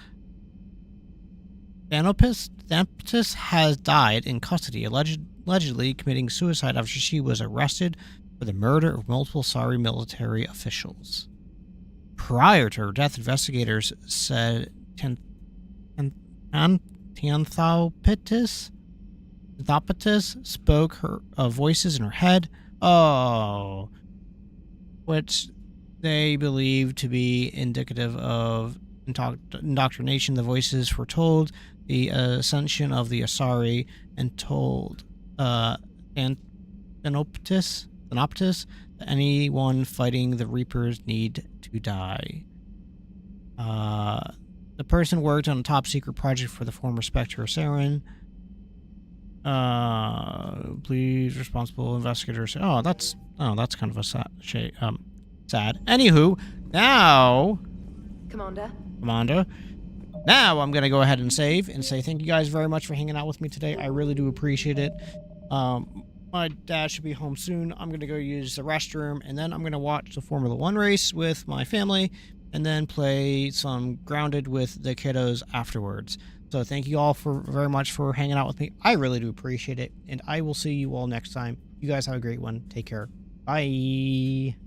Thanopis has died in custody, allegedly committing suicide after she was arrested for the murder of multiple Asari military officials. Prior to her death, investigators said Thanopis spoke of voices in her head, which they believed to be indicative of indoctrination. The voices foretold the ascension of the Asari and told Thanoptis that anyone fighting the Reapers need to die. The person worked on a top-secret project for the former Spectre Saren. Please, responsible investigators. Oh, that's kind of a sad. Anywho, now, Commander. Now I'm gonna go ahead and save and say thank you guys very much for hanging out with me today. I really do appreciate it. My dad should be home soon. I'm going to go use the restroom, and then I'm going to watch the Formula 1 race with my family, and then play some Grounded with the kiddos afterwards. So thank you all very much for hanging out with me. I really do appreciate it, and I will see you all next time. You guys have a great one. Take care. Bye.